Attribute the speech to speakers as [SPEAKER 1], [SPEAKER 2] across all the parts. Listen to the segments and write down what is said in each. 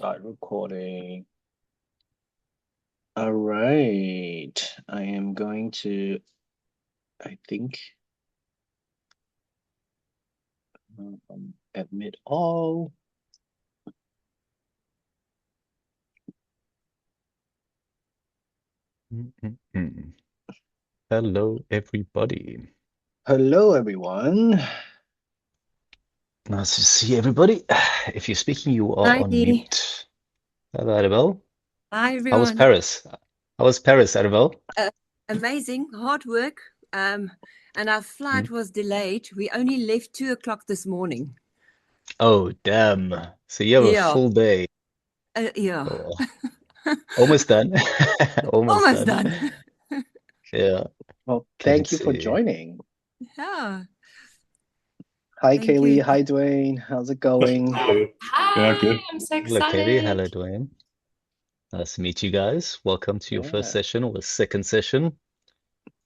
[SPEAKER 1] Start recording. All right. I am going to, I think, admit all.
[SPEAKER 2] Mm. Hello, everybody.
[SPEAKER 1] Hello, everyone.
[SPEAKER 2] Nice to see everybody. If you're speaking, you are
[SPEAKER 3] Hi,
[SPEAKER 2] on
[SPEAKER 3] Dee.
[SPEAKER 2] mute. Hello, Arabelle.
[SPEAKER 3] Hi,
[SPEAKER 2] How was
[SPEAKER 3] everyone.
[SPEAKER 2] Paris? How was Paris, Arabelle?
[SPEAKER 3] Uh, Amazing, hard work. And our
[SPEAKER 2] Hmm?
[SPEAKER 3] flight was delayed. We only left 2 o'clock this morning.
[SPEAKER 2] Oh, damn. So you have a
[SPEAKER 3] Yeah,
[SPEAKER 2] full day.
[SPEAKER 3] yeah,
[SPEAKER 2] Oh, almost done. Almost
[SPEAKER 3] almost
[SPEAKER 2] done.
[SPEAKER 3] done.
[SPEAKER 2] Yeah,
[SPEAKER 1] Well,
[SPEAKER 2] can
[SPEAKER 1] thank you for
[SPEAKER 2] see.
[SPEAKER 1] joining.
[SPEAKER 3] Yeah,
[SPEAKER 1] Hi,
[SPEAKER 3] thank
[SPEAKER 1] Kaylee.
[SPEAKER 3] you.
[SPEAKER 1] Hi, Dwayne. How's it going?
[SPEAKER 4] Hello. Yeah,
[SPEAKER 5] Hi,
[SPEAKER 4] good.
[SPEAKER 5] I'm so
[SPEAKER 2] Hello, Katie. Hello,
[SPEAKER 5] excited.
[SPEAKER 2] Dwayne. Nice to meet you guys. Welcome to your first
[SPEAKER 1] Yeah.
[SPEAKER 2] session or the second session.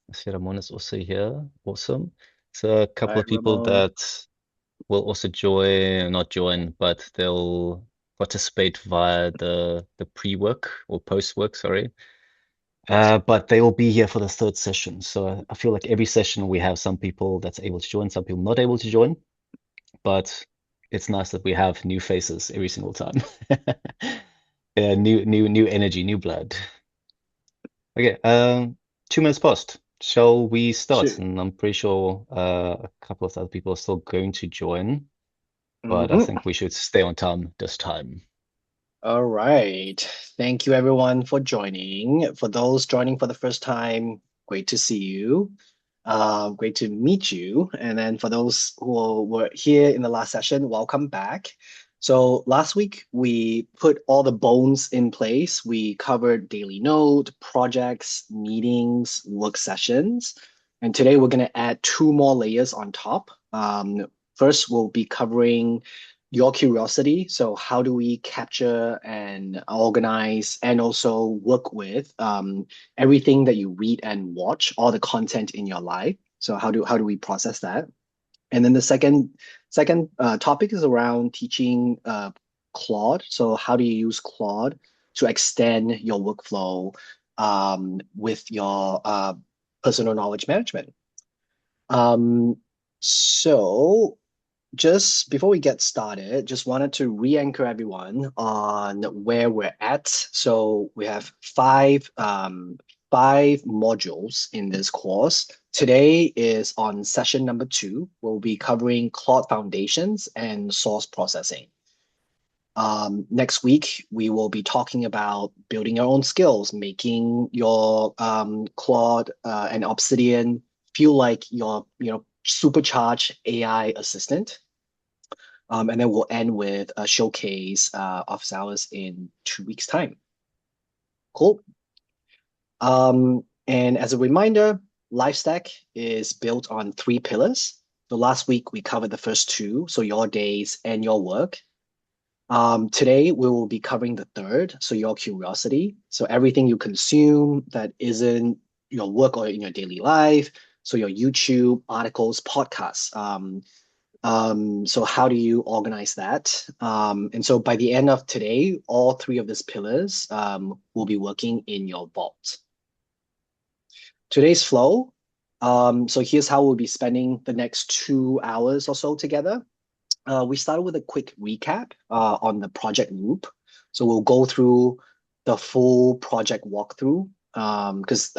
[SPEAKER 2] I see Ramon is also here. Awesome. So a couple
[SPEAKER 1] Hi,
[SPEAKER 2] of people
[SPEAKER 1] Ramon.
[SPEAKER 2] that will also join, not join, but they'll participate via the pre-work or post-work, sorry. But they will be here for the third session. So I feel like every session we have some people that's able to join, some people not able to join. But it's nice that we have new faces every single time. Yeah, new energy, new blood. Okay, 2 minutes past. Shall we start?
[SPEAKER 1] Shoot.
[SPEAKER 2] And I'm pretty sure a couple of other people are still going to join. But I
[SPEAKER 1] Mm-hmm.
[SPEAKER 2] think we should stay on time this time.
[SPEAKER 1] All right. Thank you, everyone, for joining. For those joining for the first time, great to see you. Great to meet you. And then for those who were here in the last session, welcome back. So last week we put all the bones in place. We covered daily note, projects, meetings, work sessions. And today we're going to add two more layers on top. First, we'll be covering your curiosity. So how do we capture and organize and also work with everything that you read and watch, all the content in your life? So how do we process that? And then the second topic is around teaching Claude. So how do you use Claude to extend your workflow with your personal knowledge management? Um, so just before we get started, just wanted to re-anchor everyone on where we're at. So we have five modules in this course. Today is on session number 2. We'll be covering Cloud Foundations and source processing. Next week, we will be talking about building your own skills, making your Claude and Obsidian feel like your supercharged AI assistant. And then we'll end with a showcase office hours in 2 weeks' time. Cool. And as a reminder, Lifestack is built on 3 pillars. So last week we covered the first two, so your days and your work. Today we will be covering the third, so your curiosity. So everything you consume that isn't your work or in your daily life. So your YouTube, articles, podcasts. So how do you organize that? And so by the end of today, all three of these pillars will be working in your vault. Today's flow. So here's how we'll be spending the next 2 hours or so together. We started with a quick recap on the project loop. So we'll go through the full project walkthrough because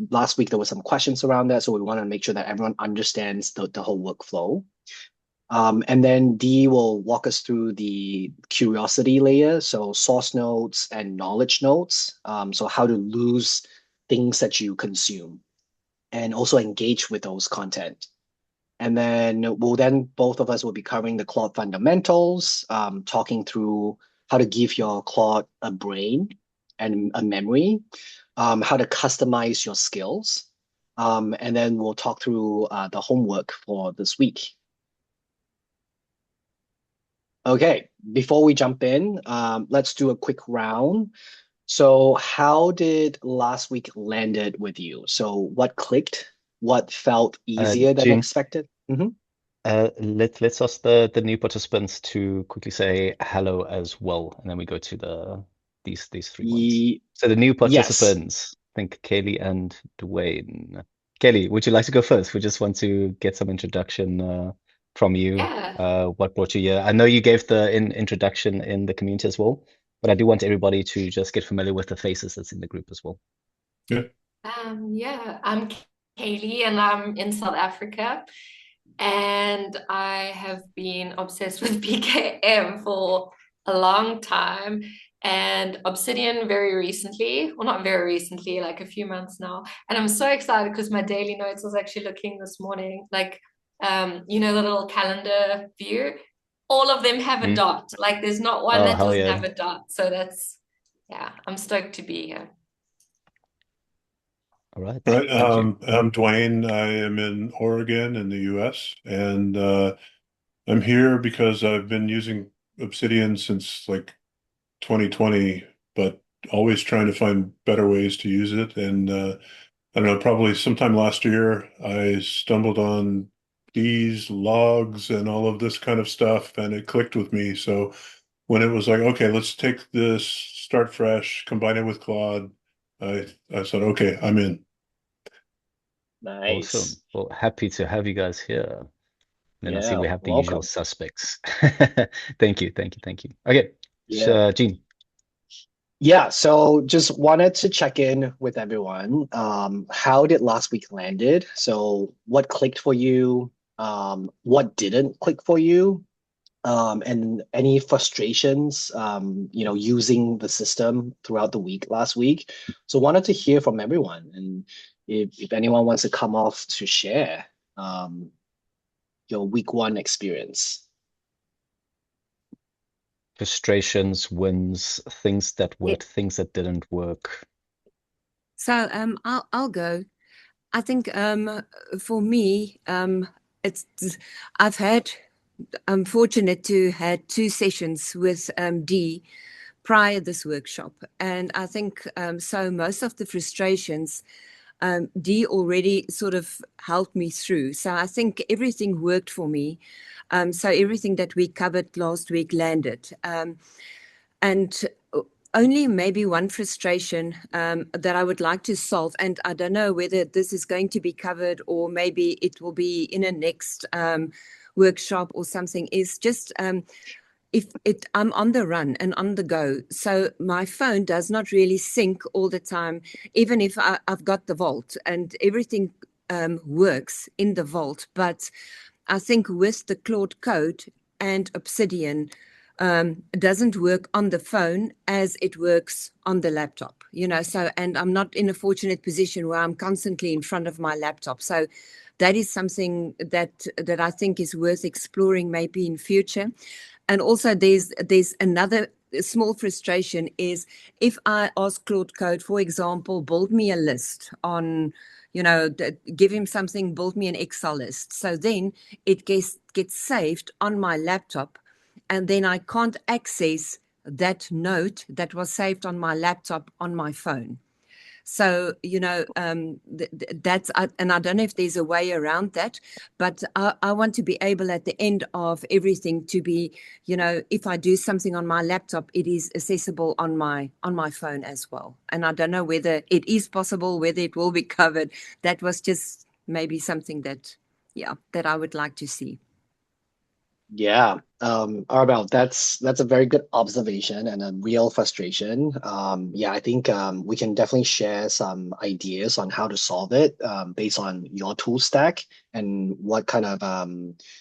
[SPEAKER 1] last week there were some questions around that. So we want to make sure that everyone understands the whole workflow. And then Dee will walk us through the curiosity layer, so source nodes and knowledge nodes. So how to lose things that you consume and also engage with those content. And then both of us will be covering the Claude fundamentals, talking through how to give your Claude a brain and a memory, how to customize your skills. And then we'll talk through the homework for this week. Okay, before we jump in, let's do a quick round. So, how did last week landed with you? So, what clicked? What felt easier than
[SPEAKER 2] Gene,
[SPEAKER 1] expected?
[SPEAKER 2] Let's ask the new participants to quickly say hello as well, and then we go to these three ones.
[SPEAKER 1] Ye
[SPEAKER 2] So the new
[SPEAKER 1] yes.
[SPEAKER 2] participants, I think Kaylee and Dwayne. Kaylee, would you like to go first? We just want to get some introduction from you.
[SPEAKER 4] Yeah.
[SPEAKER 2] What brought you here? I know you gave the introduction in the community as well, but I do want everybody to just get familiar with the faces that's in the group as well.
[SPEAKER 5] Yeah.
[SPEAKER 4] Yeah, I'm Kaylee and I'm in South Africa. And I have been obsessed with PKM for a long time and Obsidian very recently. Well, not very recently, like a few months now. And I'm so excited because my daily notes was actually looking this morning, like the little calendar view. All of them have a
[SPEAKER 2] Mm.
[SPEAKER 4] dot. Like there's not one
[SPEAKER 2] Oh,
[SPEAKER 4] that
[SPEAKER 2] hell
[SPEAKER 4] doesn't
[SPEAKER 2] yeah.
[SPEAKER 4] have a dot. So yeah, I'm stoked to be here.
[SPEAKER 2] All right.
[SPEAKER 5] All right.
[SPEAKER 2] Thank you.
[SPEAKER 5] I'm Dwayne. I am in Oregon in the US, and I'm here because I've been using Obsidian since like 2020, but always trying to find better ways to use it. And I don't know, probably sometime last year, I stumbled on these logs and all of this kind of stuff, and it clicked with me. So when it was like, okay, let's take this, start fresh, combine it with Claude, I said, okay, I'm in.
[SPEAKER 2] Awesome.
[SPEAKER 1] Nice.
[SPEAKER 2] Well, happy to have you guys here. Then I see
[SPEAKER 1] Yeah,
[SPEAKER 2] we have the usual
[SPEAKER 1] welcome.
[SPEAKER 2] suspects. Thank you, thank you, thank you. Okay,
[SPEAKER 1] Yeah.
[SPEAKER 2] Gene,
[SPEAKER 1] Yeah, so just wanted to check in with everyone. How did last week landed? So what clicked for you? What didn't click for you? And any frustrations, using the system throughout the week last week. So wanted to hear from everyone, and if anyone wants to come off to share um, your week one experience.
[SPEAKER 2] frustrations, wins, things that
[SPEAKER 3] Yeah.
[SPEAKER 2] worked, things that didn't work.
[SPEAKER 3] So I'll go. I think for me it's I'm fortunate to had two sessions with D prior this workshop, and I think so most of the frustrations D already sort of helped me through. So I think everything worked for me. So everything that we covered last week landed. And only maybe one frustration that I would like to solve, and I don't know whether this is going to be covered or maybe it will be in a next workshop or something, is just if I'm on the run and on the go, so my phone does not really sync all the time, even if I've got the vault and everything works in the vault. But I think with the Claude Code and Obsidian, doesn't work on the phone as it works on the laptop, so, and I'm not in a fortunate position where I'm constantly in front of my laptop. So that is something that I think is worth exploring maybe in future. And also there's another small frustration is if I ask Claude Code, for example, build me a list on, give him something, build me an Excel list. So then it gets saved on my laptop, and then I can't access that note that was saved on my laptop on my phone. So, that's, and I don't know if there's a way around that, but I want to be able at the end of everything to be, if I do something on my laptop, it is accessible on my phone as well. And I don't know whether it is possible, whether it will be covered. That was just maybe something that I would like to see.
[SPEAKER 1] Yeah, Arabelle, that's a very good observation and a real frustration. Yeah, I think we can definitely share some ideas on how to solve it based on your tool stack and what kind of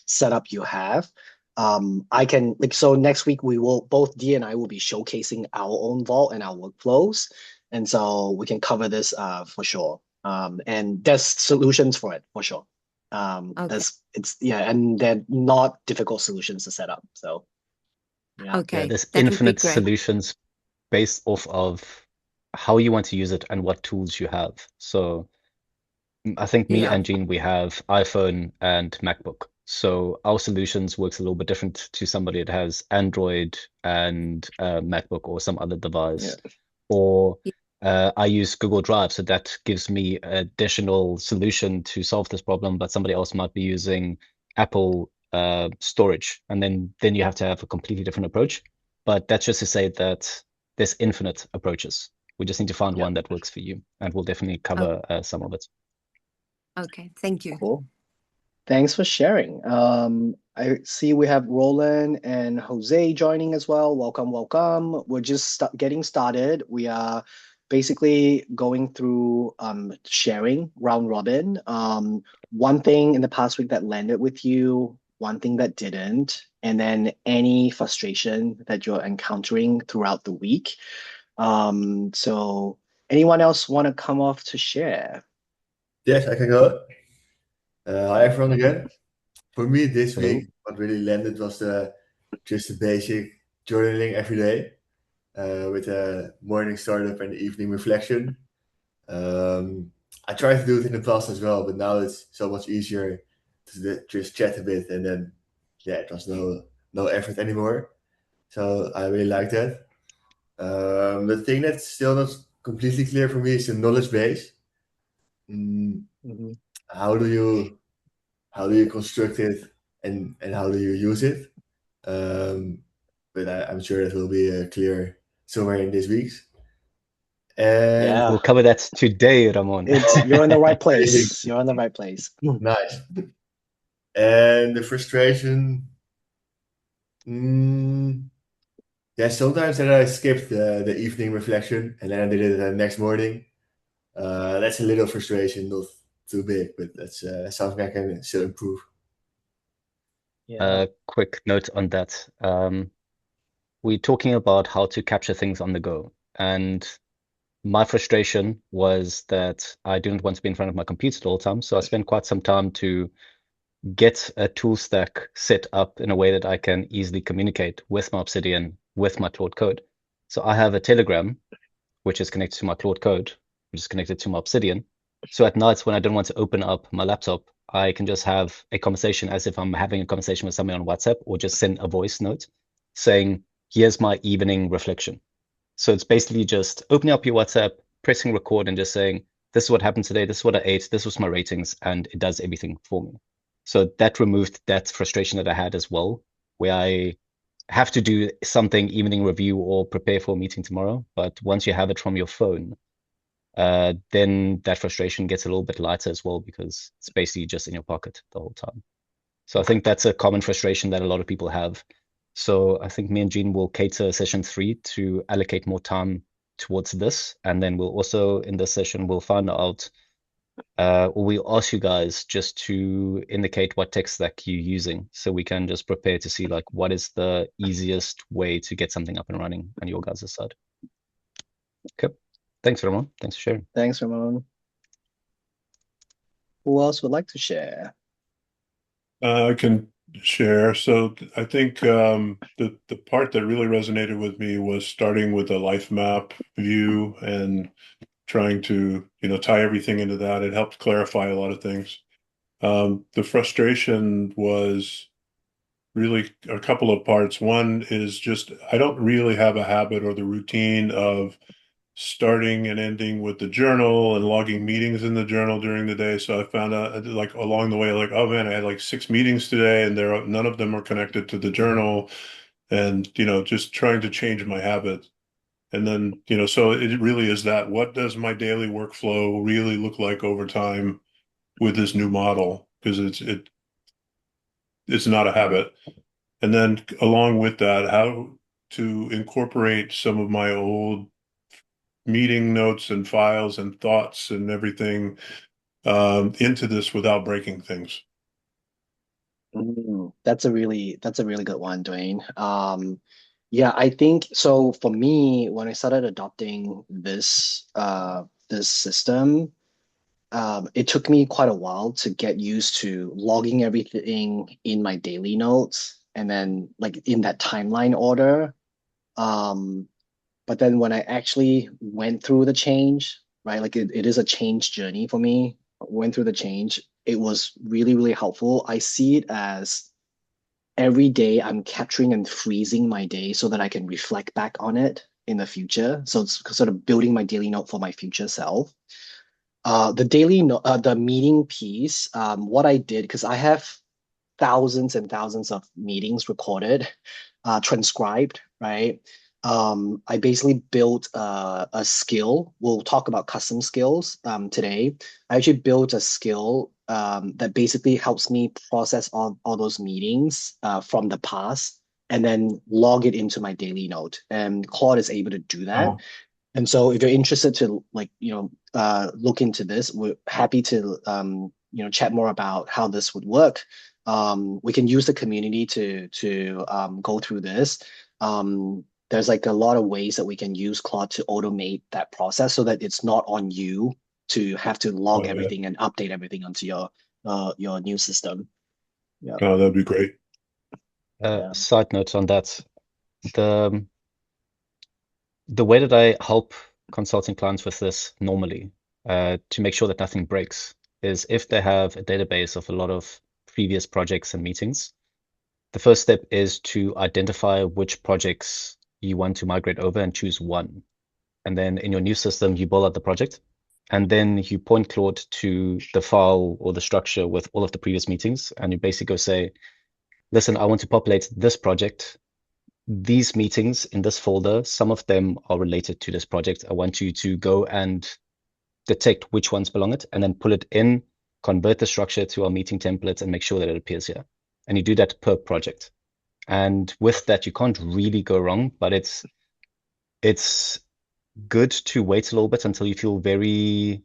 [SPEAKER 1] setup you have. I can like so next week we will both D and I will be showcasing our own vault and our workflows, and so we can cover this for sure. And there's solutions for it for sure.
[SPEAKER 3] Okay.
[SPEAKER 1] As it's yeah, and they're not difficult solutions to set up. So yeah.
[SPEAKER 2] Yeah,
[SPEAKER 3] Okay.
[SPEAKER 2] there's
[SPEAKER 3] That would be
[SPEAKER 2] infinite
[SPEAKER 3] great.
[SPEAKER 2] solutions based off of how you want to use it and what tools you have. So I think me
[SPEAKER 3] Yeah.
[SPEAKER 2] and Gene, we have iPhone and MacBook. So our solutions works a little bit different to somebody that has Android and MacBook or some other
[SPEAKER 1] Yeah.
[SPEAKER 2] device. Or I use Google Drive, so that gives me additional solution to solve this problem, but somebody else might be using Apple storage, and then you have to have a completely different approach. But that's just to say that there's infinite approaches. We just need to find
[SPEAKER 1] Yeah.
[SPEAKER 2] one that works for you, and we'll definitely cover some of it.
[SPEAKER 3] Okay, thank you.
[SPEAKER 1] Cool. Thanks for sharing. I see we have Roland and Jose joining as well. Welcome, welcome. We're just getting started. We are basically going through sharing round robin. One thing in the past week that landed with you, one thing that didn't, and then any frustration that you're encountering throughout the week. So anyone else want to come off to share?
[SPEAKER 6] Yes, I can go. Hi everyone again. For me this
[SPEAKER 2] Hello.
[SPEAKER 6] week, what really landed was just the basic journaling every day with a morning startup and evening reflection. I tried to do it in the past as well, but now it's so much easier to just chat a bit and then it was no effort anymore. So I really like that. The thing that's still not completely clear for me is the knowledge base. Mm,
[SPEAKER 1] Mhm.
[SPEAKER 6] how do you construct it and how do you use it? But I'm sure that will be clear somewhere in this week's. And
[SPEAKER 1] Yeah,
[SPEAKER 2] We'll cover that today, Ramon.
[SPEAKER 1] you're in the right
[SPEAKER 6] amazing.
[SPEAKER 1] place. You're in the right place.
[SPEAKER 6] Nice. And the frustration, yeah, sometimes that I skipped the evening reflection and then I did it the next morning. That's a little frustration, not too big, but that's something I can still improve.
[SPEAKER 1] Yeah.
[SPEAKER 2] Quick note on that. We're talking about how to capture things on the go. And my frustration was that I didn't want to be in front of my computer the whole time. So I spent quite some time to get a tool stack set up in a way that I can easily communicate with my Obsidian, with my Claude Code. So I have a Telegram, which is connected to my Claude Code, which is connected to my Obsidian. So at nights when I don't want to open up my laptop, I can just have a conversation as if I'm having a conversation with somebody on WhatsApp, or just send a voice note saying, here's my evening reflection. So it's basically just opening up your WhatsApp, pressing record, and just saying, this is what happened today, this is what I ate, this was my ratings, and it does everything for me. So that removed that frustration that I had as well, where I have to do something evening review or prepare for a meeting tomorrow. But once you have it from your phone, then that frustration gets a little bit lighter as well, because it's basically just in your pocket the whole time. So I think that's a common frustration that a lot of people have. So I think me and Jean will cater session 3 to allocate more time towards this. And then we'll also, in this session, we'll find out, or we'll ask you guys just to indicate what tech stack you're using, so we can just prepare to see like what is the easiest way to get something up and running on your guys' side. Okay. Thanks, Ramon. Thanks for sharing.
[SPEAKER 1] Thanks, Ramon. Who else would like to share?
[SPEAKER 5] I can share. So I think the part that really resonated with me was starting with a life map view and trying to, tie everything into that. It helped clarify a lot of things. The frustration was really a couple of parts. One is just I don't really have a habit or the routine of starting and ending with the journal and logging meetings in the journal during the day. So I found out like along the way, like, oh man, I had like 6 meetings today and none of them are connected to the journal. And, just trying to change my habits. And then, so it really is that. What does my daily workflow really look like over time with this new model? Because it's not a habit. And then along with that, how to incorporate some of my old meeting notes and files and thoughts and everything into this without breaking things.
[SPEAKER 1] That's a really good one, Dwayne. Yeah, I think so. For me, when I started adopting this system, it took me quite a while to get used to logging everything in my daily notes and then like in that timeline order. Um, but then when I actually went through the change, right, like it is a change journey for me. Went through the change, it was really, really helpful. I see it as every day I'm capturing and freezing my day so that I can reflect back on it in the future. So it's sort of building my daily note for my future self. The meeting piece, what I did, because I have thousands and thousands of meetings recorded, transcribed, right? I basically built a skill. We'll talk about custom skills today. I actually built a skill that basically helps me process all those meetings from the past and then log it into my daily note. And Claude is able to do that.
[SPEAKER 7] Oh,
[SPEAKER 1] And so if you're interested to look into this, we're happy to chat more about how this would work. We can use the community to go through this. There's like a lot of ways that we can use Claude to automate that process so that it's not on you to have to log
[SPEAKER 5] Yeah.
[SPEAKER 1] everything and update everything onto your new system. Yeah.
[SPEAKER 5] Oh, that'd be great.
[SPEAKER 1] Yeah.
[SPEAKER 2] Side note on that, the the way that I help consulting clients with this normally, to make sure that nothing breaks, is if they have a database of a lot of previous projects and meetings, the first step is to identify which projects you want to migrate over and choose one. And then in your new system, you build out the project, and then you point Claude to the file or the structure with all of the previous meetings, and you basically go say, listen, I want to populate this project, these meetings in this folder, some of them are related to this project. I want you to go and detect which ones belong it and then pull it in, convert the structure to our meeting templates and make sure that it appears here. And you do that per project. And with that, you can't really go wrong, but it's good to wait a little bit until you feel very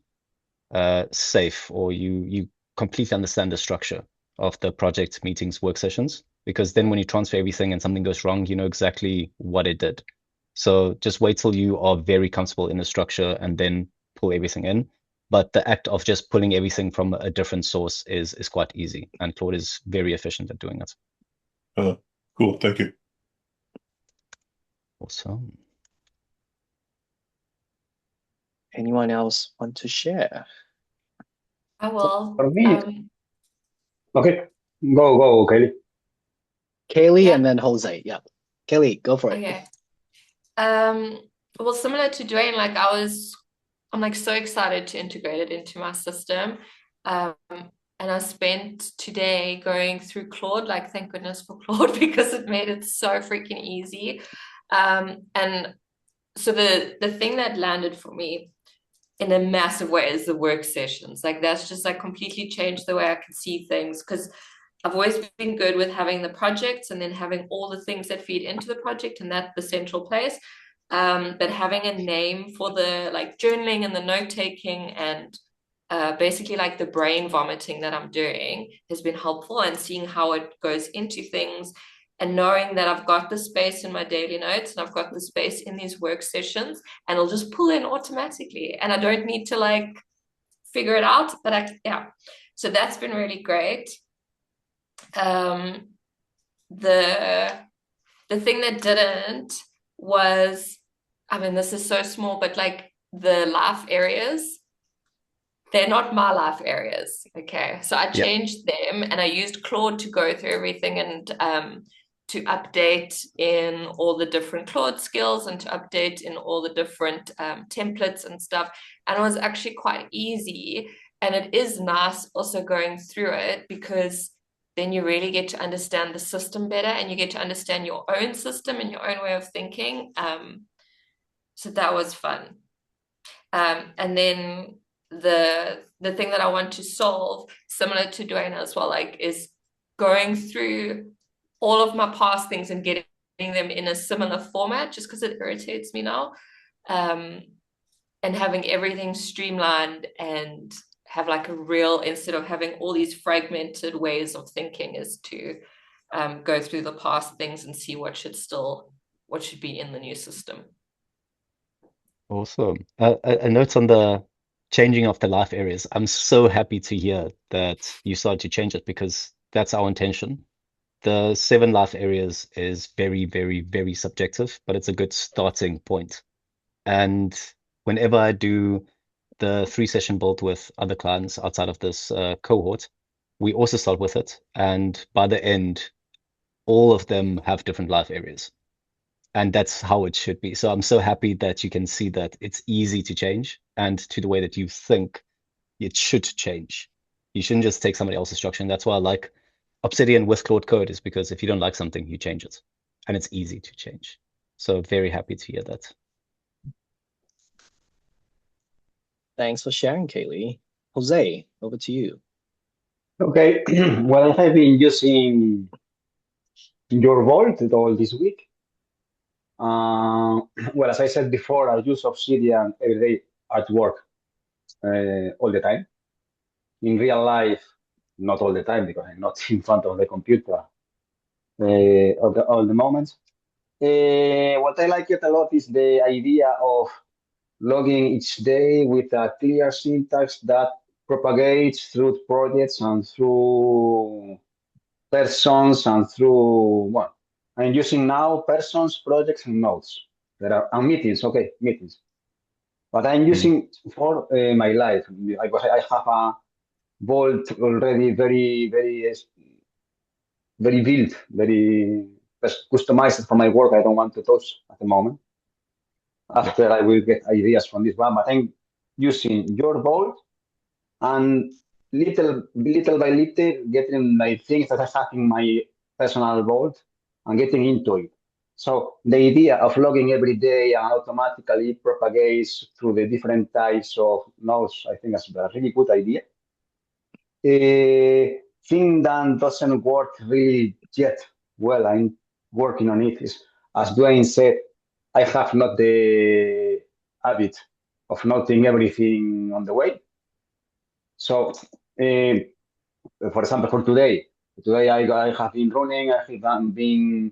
[SPEAKER 2] safe or you completely understand the structure of the project meetings, work sessions, because then when you transfer everything and something goes wrong, you know exactly what it did. So just wait till you are very comfortable in the structure and then pull everything in. But the act of just pulling everything from a different source is quite easy, and Claude is very efficient at doing it.
[SPEAKER 5] Cool. Thank you.
[SPEAKER 2] Awesome.
[SPEAKER 1] Anyone else want to share?
[SPEAKER 4] I will.
[SPEAKER 7] for me, okay, go, Kelly.
[SPEAKER 1] Kaylee
[SPEAKER 4] Yeah.
[SPEAKER 1] and then Jose. Yeah. Kaylee, go for it.
[SPEAKER 4] Okay. Well, similar to Dwayne, like I'm like so excited to integrate it into my system. And I spent today going through Claude, like thank goodness for Claude because it made it so freaking easy. And so the thing that landed for me in a massive way is the work sessions. Like that's just like completely changed the way I can see things because I've always been good with having the projects and then having all the things that feed into the project and that's the central place. But having a name for the like journaling and the note taking and basically like the brain vomiting that I'm doing has been helpful, and seeing how it goes into things and knowing that I've got the space in my daily notes and I've got the space in these work sessions and it'll just pull in automatically and I don't need to like figure it out, but yeah, so that's been really great. The thing that didn't was, I mean, this is so small, but like the life areas, they're not my life areas. Okay. So I changed them and I used Claude to go through everything and to update in all the different Claude skills and to update in all the different templates and stuff. And it was actually quite easy. And it is nice also going through it because then you really get to understand the system better and you get to understand your own system and your own way of thinking. So that was fun. And then the thing that I want to solve, similar to Dwayne as well, like is going through all of my past things and getting them in a similar format, just because it irritates me now. And having everything streamlined and have like a real, instead of having all these fragmented ways of thinking, is to go through the past things and see what should be in the new system.
[SPEAKER 2] Awesome. A note on the changing of the life areas. I'm so happy to hear that you started to change it because that's our intention. The 7 life areas is very, very, very subjective, but it's a good starting point. And whenever I do the 3-session build with other clients outside of this cohort, we also start with it. And by the end, all of them have different life areas. And that's how it should be. So I'm so happy that you can see that it's easy to change and to the way that you think it should change. You shouldn't just take somebody else's structure. And that's why I like Obsidian with Claude Code is because if you don't like something, you change it, and it's easy to change. So very happy to hear that.
[SPEAKER 1] Thanks for sharing, Kaylee. Jose, over to you.
[SPEAKER 7] Okay, well, I have been using your Vault all this week. Well, as I said before, I use Obsidian every day at work, all the time. In real life, not all the time because I'm not in front of the computer all the moments. What I like it a lot is the idea of logging each day with a clear syntax that propagates through projects and through persons and through what I'm using now persons, projects, and nodes. There are and meetings, okay, meetings. But I'm using for my life. I have a Vault already very built, very customized for my work. I don't want to touch at the moment. After I will get ideas from this one, but I'm using your Vault and little by little getting my things that I have in my personal Vault and getting into it. So the idea of logging every day and automatically propagates through the different types of nodes, I think that's a really good idea. Thing that doesn't work really yet well, I'm working on it, is, as Dwayne said, I have not the habit of noting everything on the way. So, for example, for today I have been running, I have been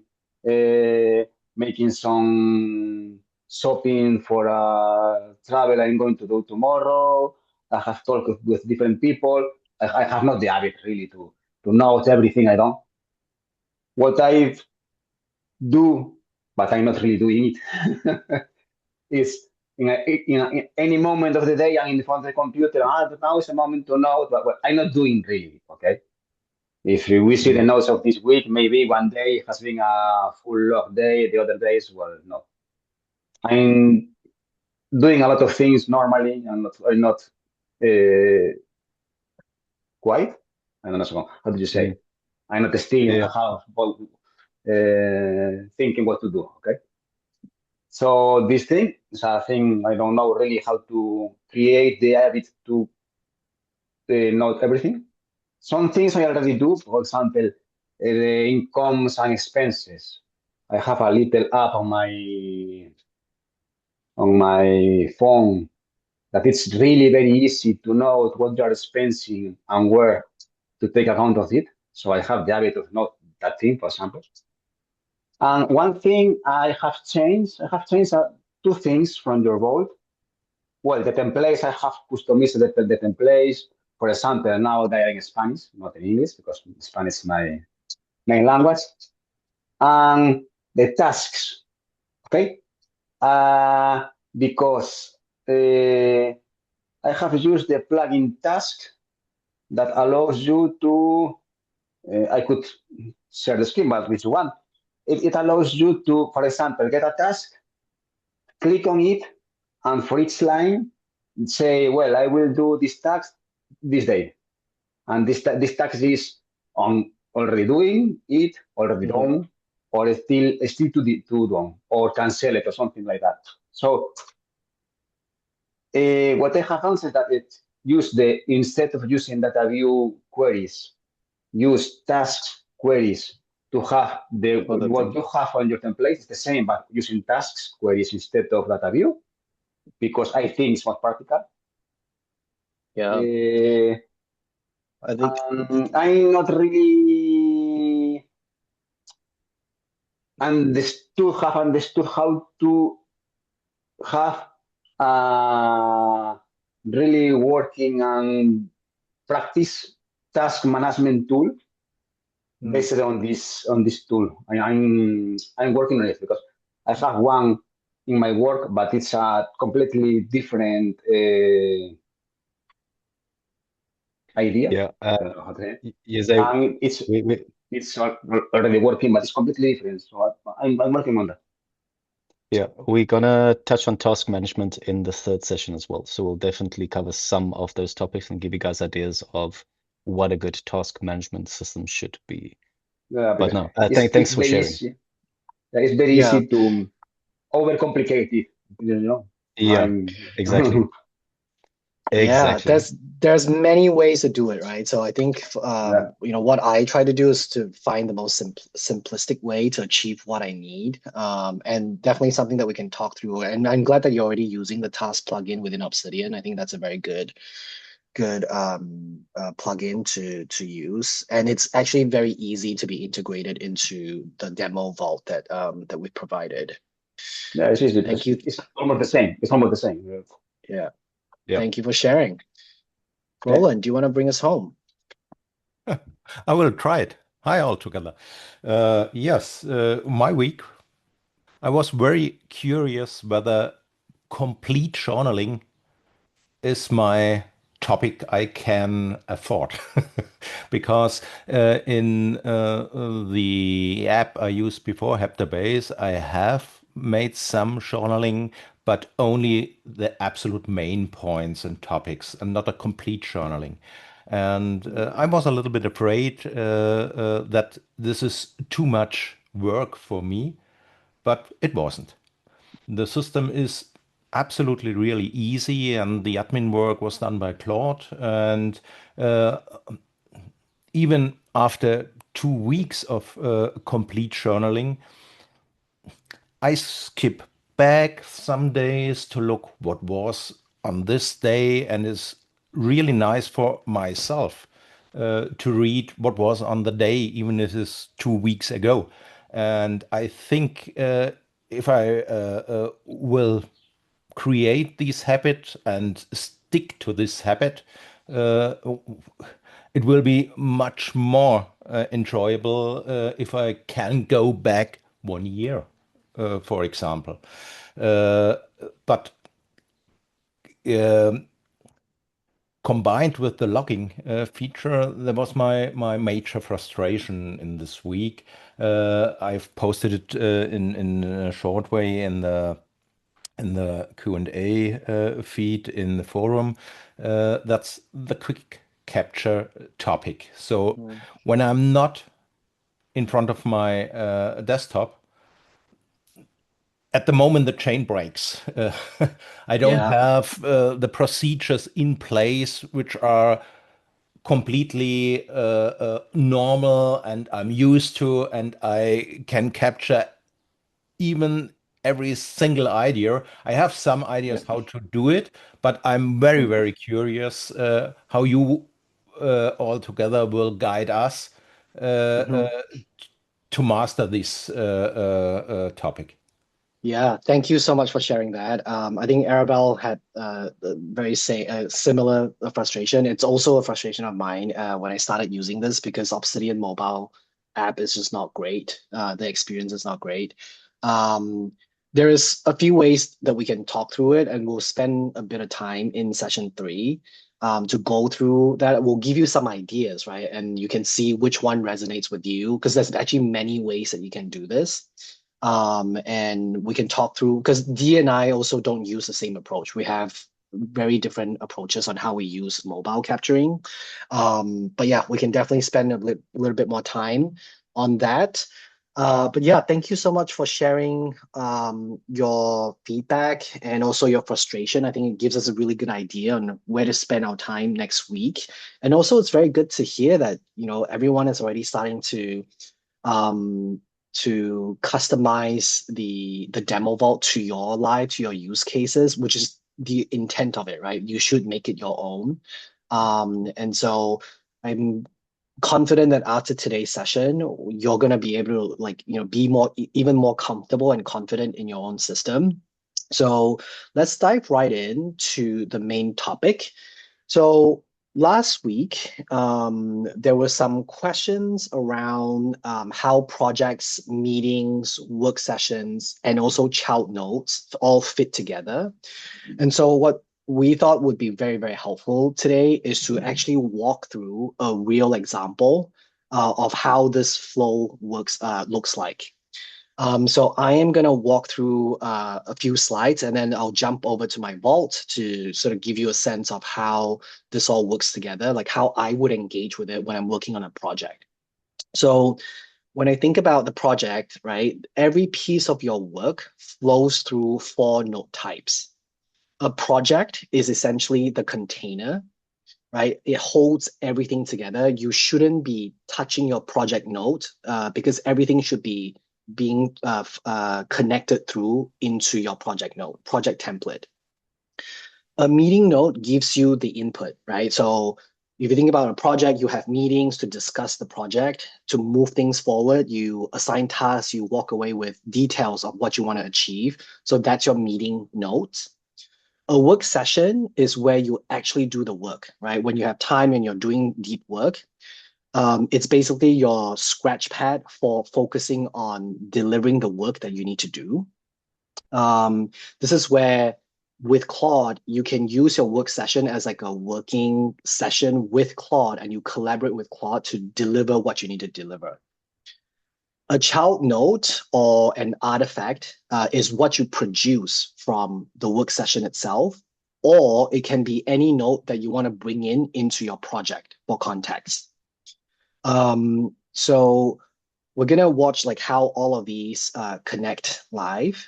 [SPEAKER 7] making some shopping for a travel I'm going to do tomorrow. I have talked with different people. I have not the habit really to note everything I don't. What I do, but I'm not really doing it, is in any moment of the day I'm in front of the computer. Now is a moment to note, but I'm not doing really, okay? If we see the notes of this week, maybe one day has been a full log day, the other days, well, no. I'm doing a lot of things normally and not quite. I don't know, how do you say? I'm not still
[SPEAKER 2] Yeah.
[SPEAKER 7] thinking what to do, okay? So this thing is a thing I don't know really how to create the habit to note everything. Some things I already do, for example, the incomes and expenses. I have a little app on my phone that it's really very easy to know what you are spending and where to take account of it. So I have the habit of not that thing, for example. And one thing I have changed two things from your Vault. Well, the templates, I have customized the templates. For example, now they are in Spanish, not in English, because Spanish is my main language. And the tasks, okay? Because I have used the plugin task that allows you to, I could share the screen, but which one? It allows you to, for example, get a task, click on it, and for each line, say, well, I will do this task this day. And this task is on already doing it, already done, or still to do, or cancel it, or something like that. So what I have done is that instead of using data view queries, use tasks queries to have what you have on your template is the same, but using tasks queries instead of data view, because I think it's more practical.
[SPEAKER 1] Yeah. I think
[SPEAKER 7] I'm not really understood how to have a really working and practice task management tool based on this tool. I'm working on it because I have one in my work, but it's a completely different idea.
[SPEAKER 2] Yeah.
[SPEAKER 7] I don't know how to say it.
[SPEAKER 2] Yes,
[SPEAKER 7] It's already working, but it's completely different. So I'm working on that.
[SPEAKER 2] yeah, we're gonna touch on task management in the third session as well. So we'll definitely cover some of those topics and give you guys ideas of what a good task management system should be.
[SPEAKER 7] Yeah,
[SPEAKER 2] But
[SPEAKER 7] because
[SPEAKER 2] no,
[SPEAKER 7] it's
[SPEAKER 2] thanks for
[SPEAKER 7] very
[SPEAKER 2] sharing.
[SPEAKER 7] easy. Yeah, it's very
[SPEAKER 1] Yeah.
[SPEAKER 7] easy to overcomplicate it. You know,
[SPEAKER 2] Yeah, exactly.
[SPEAKER 1] Yeah,
[SPEAKER 2] Exactly.
[SPEAKER 1] there's many ways to do it, right? So I think
[SPEAKER 7] yeah,
[SPEAKER 1] what I try to do is to find the most simplistic way to achieve what I need. And definitely something that we can talk through. And I'm glad that you're already using the task plugin within Obsidian. I think that's a very good plugin to use. And it's actually very easy to be integrated into the demo vault that we provided.
[SPEAKER 7] yeah. It's easy
[SPEAKER 1] Thank
[SPEAKER 7] because
[SPEAKER 1] you.
[SPEAKER 7] it's almost the same. It's almost the same. Yeah.
[SPEAKER 1] Yeah.
[SPEAKER 2] Yeah.
[SPEAKER 1] Thank you for sharing.
[SPEAKER 7] Okay.
[SPEAKER 1] Roland, do you want to bring us home?
[SPEAKER 8] I will try it. Hi, all together. Yes, my week, I was very curious whether complete journaling is my topic I can afford. Because in the app I used before, Heptabase, I have made some journaling, but only the absolute main points and topics, and not a complete journaling. And I was a little bit afraid that this is too much work for me, but it wasn't. The system is absolutely really easy, and the admin work was done by Claude. And uh, even after 2 weeks of complete journaling, I skip back some days to look what was on this day, and it's really nice for myself to read what was on the day, even if it's 2 weeks ago. And I think if I will create this habit and stick to this habit, uh, it will be much more enjoyable if I can go back 1 year, for example. Uh, but um combined with the logging feature, there was my major frustration in this week. I've posted it in a short way in the Q&A feed in the forum. That's the quick capture topic. So
[SPEAKER 1] Mm.
[SPEAKER 8] when I'm not in front of my desktop, at the moment the chain breaks. I don't
[SPEAKER 1] Yeah.
[SPEAKER 8] have the procedures in place which are completely normal and I'm used to, and I can capture even every single idea. I have some
[SPEAKER 1] Yeah.
[SPEAKER 8] ideas how to do it, but I'm very, very curious how you all together will guide us uh,
[SPEAKER 1] Mhm.
[SPEAKER 8] to master this topic.
[SPEAKER 1] Yeah, thank you so much for sharing that. I think Arabelle had a very similar frustration. It's also a frustration of mine when I started using this because Obsidian mobile app is just not great. The experience is not great. Um, there is a few ways that we can talk through it, and we'll spend a bit of time in session three to go through that. We'll give you some ideas, right? And you can see which one resonates with you because there's actually many ways that you can do this. And we can talk through because Dee and I also don't use the same approach. We have very different approaches on how we use mobile capturing. But yeah, we can definitely spend a little bit more time on that. But yeah, thank you so much for sharing your feedback and also your frustration. I think it gives us a really good idea on where to spend our time next week. And also, it's very good to hear that, everyone is already starting um, to customize the demo vault to your to your use cases, which is the intent of it, right? You should make it your own. And so I'm confident that after today's session, you're gonna be able to be even more comfortable and confident in your own system. So let's dive right in to the main topic. So last week, there were some questions around how projects, meetings, work sessions, and also child notes all fit together. And so what we thought would be very, very helpful today is to actually walk through a real example of how this flow looks like. So I am going to walk through a few slides and then I'll jump over to my vault to sort of give you a sense of how this all works together, like how I would engage with it when I'm working on a project. So when I think about the project, right, every piece of your work flows through four node types. A project is essentially the container, right? It holds everything together. You shouldn't be touching your project node because everything should be being connected through into your project node, project template. A meeting node gives you the input, right? So if you think about a project, you have meetings to discuss the project, to move things forward. You assign tasks, you walk away with details of what you want to achieve. So that's your meeting nodes. A work session is where you actually do the work, right? When you have time and you're doing deep work, it's basically your scratch pad for focusing on delivering the work that you need to do. This is where with Claude, you can use your work session as like a working session with Claude and you collaborate with Claude to deliver what you need to deliver. A child node or an artifact is what you produce from the work session itself, or it can be any node that you want to bring in into your project for context. So we're gonna watch like how all of these connect live.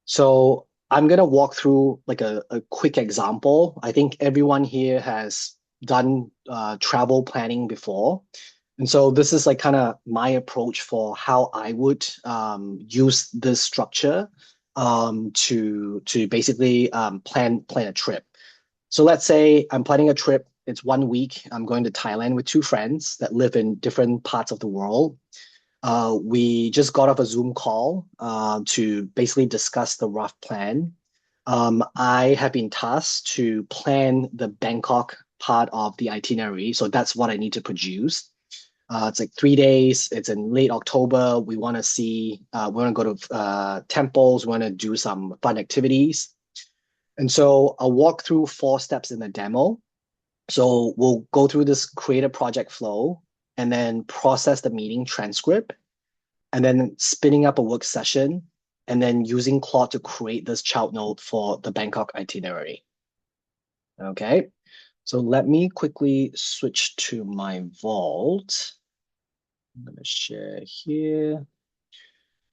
[SPEAKER 1] So I'm gonna walk through like a quick example. I think everyone here has done travel planning before. And so this is like kind of my approach for how I would use this structure to basically plan a trip. So let's say I'm planning a trip. It's 1 week. I'm going to Thailand with two friends that live in different parts of the world. We just got off a Zoom call to basically discuss the rough plan. I have been tasked to plan the Bangkok part of the itinerary. So that's what I need to produce. It's like 3 days. It's in late October. We want to see, we want to go to temples. We want to do some fun activities. And so I'll walk through 4 steps in the demo. So we'll go through this create a project flow and then process the meeting transcript and then spinning up a work session and then using Claude to create this child node for the Bangkok itinerary. Okay, so let me quickly switch to my vault. I'm going to share here.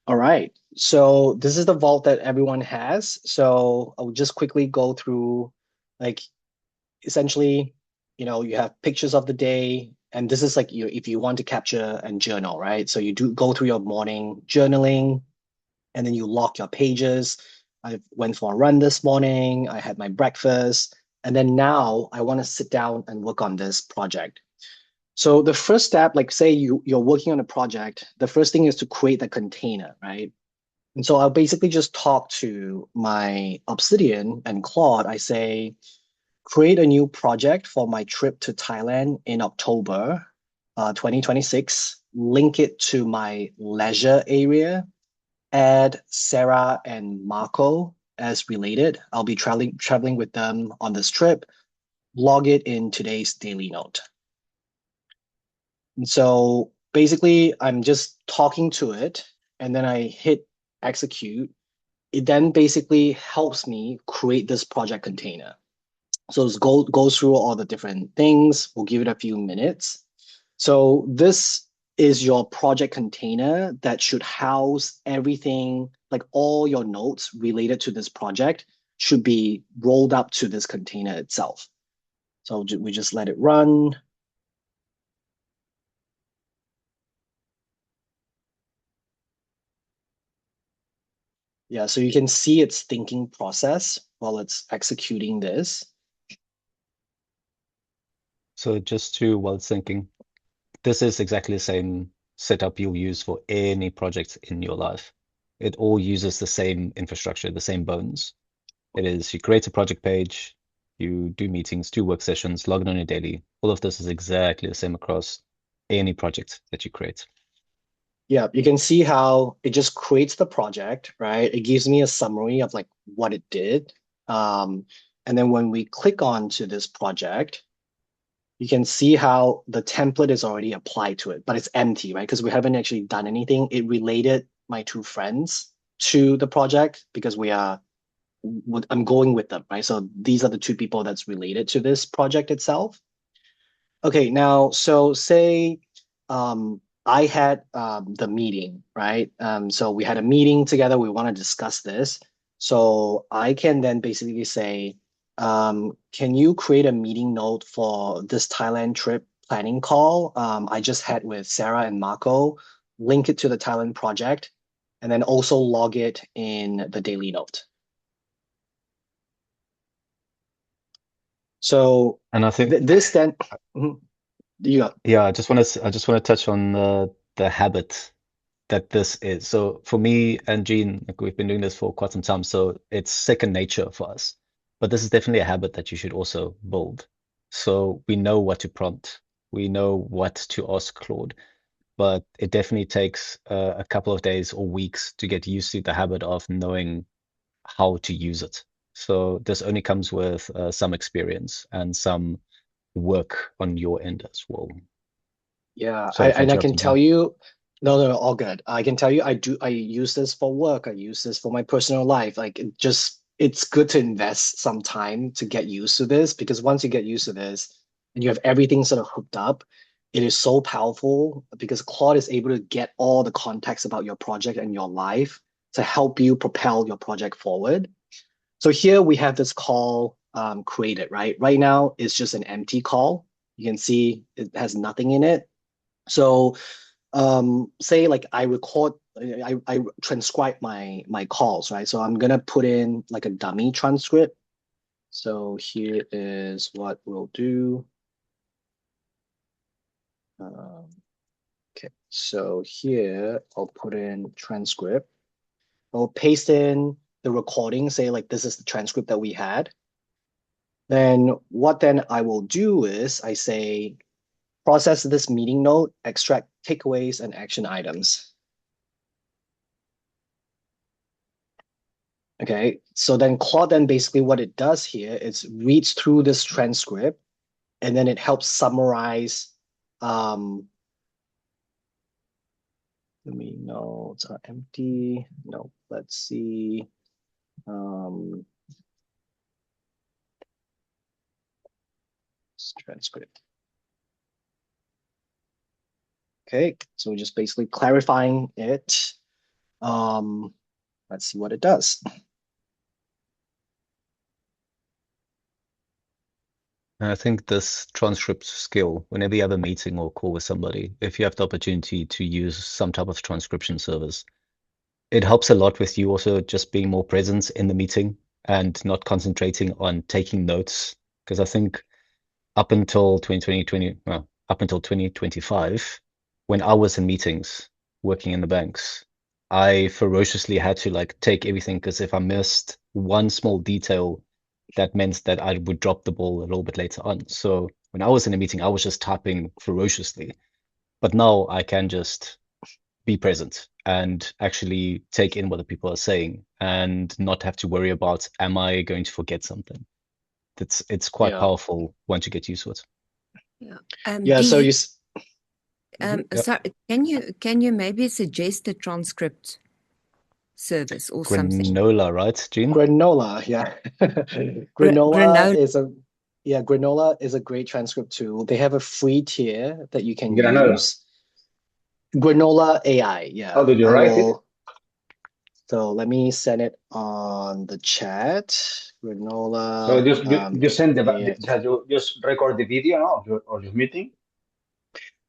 [SPEAKER 1] All right, so this is the vault that everyone has. So I'll just quickly go through, like, essentially, you have pictures of the day, and this is like if you want to capture and journal, right? So you do go through your morning journaling, and then you lock your pages. I went for a run this morning. I had my breakfast, and then now I want to sit down and work on this project. So the first step, like say you're working on a project, the first thing is to create the container, right? And so I'll basically just talk to my Obsidian and Claude. I say, create a new project for my trip to Thailand in October 2026, link it to my leisure area, add Sarah and Marco as related. I'll be traveling with them on this trip, log it in today's daily note. And so basically, I'm just talking to it, and then I hit execute. It then basically helps me create this project container. So it goes through all the different things. We'll give it a few minutes. So this is your project container that should house everything, like all your notes related to this project should be rolled up to this container itself. So we just let it run. Yeah, so you can see its thinking process while it's executing this.
[SPEAKER 2] So just to while it's thinking, this is exactly the same setup you'll use for any project in your life. It all uses the same infrastructure, the same bones. It is you create a project page, you do meetings, do work sessions, log in on your daily. All of this is exactly the same across any project that you create.
[SPEAKER 1] Yeah, you can see how it just creates the project, right? It gives me a summary of like what it did. And then when we click on to this project, you can see how the template is already applied to it, but it's empty, right? Because we haven't actually done anything. It related my two friends to the project because I'm going with them, right? So these are the two people that's related to this project itself. Okay, now, so say I had the meeting, right? So we had a meeting together. We want to discuss this. So I can then basically say, can you create a meeting note for this Thailand trip planning call I just had with Sarah and Marco, link it to the Thailand project, and then also log it in the daily note. So
[SPEAKER 2] And I think,
[SPEAKER 1] this then, Mhm. You go.
[SPEAKER 2] yeah, I just want to touch on the habit that this is. So for me and Jean, like we've been doing this for quite some time, so it's second nature for us. But this is definitely a habit that you should also build. So we know what to prompt, we know what to ask Claude, but it definitely takes a couple of days or weeks to get used to the habit of knowing how to use it. So this only comes with some experience and some work on your end as well.
[SPEAKER 1] Yeah,
[SPEAKER 2] Sorry for
[SPEAKER 1] and I can
[SPEAKER 2] interrupting,
[SPEAKER 1] tell
[SPEAKER 2] Jean.
[SPEAKER 1] you, no, all good. I can tell you, I use this for work. I use this for my personal life. Like it's good to invest some time to get used to this because once you get used to this and you have everything sort of hooked up, it is so powerful because Claude is able to get all the context about your project and your life to help you propel your project forward. So here we have this call created, right? Right now it's just an empty call. You can see it has nothing in it. So say like I transcribe my calls, right? So I'm gonna put in like a dummy transcript. So here is what we'll do. Um, okay, so here I'll put in transcript. I'll paste in the recording, say like this is the transcript that we had. Then what then I will do is I say process this meeting note, extract takeaways and action items. Okay, so then Claude then basically what it does here is reads through this transcript and then it helps summarize let me notes are empty. No, let's see. Um transcript. Okay, so we're just basically clarifying it. Let's see what it does.
[SPEAKER 2] And I think this transcript skill, whenever you have a meeting or call with somebody, if you have the opportunity to use some type of transcription service, it helps a lot with you also just being more present in the meeting and not concentrating on taking notes. Because I think up until 2020, well, up until 2025, when I was in meetings working in the banks, I ferociously had to like take everything because if I missed one small detail, that meant that I would drop the ball a little bit later on. So when I was in a meeting, I was just typing ferociously. But now I can just be present and actually take in what the people are saying and not have to worry about, am I going to forget something? It's quite
[SPEAKER 1] Yeah.
[SPEAKER 2] powerful once you get used to it.
[SPEAKER 3] Yeah.
[SPEAKER 1] Yeah, so
[SPEAKER 3] Dee,
[SPEAKER 2] Yep.
[SPEAKER 3] sorry, can you maybe suggest a transcript service or something?
[SPEAKER 2] Granola, right, Jean?
[SPEAKER 1] Granola, yeah.
[SPEAKER 3] Granola.
[SPEAKER 1] Granola is a great transcript tool. They have a free tier that you can
[SPEAKER 7] Granola.
[SPEAKER 1] use. Granola AI, yeah.
[SPEAKER 7] How did you write it?
[SPEAKER 1] So let me send it on the chat.
[SPEAKER 7] So
[SPEAKER 1] Granola
[SPEAKER 7] you send
[SPEAKER 1] AI.
[SPEAKER 7] you just record the video, no, of your meeting.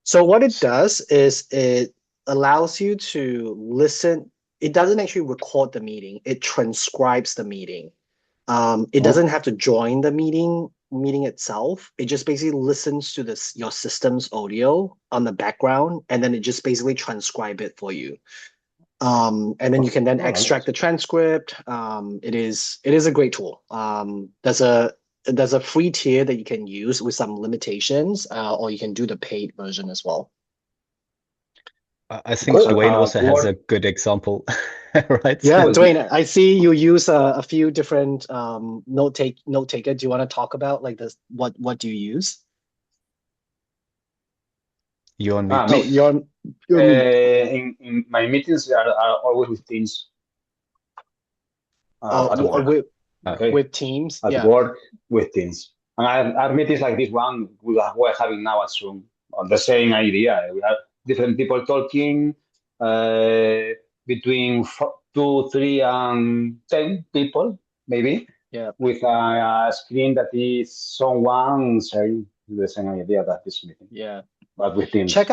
[SPEAKER 1] So what it does is it allows you to listen. It doesn't actually record the meeting. It transcribes the meeting. It doesn't have to join the meeting itself. It just basically listens to your system's audio on the background, and then it just basically transcribe it for you. And then you can then
[SPEAKER 7] All right.
[SPEAKER 1] extract the transcript. It is a great tool. There's a free tier that you can use with some limitations, or you can do the paid version as well.
[SPEAKER 2] I think
[SPEAKER 7] Good.
[SPEAKER 2] Dwayne also has a
[SPEAKER 7] What?
[SPEAKER 2] good example, right?
[SPEAKER 1] Yeah,
[SPEAKER 7] Well,
[SPEAKER 1] Dwayne, I see you use a few different note taker. Do you want to talk about like this? What do you use?
[SPEAKER 2] You're on
[SPEAKER 7] Ah,
[SPEAKER 2] mute.
[SPEAKER 1] Oh,
[SPEAKER 7] me. In my meetings are always with teams at work. Okay,
[SPEAKER 1] with Teams.
[SPEAKER 7] at
[SPEAKER 1] Yeah,
[SPEAKER 7] work with teams. And our meetings like this one we're having now at Zoom on the same idea. We have different people talking between 2, 3, and 10 people, maybe,
[SPEAKER 1] yeah,
[SPEAKER 7] with a screen that is someone sharing the same idea that this meeting,
[SPEAKER 1] yeah.
[SPEAKER 7] but with teams.
[SPEAKER 1] Check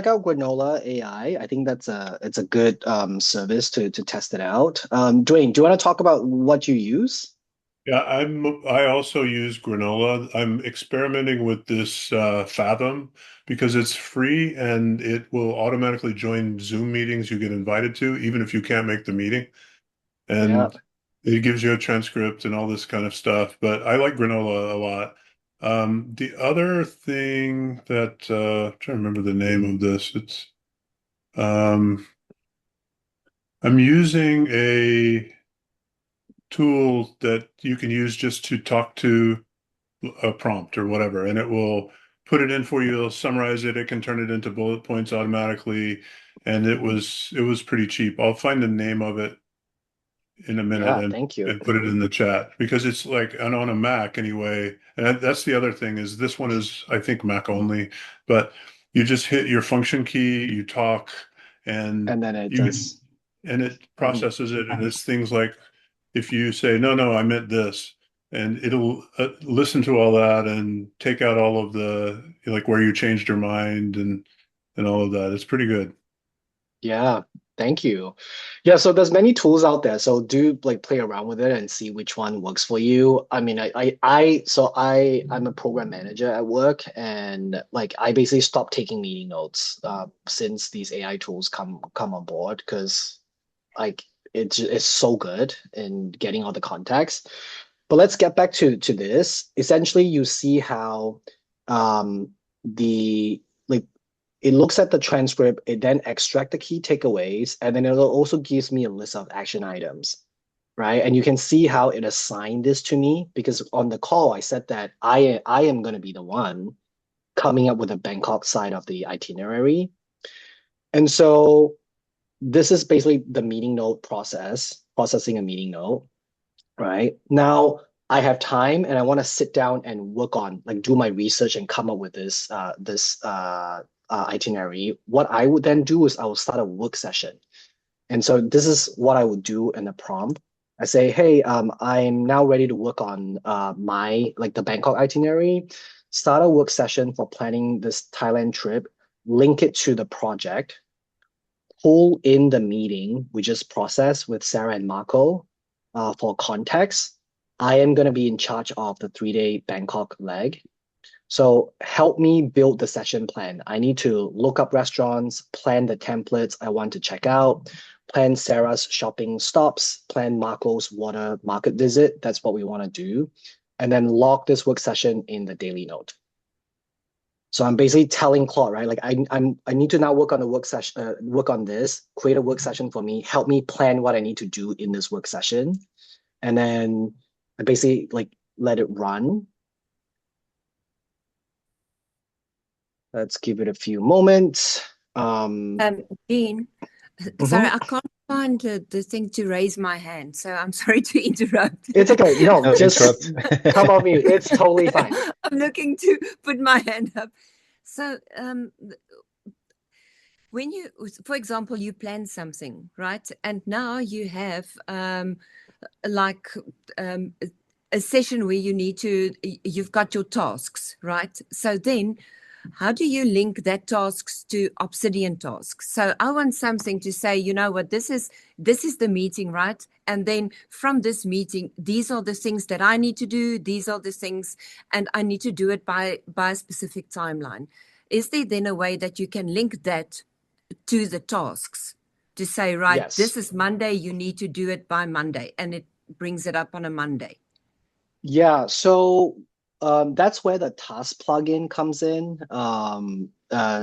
[SPEAKER 1] out Granola AI. I think it's a good service to test it out. Dwayne, do you want to talk about what you use?
[SPEAKER 5] Yeah, I also use Granola. I'm experimenting with this Fathom because it's free and it will automatically join Zoom meetings you get invited to, even if you can't make the meeting.
[SPEAKER 1] Yeah.
[SPEAKER 5] And it gives you a transcript and all this kind of stuff. But I like Granola a lot. The other thing that I'm trying to remember the name of this. Um, I'm using a tool that you can use just to talk to a prompt or whatever, and it will put it in for you. It'll summarize it. It can turn it into bullet points automatically, and it was pretty cheap. I'll find the name of it in a minute
[SPEAKER 1] Yeah,
[SPEAKER 5] and
[SPEAKER 1] thank you.
[SPEAKER 5] put it in the chat because it's like and on a Mac anyway. And that's the other thing is this one is I think Mac only, but you just hit your function key, you talk, and
[SPEAKER 1] And then it
[SPEAKER 5] you
[SPEAKER 1] does.
[SPEAKER 5] and it processes it, and it's things like if you say no, I meant this, and it'll listen to all that and take out all of the like where you changed your mind and all of that. It's pretty good.
[SPEAKER 1] Yeah, thank you. Yeah, so there's many tools out there. So do like play around with it and see which one works for you. I mean, I'm a program manager at work, and like I basically stopped taking meeting notes since these AI tools come on board because like it's so good in getting all the context. But let's get back to this. Essentially, you see how um the like it looks at the transcript, it then extract the key takeaways, and then it also gives me a list of action items, right? And you can see how it assigned this to me because on the call I said that I am going to be the one coming up with the Bangkok side of the itinerary. And so this is basically the meeting note processing a meeting note, right? Now I have time and I want to sit down and work on like do my research and come up with this itinerary. What I would then do is I will start a work session. And so this is what I would do in the prompt. I say, hey, I'm now ready to work on my like the Bangkok itinerary. Start a work session for planning this Thailand trip. Link it to the project. Pull in the meeting we just processed with Sarah and Marco for context. I am going to be in charge of the 3-day Bangkok leg. So help me build the session plan. I need to look up restaurants, plan the templates I want to check out, plan Sarah's shopping stops, plan Marco's water market visit. That's what we want to do. And then log this work session in the daily note. So I'm basically telling Claude, right? Like I need to now work on the work session, work on this, create a work session for me, help me plan what I need to do in this work session. And then I basically like let it run. Let's give it a few moments.
[SPEAKER 3] Dean, sorry, I can't find the thing to raise my hand, so I'm sorry to interrupt.
[SPEAKER 1] It's okay. No,
[SPEAKER 2] No,
[SPEAKER 1] just
[SPEAKER 2] interrupt.
[SPEAKER 1] come on mute. It's totally fine.
[SPEAKER 3] I'm looking to put my hand up. So, when you, for example, you plan something, right? And now you have like a session where you've got your tasks, right? So then how do you link that tasks to Obsidian tasks? So I want something to say, you know what, this is the meeting, right? And then from this meeting, these are the things that I need to do. These are the things, and I need to do it by a specific timeline. Is there then a way that you can link that to the tasks to say, right,
[SPEAKER 1] Yes.
[SPEAKER 3] this is Monday, you need to do it by Monday, and it brings it up on a Monday?
[SPEAKER 1] Yeah, so that's where the task plugin comes in.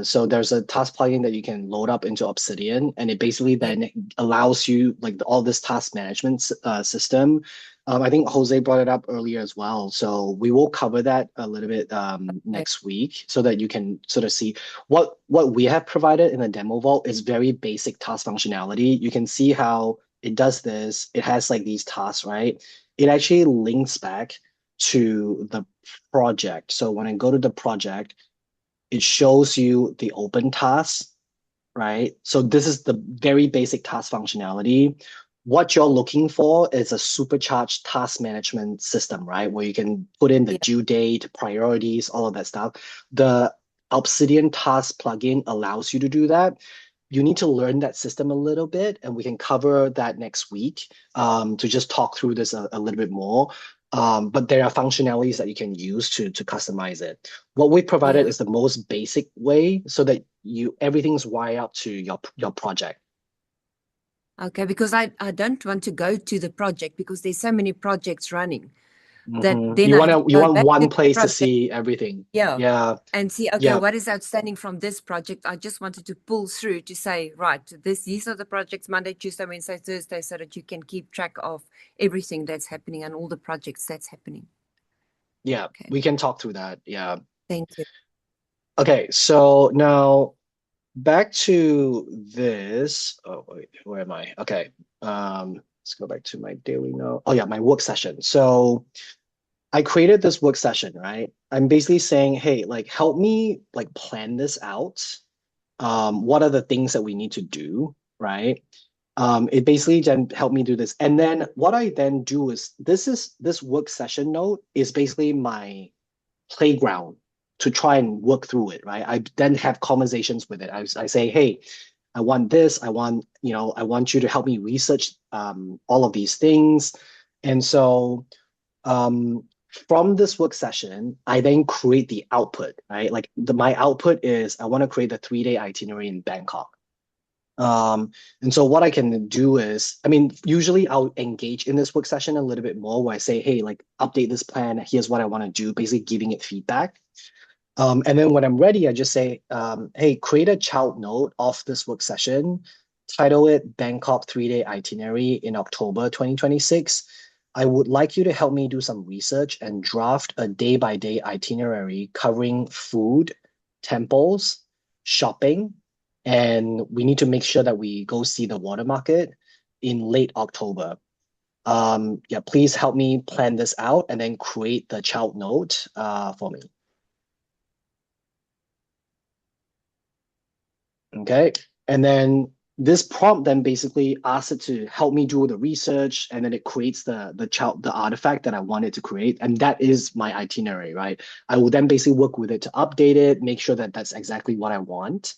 [SPEAKER 1] So there's a task plugin that you can load up into Obsidian, and it basically then allows you like all this task management system I think Jose brought it up earlier as well. So we will cover that a little bit next week so that you can sort of see what we have provided in the demo vault is very basic task functionality. You can see how it does this. It has like these tasks, right? It actually links back to the project. So when I go to the project, it shows you the open tasks, right? So this is the very basic task functionality. What you're looking for is a supercharged task management system, right? Where you can put in the
[SPEAKER 3] Yeah.
[SPEAKER 1] due date, priorities, all of that stuff. The Obsidian Task plugin allows you to do that. You need to learn that system a little bit, and we can cover that next week to just talk through this a little bit more. But there are functionalities that you can use to customize it. What we provided
[SPEAKER 3] Yeah.
[SPEAKER 1] is the most basic way so that everything's wired up to your project.
[SPEAKER 3] Okay, because I don't want to go to the project because there's so many projects running that then
[SPEAKER 1] You
[SPEAKER 3] I have to
[SPEAKER 1] you
[SPEAKER 3] go
[SPEAKER 1] want
[SPEAKER 3] back to
[SPEAKER 1] one
[SPEAKER 3] the
[SPEAKER 1] place to
[SPEAKER 3] project.
[SPEAKER 1] see everything.
[SPEAKER 3] Yeah.
[SPEAKER 1] Yeah,
[SPEAKER 3] And see, okay,
[SPEAKER 1] yeah,
[SPEAKER 3] what is outstanding from this project? I just wanted to pull through to say, right, these are the projects Monday, Tuesday, Wednesday, Thursday, so that you can keep track of everything that's happening and all the projects that's happening.
[SPEAKER 1] yeah.
[SPEAKER 3] Okay,
[SPEAKER 1] We can talk through that. Yeah.
[SPEAKER 3] thank you.
[SPEAKER 1] Okay, so now back to this. Oh, wait, where am I? Okay. Let's go back to my daily note. Oh yeah, my work session. So I created this work session, right? I'm basically saying, hey, like help me like plan this out. What are the things that we need to do, right? It basically then helped me do this. And then what I then do is this work session note is basically my playground to try and work through it, right? I then have conversations with it. I say, hey, I want this. I want, I want you to help me research all of these things. And so um, from this work session, I then create the output, right? Like my output is I want to create a 3-day itinerary in Bangkok. And so what I can do is, I mean, usually I'll engage in this work session a little bit more where I say, hey, like update this plan. Here's what I want to do, basically giving it feedback. And then when I'm ready, I just say, hey, create a child note of this work session, title it Bangkok 3-day itinerary in October 2026. I would like you to help me do some research and draft a day-by-day itinerary covering food, temples, shopping, and we need to make sure that we go see the water market in late October. Yeah, please help me plan this out and then create the child note for me. Okay. And then this prompt then basically asks it to help me do the research, and then it creates the artifact that I want it to create. And that is my itinerary, right? I will then basically work with it to update it, make sure that that's exactly what I want.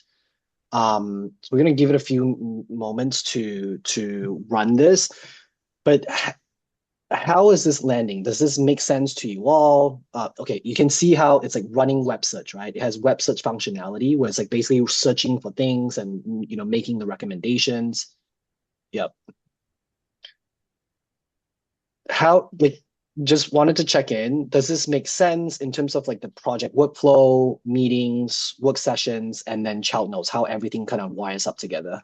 [SPEAKER 1] So we're gonna give it a few moments to run this, but how is this landing? Does this make sense to you all? Okay, you can see how it's like running web search, right? It has web search functionality where it's like basically searching for things and making the recommendations. Yep. How like just wanted to check in. Does this make sense in terms of like the project workflow, meetings, work sessions, and then child notes, how everything kind of wires up together?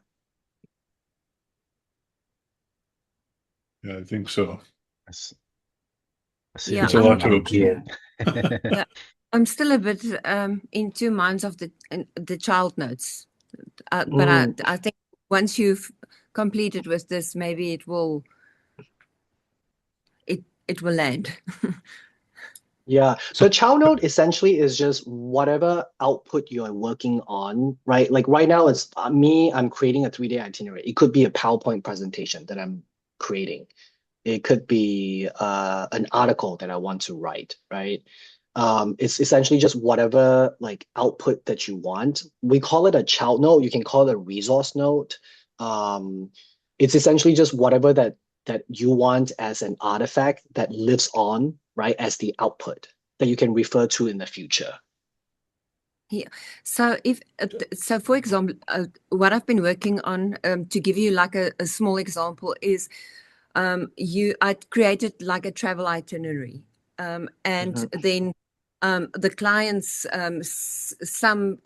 [SPEAKER 5] Yeah, I think so.
[SPEAKER 2] I see
[SPEAKER 3] Yeah,
[SPEAKER 5] It's
[SPEAKER 2] the
[SPEAKER 5] a lot
[SPEAKER 2] running
[SPEAKER 5] to
[SPEAKER 7] Yeah.
[SPEAKER 5] absorb.
[SPEAKER 3] yeah, I'm still a bit in two minds of the child notes, but
[SPEAKER 1] Mm,
[SPEAKER 3] I think once you've completed with this, maybe it will land.
[SPEAKER 1] yeah.
[SPEAKER 2] So
[SPEAKER 1] The child note essentially is just whatever output you're working on, right? Like right now, it's me, I'm creating a 3-day itinerary. It could be a PowerPoint presentation that I'm creating. It could be an article that I want to write, right? It's essentially just whatever like output that you want. We call it a child note. You can call it a resource note. Um, it's essentially just whatever that you want as an artifact that lives on, right, as the output that you can refer to in the future.
[SPEAKER 3] Yeah. So so for example, what I've been working on, to give you like a small example is, I created like a travel itinerary, and
[SPEAKER 1] Mhm.
[SPEAKER 3] then the clients, so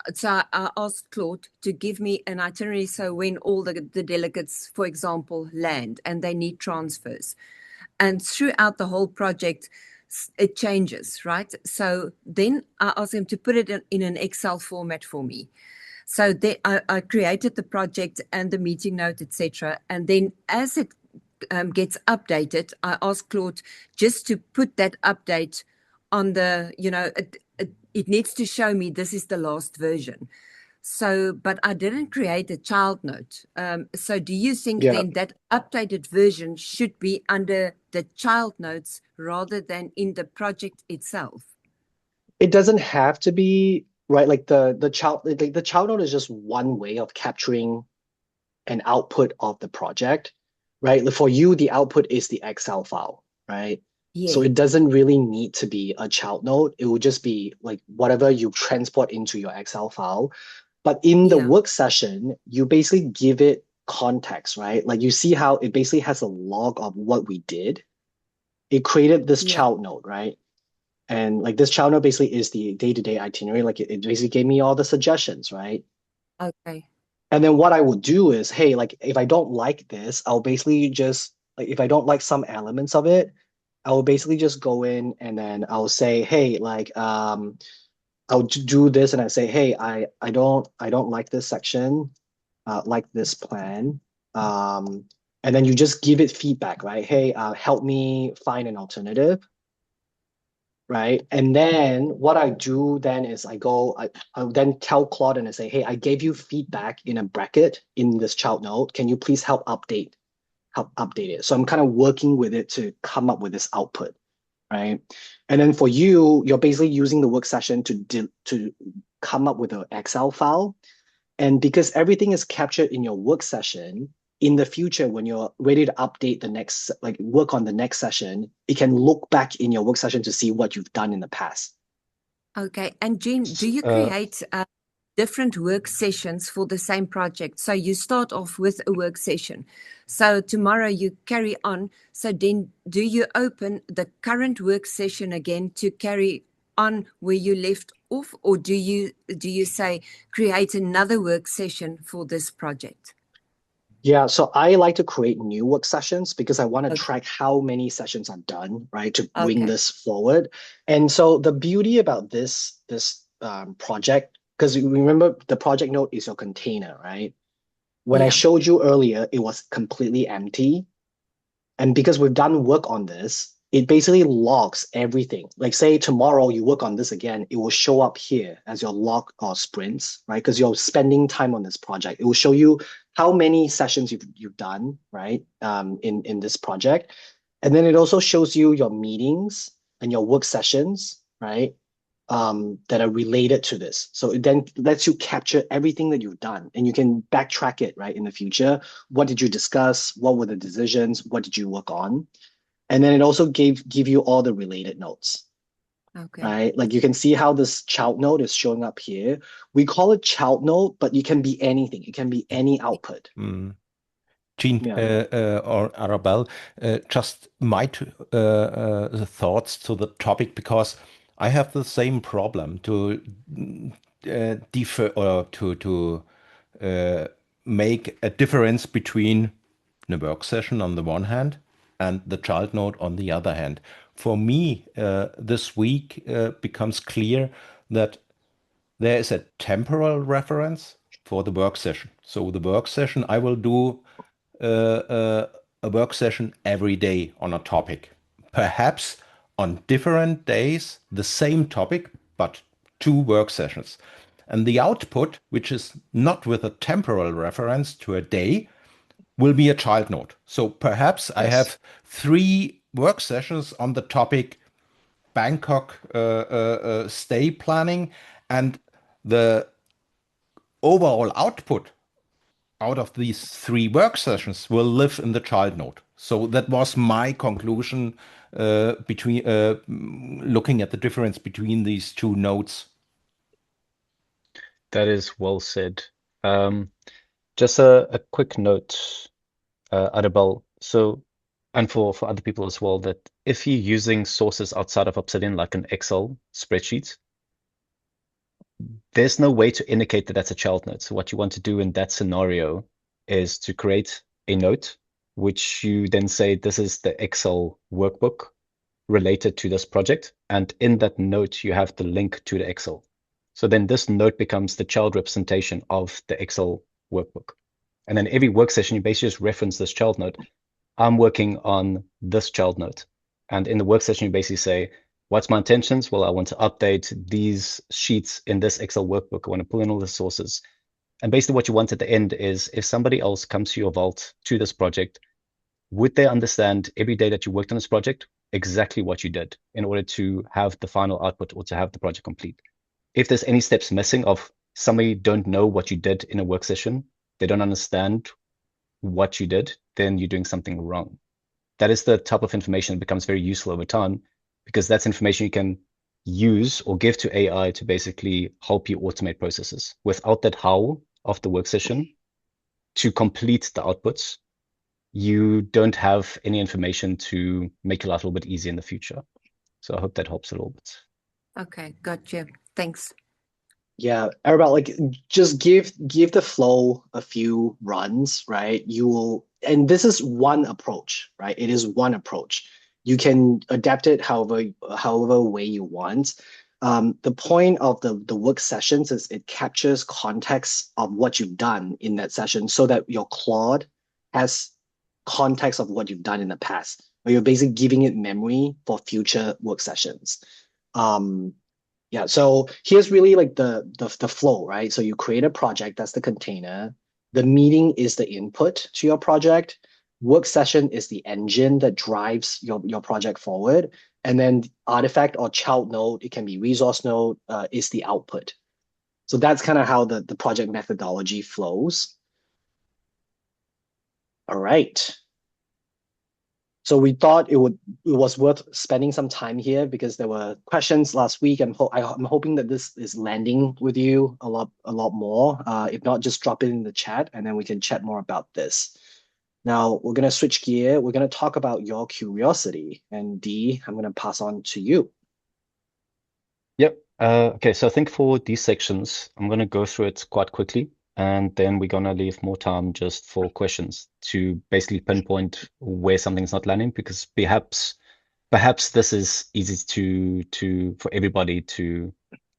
[SPEAKER 3] I asked Claude to give me an itinerary. So when all the delegates, for example, land and they need transfers, and throughout the whole project, it changes, right? So then I asked him to put it in an Excel format for me. So then I created the project and the meeting note, etc. And then as it gets updated, I asked Claude just to put that update on the, it needs to show me this is the last version. So, but I didn't create a child note. So do you think
[SPEAKER 1] Yeah,
[SPEAKER 3] then that updated version should be under the child notes rather than in the project itself?
[SPEAKER 1] it doesn't have to be right. Like the child note is just one way of capturing an output of the project, right? Like for you, the output is the Excel file, right? So
[SPEAKER 3] Yeah,
[SPEAKER 1] it doesn't really need to be a child node. It would just be like whatever you transport into your Excel file. But in the
[SPEAKER 3] yeah,
[SPEAKER 1] work session, you basically give it context, right? Like you see how it basically has a log of what we did. It created this
[SPEAKER 3] yeah.
[SPEAKER 1] child node, right? And like this child node basically is the day-to-day itinerary. Like it basically gave me all the suggestions, right?
[SPEAKER 3] Okay.
[SPEAKER 1] And then what I would do is, hey, like if I don't like this, I'll basically just like if I don't like some elements of it, I will basically just go in and then I'll say, hey, like I'll do this and I say, hey, I don't like this section, like this plan. Um, and then you just give it feedback, right? Hey, help me find an alternative, right? And then what I do then is I would then tell Claude and I say, hey, I gave you feedback in a bracket in this child node. Can you please help update it? So I'm kind of working with it to come up with this output, right? And then for you, you're basically using the work session to come up with an Excel file. And because everything is captured in your work session, in the future, when you're ready to update the next, like work on the next session, it can look back in your work session to see what you've done in the past.
[SPEAKER 3] Okay. And Jean, do you
[SPEAKER 2] Uh,
[SPEAKER 3] create different work sessions for the same project? So you start off with a work session. So tomorrow you carry on. So then do you open the current work session again to carry on where you left off, or do you say create another work session for this project?
[SPEAKER 1] Yeah, so I like to create new work sessions because I want to
[SPEAKER 3] Okay.
[SPEAKER 1] track how many sessions I've done, right, to bring
[SPEAKER 3] Okay.
[SPEAKER 1] this forward. And so the beauty about this project, because you remember the project node is your container, right? When I
[SPEAKER 3] Yeah.
[SPEAKER 1] showed you earlier, it was completely empty. And because we've done work on this, it basically logs everything. Like say tomorrow you work on this again, it will show up here as your log or sprints, right? Because you're spending time on this project. It will show you how many sessions you've done, right? In this project. And then it also shows you your meetings and your work sessions, right? That are related to this. So it then lets you capture everything that you've done and you can backtrack it, right, in the future. What did you discuss? What were the decisions? What did you work on? And then it also give you all the related notes,
[SPEAKER 3] Okay.
[SPEAKER 1] right? Like you can see how this child node is showing up here. We call it child node, but it can be anything. It can be any output.
[SPEAKER 8] Mm. Jean
[SPEAKER 1] Yeah.
[SPEAKER 8] or Arabelle, just the thoughts to the topic because I have the same problem to differ or to uh, make a difference between the work session on the one hand and the child node on the other hand. For me, this week becomes clear that there is a temporal reference for the work session. So the work session, I will do uh, uh, a work session every day on a topic. Perhaps on different days, the same topic, but two work sessions. And the output, which is not with a temporal reference to a day, will be a child node. So perhaps I
[SPEAKER 1] Yes.
[SPEAKER 8] have three work sessions on the topic Bangkok stay planning, and the overall output out of these three work sessions will live in the child node. So that was my conclusion between looking at the difference between these two nodes.
[SPEAKER 2] that is well said. Um, just a quick note, Adabel. So, and for other people as well, that if you're using sources outside of Obsidian, like an Excel spreadsheet, there's no way to indicate that that's a child note. So what you want to do in that scenario is to create a note which you then say, this is the Excel workbook related to this project. And in that note, you have the link to the Excel. So then this note becomes the child representation of the Excel workbook. And then every work session, you basically just reference this child note. I'm working on this child note. And in the work session, you basically say, what's my intentions? Well, I want to update these sheets in this Excel workbook. I want to pull in all the sources. And basically what you want at the end is if somebody else comes to your vault to this project, would they understand every day that you worked on this project, exactly what you did in order to have the final output or to have the project complete? If there's any steps missing of somebody don't know what you did in a work session, they don't understand what you did, then you're doing something wrong. That is the type of information that becomes very useful over time, because that's information you can use or give to AI to basically help you automate processes. Without that how of the work session to complete the outputs, you don't have any information to make your life a little bit easier in the future. So I hope that helps a little bit.
[SPEAKER 3] Okay, gotcha. Thanks.
[SPEAKER 1] Yeah, Arabelle, like just give the flow a few runs, right? You will, and this is one approach, right? It is one approach. You can adapt it however way you want. The point of the work sessions is it captures context of what you've done in that session so that your Claude has context of what you've done in the past, or you're basically giving it memory for future work sessions. Yeah, so here's really like the flow, right? So you create a project, that's the container. The meeting is the input to your project. Work session is the engine that drives your project forward. And then artifact or child node, it can be resource node, is the output. So that's kind of how the project methodology flows. All right. So we thought it was worth spending some time here because there were questions last week, and I'm hoping that this is landing with you a lot more. If not, just drop it in the chat, and then we can chat more about this. Now we're gonna switch gear. We're gonna talk about your curiosity, and Dee, I'm gonna pass on to you.
[SPEAKER 2] Yep. Okay, so I think for these sections, I'm going to go through it quite quickly, and then we're going to leave more time just for questions to basically pinpoint where something's not landing, because perhaps this is easy for everybody to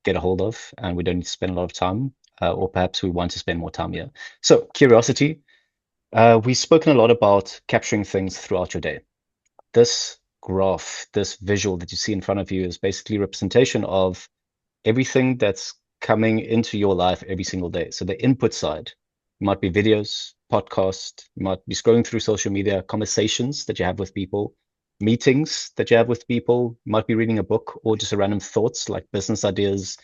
[SPEAKER 2] get a hold of, and we don't need to spend a lot of time, or perhaps we want to spend more time here. So curiosity, we've spoken a lot about capturing things throughout your day. This graph, this visual that you see in front of you is basically a representation of everything that's coming into your life every single day. So the input side might be videos, podcasts, you might be scrolling through social media, conversations that you have with people, meetings that you have with people, you might be reading a book, or just random thoughts like business ideas,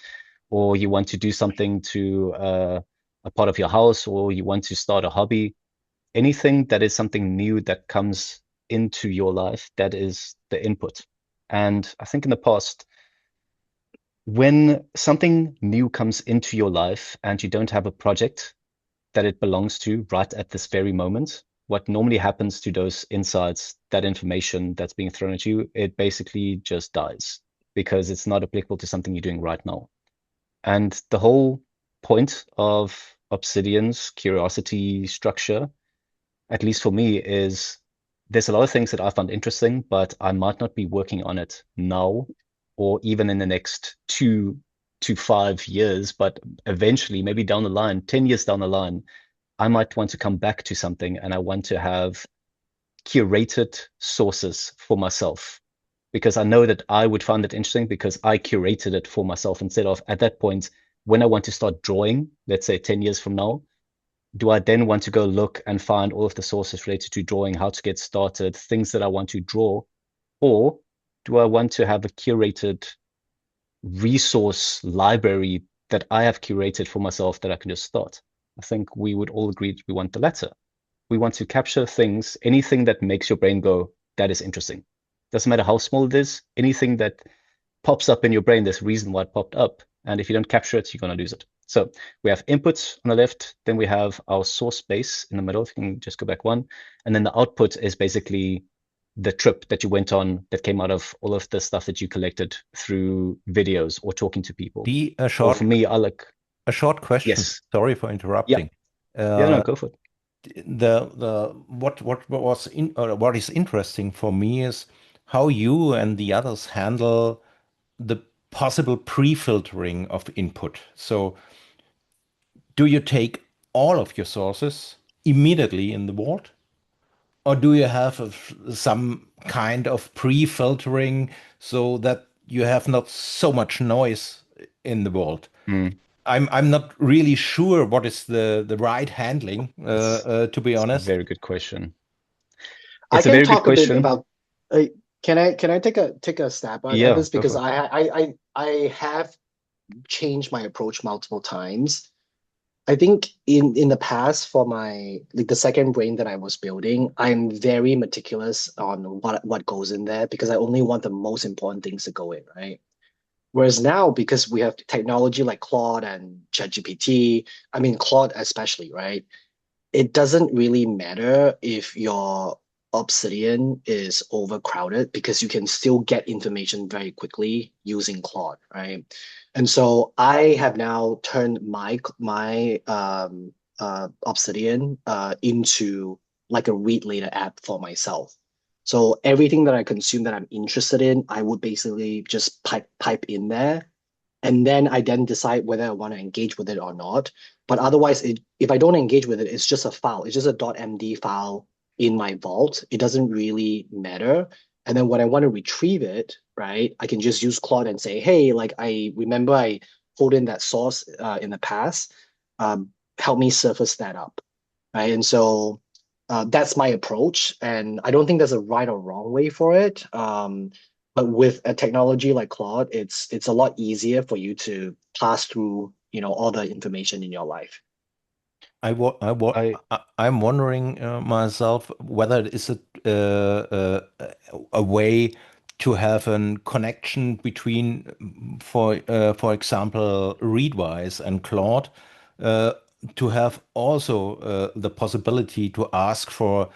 [SPEAKER 2] or you want to do something to a part of your house, or you want to start a hobby. Anything that is something new that comes into your life, that is the input. And I think in the past, when something new comes into your life and you don't have a project that it belongs to right at this very moment, what normally happens to those insights, that information that's being thrown at you, it basically just dies because it's not applicable to something you're doing right now. And the whole point of Obsidian's curiosity structure, at least for me, is there's a lot of things that I found interesting, but I might not be working on it now or even in the next 2 to 5 years, but eventually, maybe down the line, 10 years down the line, I might want to come back to something and I want to have curated sources for myself, because I know that I would find it interesting because I curated it for myself instead of at that point, when I want to start drawing, let's say 10 years from now, do I then want to go look and find all of the sources related to drawing, how to get started, things that I want to draw, or do I want to have a curated resource library that I have curated for myself that I can just start? I think we would all agree that we want the latter. We want to capture things, anything that makes your brain go, that is interesting. Doesn't matter how small it is, anything that pops up in your brain, there's a reason why it popped up. And if you don't capture it, you're going to lose it. So we have inputs on the left, then we have our source base in the middle. If you can just go back one. And then the output is basically the trip that you went on that came out of all of the stuff that you collected through videos or talking to people.
[SPEAKER 8] For me,
[SPEAKER 2] I like
[SPEAKER 8] a short question.
[SPEAKER 2] Yes.
[SPEAKER 8] Sorry for interrupting.
[SPEAKER 2] Yeah, no, go for it.
[SPEAKER 8] what is interesting for me is how you and the others handle the possible pre-filtering of input. So do you take all of your sources immediately in the vault, or do you have some kind of pre-filtering so that you have not so much noise in the vault?
[SPEAKER 2] Mm.
[SPEAKER 8] I'm not really sure what is the right handling, to be
[SPEAKER 2] It's a
[SPEAKER 8] honest.
[SPEAKER 2] very good question.
[SPEAKER 1] I
[SPEAKER 2] It's a
[SPEAKER 1] can
[SPEAKER 2] very good
[SPEAKER 1] talk a bit
[SPEAKER 2] question.
[SPEAKER 1] about. Uh, can I take a stab at
[SPEAKER 2] Yeah,
[SPEAKER 1] this
[SPEAKER 2] go
[SPEAKER 1] because
[SPEAKER 2] for it.
[SPEAKER 1] I have changed my approach multiple times. I think in the past for my like the second brain that I was building, I'm very meticulous on what goes in there because I only want the most important things to go in, right? Whereas now, because we have technology like Claude and ChatGPT, I mean Claude especially, right? It doesn't really matter if your Obsidian is overcrowded because you can still get information very quickly using Claude, right? And so I have now turned my Obsidian into like a read later app for myself. So everything that I consume that I'm interested in, I would basically just pipe in there, and then I then decide whether I want to engage with it or not. But otherwise, if I don't engage with it, it's just a file. It's just a .md file in my vault. It doesn't really matter. And then when I want to retrieve it, right, I can just use Claude and say, hey, like I remember I pulled in that source in the past. Help me surface that up, right? And so that's my approach. And I don't think there's a right or wrong way for it. But with a technology like Claude, it's a lot easier for you to pass through, all the information in your life.
[SPEAKER 2] I
[SPEAKER 8] I'm wondering myself whether it is a way to have a connection between, for example, Readwise and Claude, uh, to have also the possibility to ask for.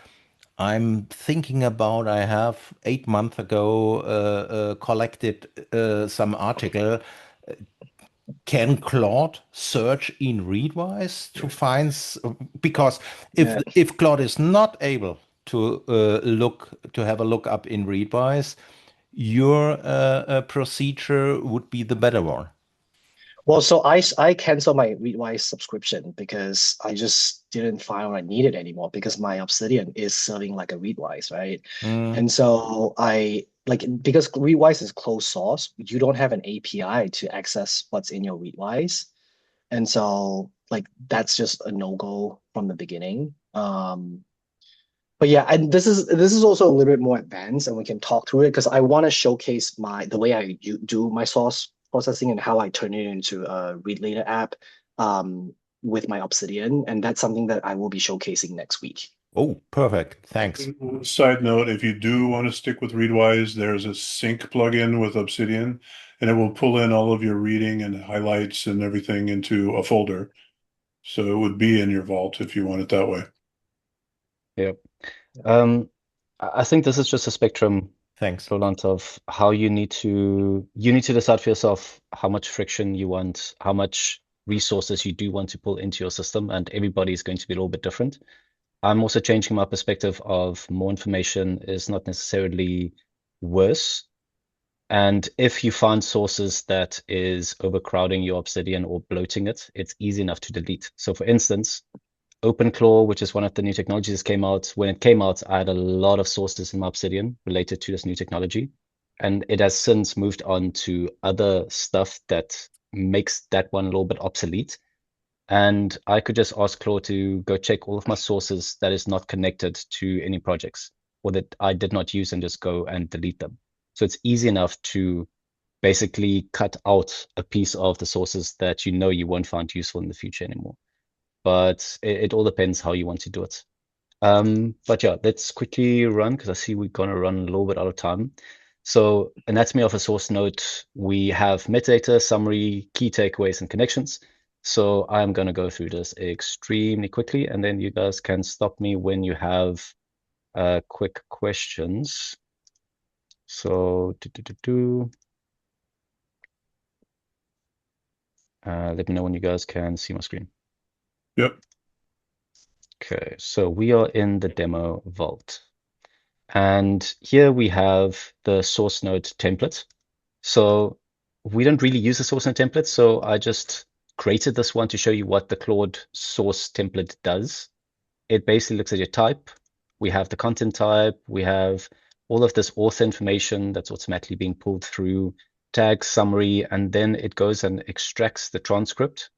[SPEAKER 8] I'm thinking about. I have 8 months ago collected some article. Can Claude search in Readwise to find because
[SPEAKER 1] Yeah.
[SPEAKER 8] if Claude is not able to have a look up in Readwise, your procedure would be the better one.
[SPEAKER 1] Well, so I canceled my Readwise subscription because I just didn't find I needed anymore because my Obsidian is serving like a Readwise, right?
[SPEAKER 8] Mm.
[SPEAKER 1] And so I like because Readwise is closed source, you don't have an API to access what's in your Readwise. And so like that's just a no-go from the beginning. But yeah, and this is also a little bit more advanced, and we can talk through it because I want to showcase the way do my source processing and how I turn it into a read later app with my Obsidian, and that's something that I will be showcasing next week.
[SPEAKER 8] Oh, perfect. Thanks.
[SPEAKER 5] Side note, if you do want to stick with Readwise, there's a sync plugin with Obsidian, and it will pull in all of your reading and highlights and everything into a folder. So it would be in your vault if you want it that way.
[SPEAKER 2] yeah. I think this is just a spectrum,
[SPEAKER 8] Thanks.
[SPEAKER 2] Roland, of how you need to decide for yourself how much friction you want, how much resources you do want to pull into your system, and everybody is going to be a little bit different. I'm also changing my perspective of more information is not necessarily worse. And if you find sources that is overcrowding your Obsidian or bloating it, it's easy enough to delete. So for instance, OpenClaw, which is one of the new technologies that came out, when it came out, I had a lot of sources in my Obsidian related to this new technology. And it has since moved on to other stuff that makes that one a little bit obsolete. And I could just ask Claude to go check all of my sources that is not connected to any projects or that I did not use and just go and delete them. So it's easy enough to basically cut out a piece of the sources that you know you won't find useful in the future anymore. But it all depends how you want to do it. But yeah, let's quickly run because I see we're gonna run a little bit out of time. So anatomy of a source node, we have metadata, summary, key takeaways, and connections. So I'm gonna go through this extremely quickly, and then you guys can stop me when you have quick questions. So let me know when you guys can see my screen.
[SPEAKER 5] Yep.
[SPEAKER 2] Okay, so we are in the demo vault. And here we have the source node template. So we don't really use the source node template, so I just created this one to show you what the Claude source template does. It basically looks at your type. We have the content type. We have all of this author information that's automatically being pulled through, tag, summary, and then it goes and extracts the transcript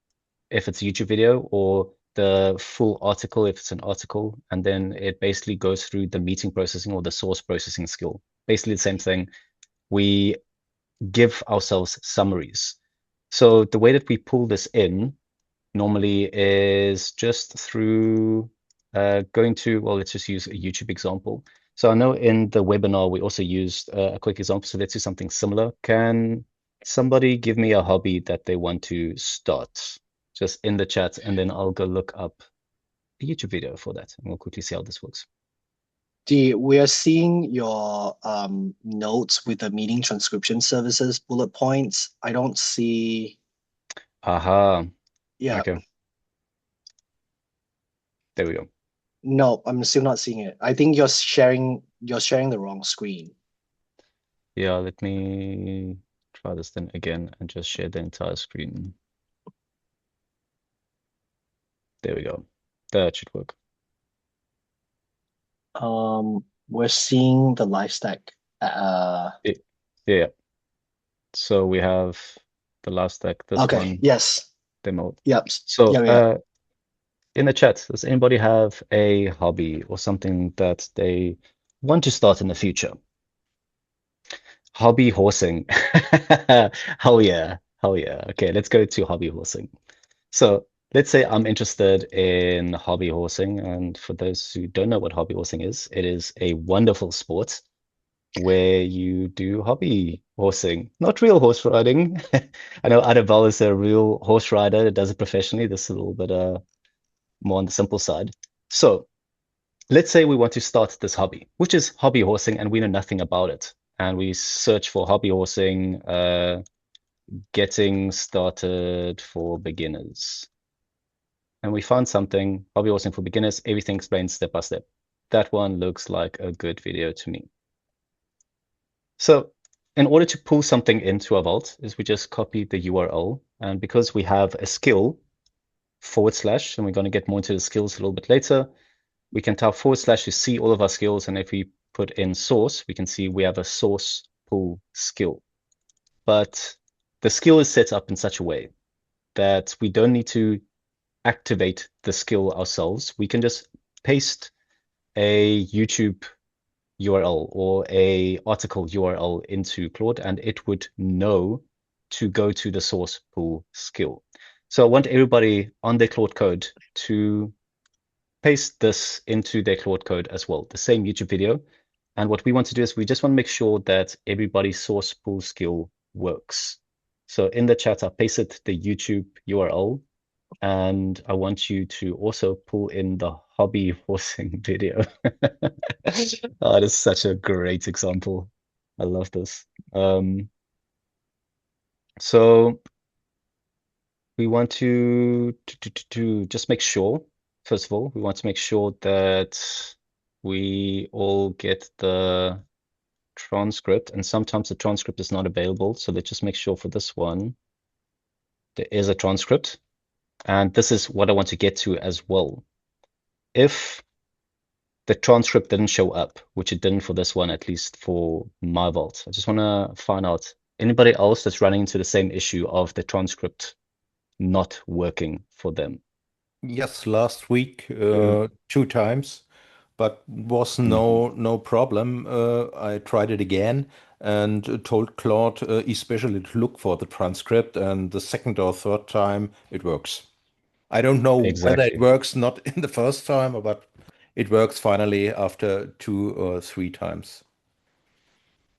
[SPEAKER 2] if it's a YouTube video, or the full article if it's an article, and then it basically goes through the meeting processing or the source processing skill. Basically the same thing. We give ourselves summaries. So the way that we pull this in normally is just through going to, well, let's just use a YouTube example. So I know in the webinar we also used a quick example, so let's do something similar. Can somebody give me a hobby that they want to start? Just in the chat, and then I'll go look up a YouTube video for that, and we'll quickly see how this works.
[SPEAKER 1] We are seeing your notes with the meeting transcription services bullet points. I don't see.
[SPEAKER 2] Aha.
[SPEAKER 1] Yeah.
[SPEAKER 2] Okay. There we go.
[SPEAKER 1] No, I'm still not seeing it. I think you're sharing the wrong screen.
[SPEAKER 2] Yeah, let me try this then again and just share the entire screen. There we go. That should work.
[SPEAKER 1] We're seeing the Lifestack.
[SPEAKER 2] Yeah. So we have the Lifestack, this
[SPEAKER 1] Okay.
[SPEAKER 2] one,
[SPEAKER 1] Yes.
[SPEAKER 2] demo.
[SPEAKER 1] Yep.
[SPEAKER 2] So
[SPEAKER 1] Yeah.
[SPEAKER 2] in the chat, does anybody have a hobby or something that they want to start in the future? Hobby horsing. Hell yeah. Hell yeah. Okay, let's go to hobby horsing. So let's say I'm interested in hobby horsing. And for those who don't know what hobby horsing is, it is a wonderful sport where you do hobby horsing, not real horse riding. I know Adabal is a real horse rider that does it professionally. This is a little bit more on the simple side. So let's say we want to start this hobby, which is hobby horsing, and we know nothing about it. And we search for hobby horsing, getting started for beginners. And we found something, hobby horsing for beginners, everything explained step by step. That one looks like a good video to me. So in order to pull something into our vault is we just copy the URL. And because we have a skill / and we're going to get more into the skills a little bit later, we can type / to see all of our skills. And if we put in source, we can see we have a source pull skill. But the skill is set up in such a way that we don't need to activate the skill ourselves. We can just paste a YouTube URL or a article URL into Claude, and it would know to go to the source pull skill. So I want everybody on their Claude code to paste this into their Claude code as well, the same YouTube video. And what we want to do is we just want to make sure that everybody's source pull skill works. So in the chat, I pasted the YouTube URL, and I want you to also pull in the hobby horsing video. Oh, this is such a great example. I love this. So we want to just make sure, first of all, we want to make sure that we all get the transcript, and sometimes the transcript is not available. So let's just make sure for this one, there is a transcript. And this is what I want to get to as well. If the transcript didn't show up, which it didn't for this one, at least for my vault, I just want to find out anybody else that's running into the same issue of the transcript not working for them.
[SPEAKER 8] Yes, last week, 2 times, but was no problem. I tried it again and told Claude especially to look for the transcript, and the second or third time it works. I don't know whether it
[SPEAKER 2] Exactly.
[SPEAKER 8] works not in the first time, but it works finally after 2 or 3 times.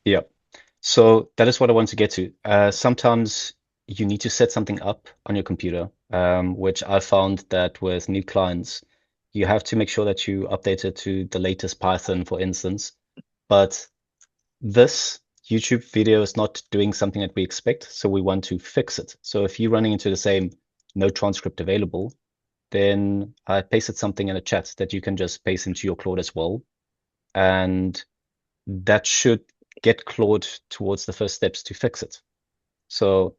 [SPEAKER 2] Yeah. So that is what I want to get to. Sometimes you need to set something up on your computer, which I found that with new clients, you have to make sure that you update it to the latest Python, for instance. But this YouTube video is not doing something that we expect, so we want to fix it. So if you're running into the same no transcript available, then I pasted something in a chat that you can just paste into your Claude as well. And that should get Claude towards the first steps to fix it. So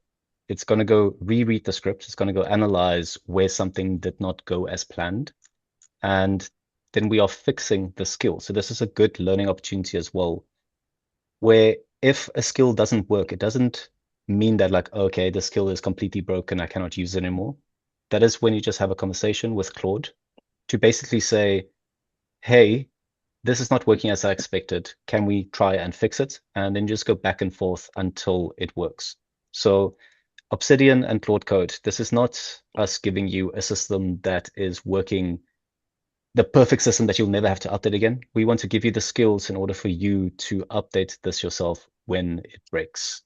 [SPEAKER 2] it's going to go reread the script. It's going to go analyze where something did not go as planned. And then we are fixing the skill. So this is a good learning opportunity as well, where if a skill doesn't work, it doesn't mean that like, okay, the skill is completely broken, I cannot use it anymore. That is when you just have a conversation with Claude to basically say, hey, this is not working as I expected. Can we try and fix it? And then just go back and forth until it works. So Obsidian and Claude Code, this is not us giving you a system that is working, the perfect system that you'll never have to update again. We want to give you the skills in order for you to update this yourself when it breaks.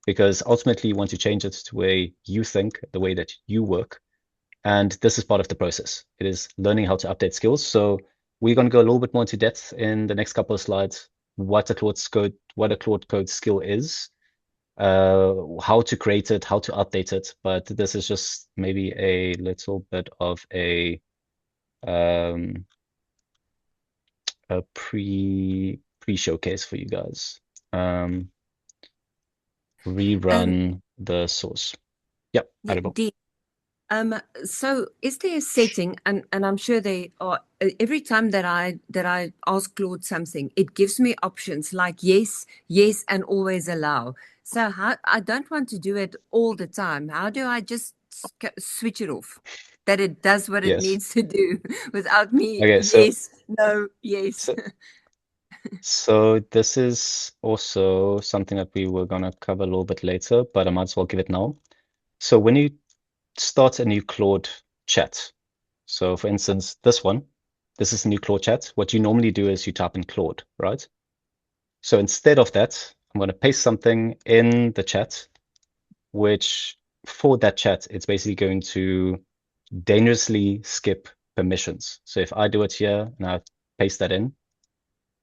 [SPEAKER 2] Because ultimately you want to change it to the way you think, the way that you work. And this is part of the process. It is learning how to update skills. So we're going to go a little bit more into depth in the next couple of slides, what a Claude Code skill is, how to create it, how to update it. But this is just maybe a little bit of a pre-showcase for you guys. Rerun the source. Yep, edible.
[SPEAKER 3] So is there a setting, and I'm sure they are, every time that I ask Claude something, it gives me options like yes, yes, and always allow. So how, I don't want to do it all the time. How do I just switch it off, that it does what it
[SPEAKER 2] Yes.
[SPEAKER 3] needs to do without me?
[SPEAKER 2] Okay,
[SPEAKER 3] Yes, no, yes.
[SPEAKER 2] So this is also something that we were going to cover a little bit later, but I might as well give it now. So when you start a new Claude chat, so for instance, this is a new Claude chat. What you normally do is you type in Claude, right? So instead of that, I'm going to paste something in the chat, which for that chat, it's basically going to dangerously skip permissions. So if I do it here and I paste that in,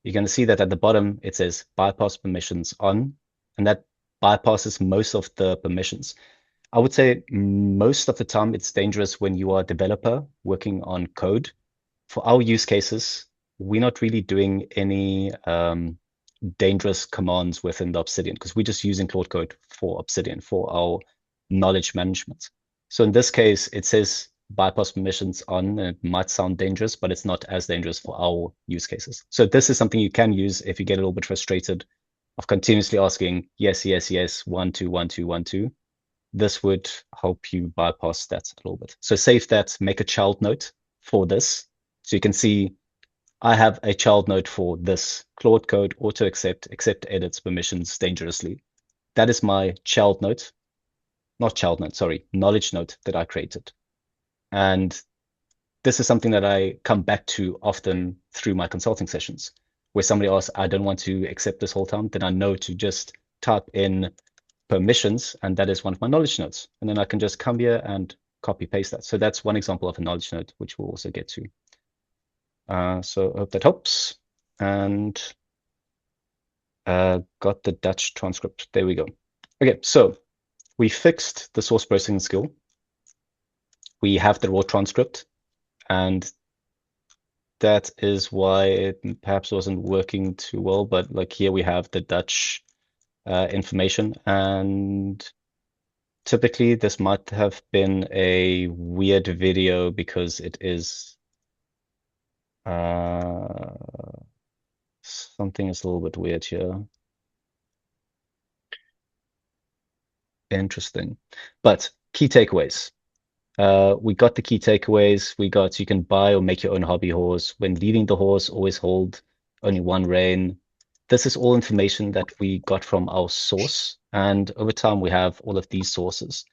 [SPEAKER 2] you're going to see that at the bottom, it says bypass permissions on, and that bypasses most of the permissions. I would say most of the time it's dangerous when you are a developer working on code. For our use cases, we're not really doing any dangerous commands within the Obsidian because we're just using Claude Code for Obsidian for our knowledge management. So in this case, it says bypass permissions on, and it might sound dangerous, but it's not as dangerous for our use cases. So this is something you can use if you get a little bit frustrated of continuously asking yes, yes, yes, 1, 2, 1, 2, 1, 2. This would help you bypass that a little bit. So save that, make a child note for this. So you can see I have a child note for this Claude Code auto accept edits permissions dangerously. That is my child note, not child note, sorry, knowledge note that I created. And this is something that I come back to often through my consulting sessions, where somebody asks, I don't want to accept this whole time, then I know to just type in permissions, and that is one of my knowledge notes. And then I can just come here and copy paste that. So that's one example of a knowledge note, which we'll also get to. So I hope that helps. And got the Dutch transcript. There we go. Okay, so we fixed the source processing skill. We have the raw transcript, and that is why it perhaps wasn't working too well. But like here we have the Dutch information, and typically this might have been a weird video because it is something is a little bit weird here. Interesting. But key takeaways. We got the key takeaways. We got you can buy or make your own hobby horse. When leading the horse, always hold only one rein. This is all information that we got from our source. And over time, we have all of these sources.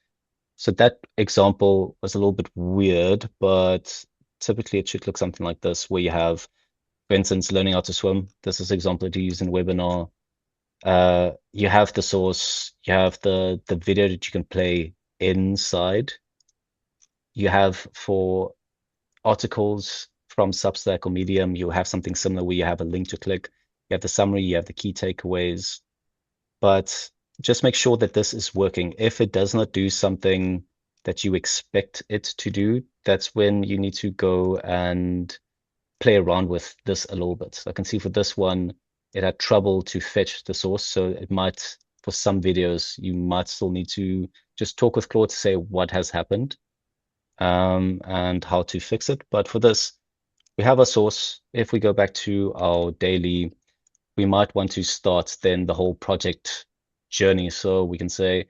[SPEAKER 2] So that example was a little bit weird, but typically it should look something like this, where you have, for instance, learning how to swim. This is an example to use in webinar. You have the source, you have the video that you can play inside. You have for articles from Substack or Medium, you have something similar where you have a link to click. You have the summary, you have the key takeaways, but just make sure that this is working. If it does not do something that you expect it to do, that's when you need to go and play around with this a little bit. So I can see for this one, it had trouble to fetch the source. So it might, for some videos, you might still need to just talk with Claude to say what has happened and how to fix it. But for this, we have a source. If we go back to our daily, we might want to start then the whole project journey. So we can say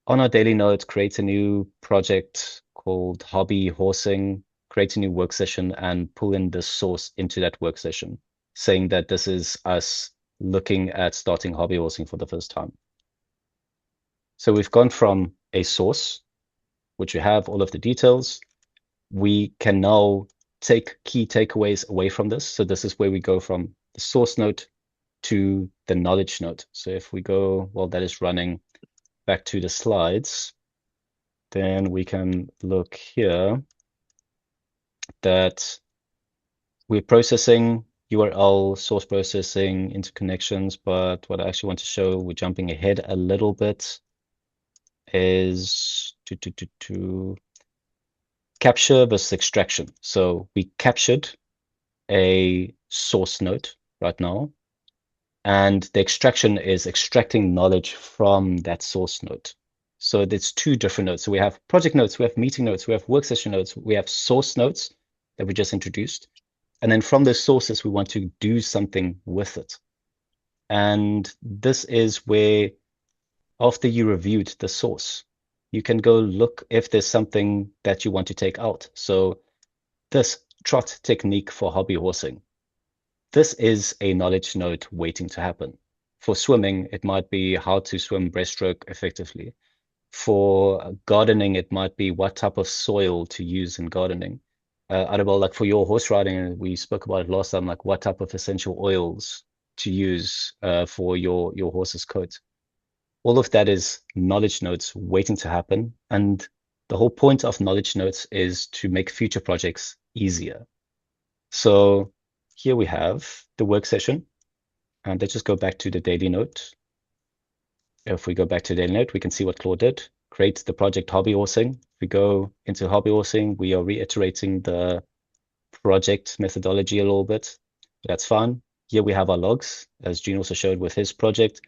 [SPEAKER 2] on our daily note, create a new project called Hobby Horsing, create a new work session and pull in the source into that work session, saying that this is us looking at starting hobby horsing for the first time. So we've gone from a source, which you have all of the details. We can now take key takeaways away from this. So this is where we go from the source note to the knowledge note. So if we go, while that is running, back to the slides, then we can look here that we're processing URL, source processing, interconnections, but what I actually want to show, we're jumping ahead a little bit, is to capture versus extraction. So we captured a source node right now, and the extraction is extracting knowledge from that source node. So there's two different nodes. So we have project nodes, we have meeting nodes, we have work session nodes, we have source nodes that we just introduced. And then from those sources, we want to do something with it. And this is where, after you reviewed the source, you can go look if there's something that you want to take out. So this trot technique for hobby horsing, this is a knowledge node waiting to happen. For swimming, it might be how to swim breaststroke effectively. For gardening, it might be what type of soil to use in gardening. Arabelle, like for your horse riding, we spoke about it last time, like what type of essential oils to use for your horse's coat. All of that is knowledge nodes waiting to happen. And the whole point of knowledge nodes is to make future projects easier. So here we have the work session. And let's just go back to the daily note. If we go back to the daily note, we can see what Claude did. Create the project hobby horsing. If we go into hobby horsing, we are reiterating the project methodology a little bit. That's fine. Here we have our logs, as Gene also showed with his project.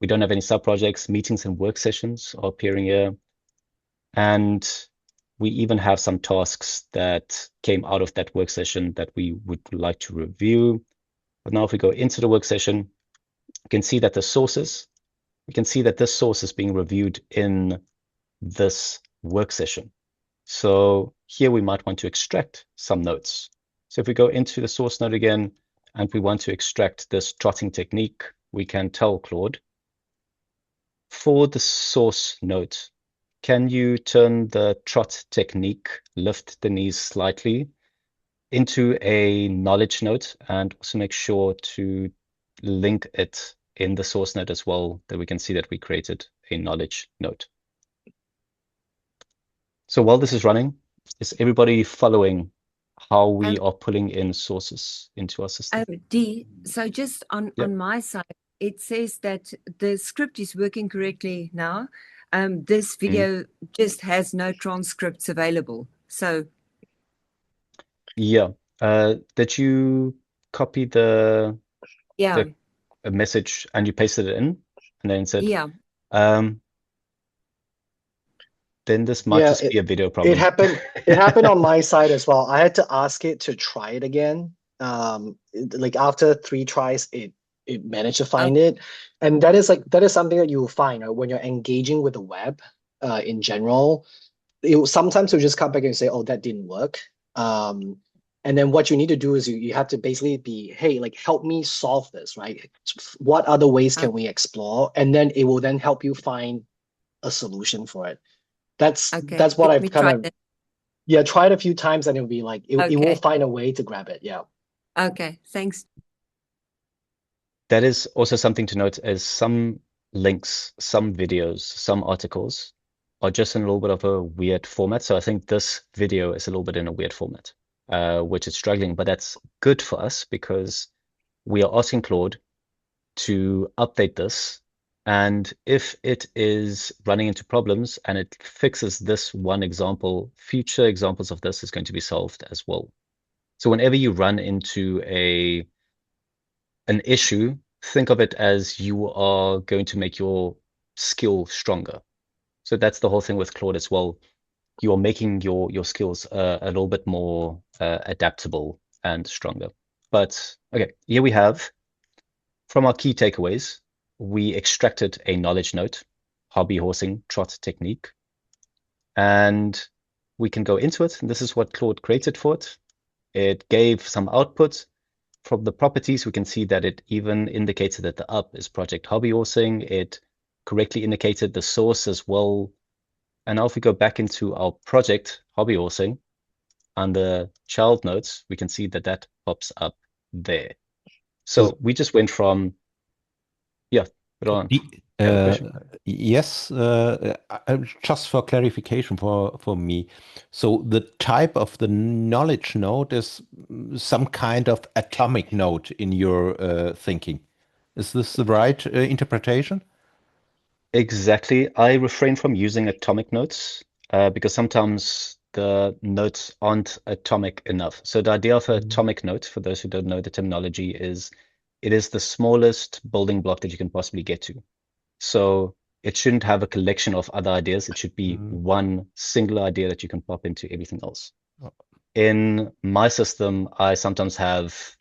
[SPEAKER 2] We don't have any sub-projects. Meetings and work sessions are appearing here. And we even have some tasks that came out of that work session that we would like to review. But now if we go into the work session, you can see that the sources, we can see that this source is being reviewed in this work session. So here we might want to extract some notes. So if we go into the source node again, and we want to extract this trotting technique, we can tell Claude, for the source node, can you turn the trot technique, lift the knees slightly, into a knowledge node, and also make sure to link it in the source node as well, that we can see that we created a knowledge node. So while this is running, is everybody following how we are pulling in sources into our system?
[SPEAKER 3] D, so just on my side, it says that the script is working correctly now. This video just has no transcripts available. So
[SPEAKER 2] yeah, did you copy the message and you pasted it in, and then said, then this might just be a video problem.
[SPEAKER 1] It happened on my side as well. I had to ask it to try it again. Like after 3 tries, it managed to find it. And that is something that you will find, right? When you're engaging with the web in general, sometimes you'll just come back and say, oh, that didn't work. And then what you need to do is you have to basically be, hey, like, help me solve this, right? What other ways can we explore? And then it will then help you find a solution for it. That's what I've kind of tried a few times, and it'll be like it will find a way to grab it. Yeah.
[SPEAKER 3] Okay, thanks.
[SPEAKER 2] That is also something to note, as some links, some videos, some articles are just in a little bit of a weird format. So I think this video is a little bit in a weird format, which is struggling, but that's good for us because we are asking Claude to update this And if it is running into problems and it fixes this one example, future examples of this is going to be solved as well. So whenever you run into an issue, think of it as you are going to make your skill stronger. So that's the whole thing with Claude as well. You are making your skills a little bit more adaptable and stronger. But okay, here we have from our key takeaways, we extracted a knowledge note, hobby horsing trot technique, and we can go into it. And this is what Claude created for it. It gave some output. From the properties, we can see that it even indicated that the up is project hobby horsing. It correctly indicated the source as well. And now if we go back into our project hobby horsing, under child notes, we can see that that pops up there. So we just went from, yeah, Ron, have a question?
[SPEAKER 8] Yes, just for clarification for me. So the type of the knowledge node is some kind of atomic node in your thinking. Is this the right interpretation?
[SPEAKER 2] Exactly. I refrain from using atomic notes because sometimes the notes aren't atomic enough. So the idea of an atomic note, for those who don't know the terminology, is it is the smallest building block that you can possibly get to. So it shouldn't have a collection of other ideas. It should be one singular idea that you can pop into everything else. In my system, I sometimes have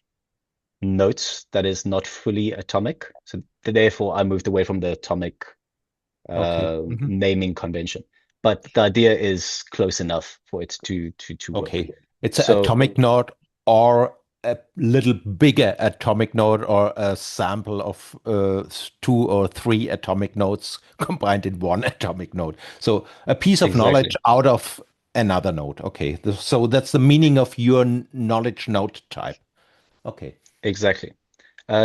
[SPEAKER 2] notes that is not fully atomic. So therefore, I moved away from the atomic naming convention. But the idea is close enough for it to work.
[SPEAKER 8] Okay. It's an atomic node or a little bigger atomic node or a sample of 2 or 3 atomic nodes combined in one atomic node. So a piece of knowledge out of another node. Okay. So that's the meaning of your knowledge node type. Okay.
[SPEAKER 2] Exactly.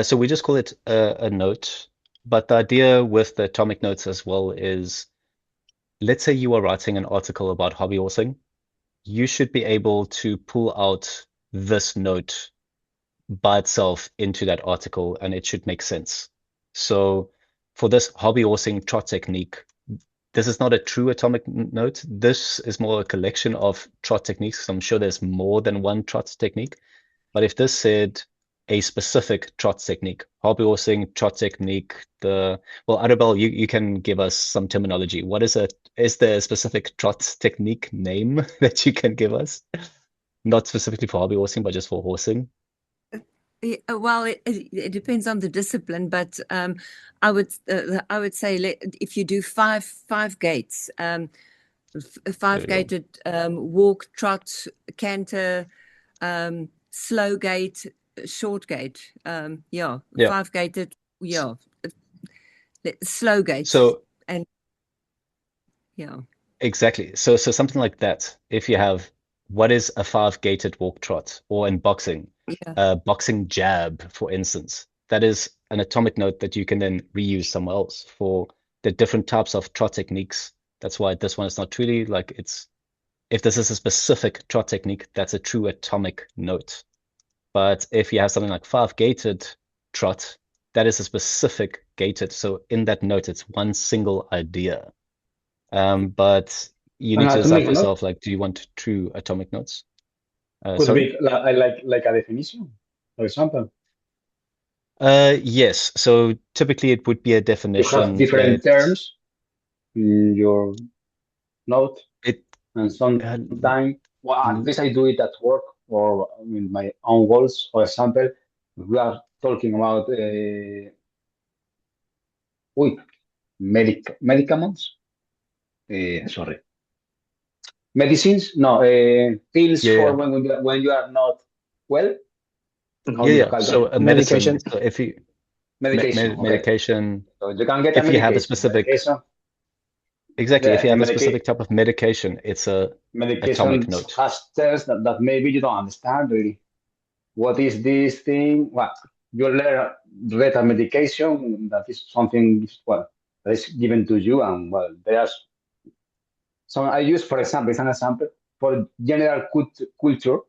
[SPEAKER 2] So we just call it a note. But the idea with the atomic notes as well is, let's say you are writing an article about hobby horsing. You should be able to pull out this note by itself into that article and it should make sense. So for this hobby horsing trot technique, this is not a true atomic note. This is more a collection of trot techniques. I'm sure there's more than one trot technique. But if this said a specific trot technique, hobby horsing trot technique, well, Arabelle, you can give us some terminology. What is there a specific trot technique name that you can give us? Not specifically for hobby horsing, but just for horsing?
[SPEAKER 3] Well, it depends on the discipline, but I would say if you do five gates, five gated walk, trot, canter, slow gate, short gate, yeah. 5 gated, yeah, slow gates.
[SPEAKER 2] So
[SPEAKER 3] and yeah,
[SPEAKER 2] exactly. So something like that. If you have what is a 5 gated walk trot, or in boxing, boxing jab, for instance, that is an atomic note that you can then reuse somewhere else for the different types of trot techniques. That's why this one is not truly like if this is a specific trot technique, that's a true atomic note. But if you have something like 5 gated trot, that is a specific gated. So in that note, it's one single idea. But you need to decide for yourself, like, do you want true atomic notes?
[SPEAKER 7] Could be like a definition, for example.
[SPEAKER 2] Yes. So typically it would be a definition.
[SPEAKER 7] You have different terms in your note, and sometimes, well, at least I do it at work or in my own goals. For example, we are talking about medicaments. Sorry, medicines. No, pills for when you are not well.
[SPEAKER 2] So a medication. So if you
[SPEAKER 7] medication.
[SPEAKER 2] Medication.
[SPEAKER 7] So you can get
[SPEAKER 2] if you have a specific
[SPEAKER 7] medication.
[SPEAKER 2] Exactly. If you have a specific type of medication, it's a atomic note.
[SPEAKER 7] Has terms that maybe you don't understand really. What is this thing? Well, you read a medication that is something that is given to you, and well, there's some I use, for example, it's an example for general culture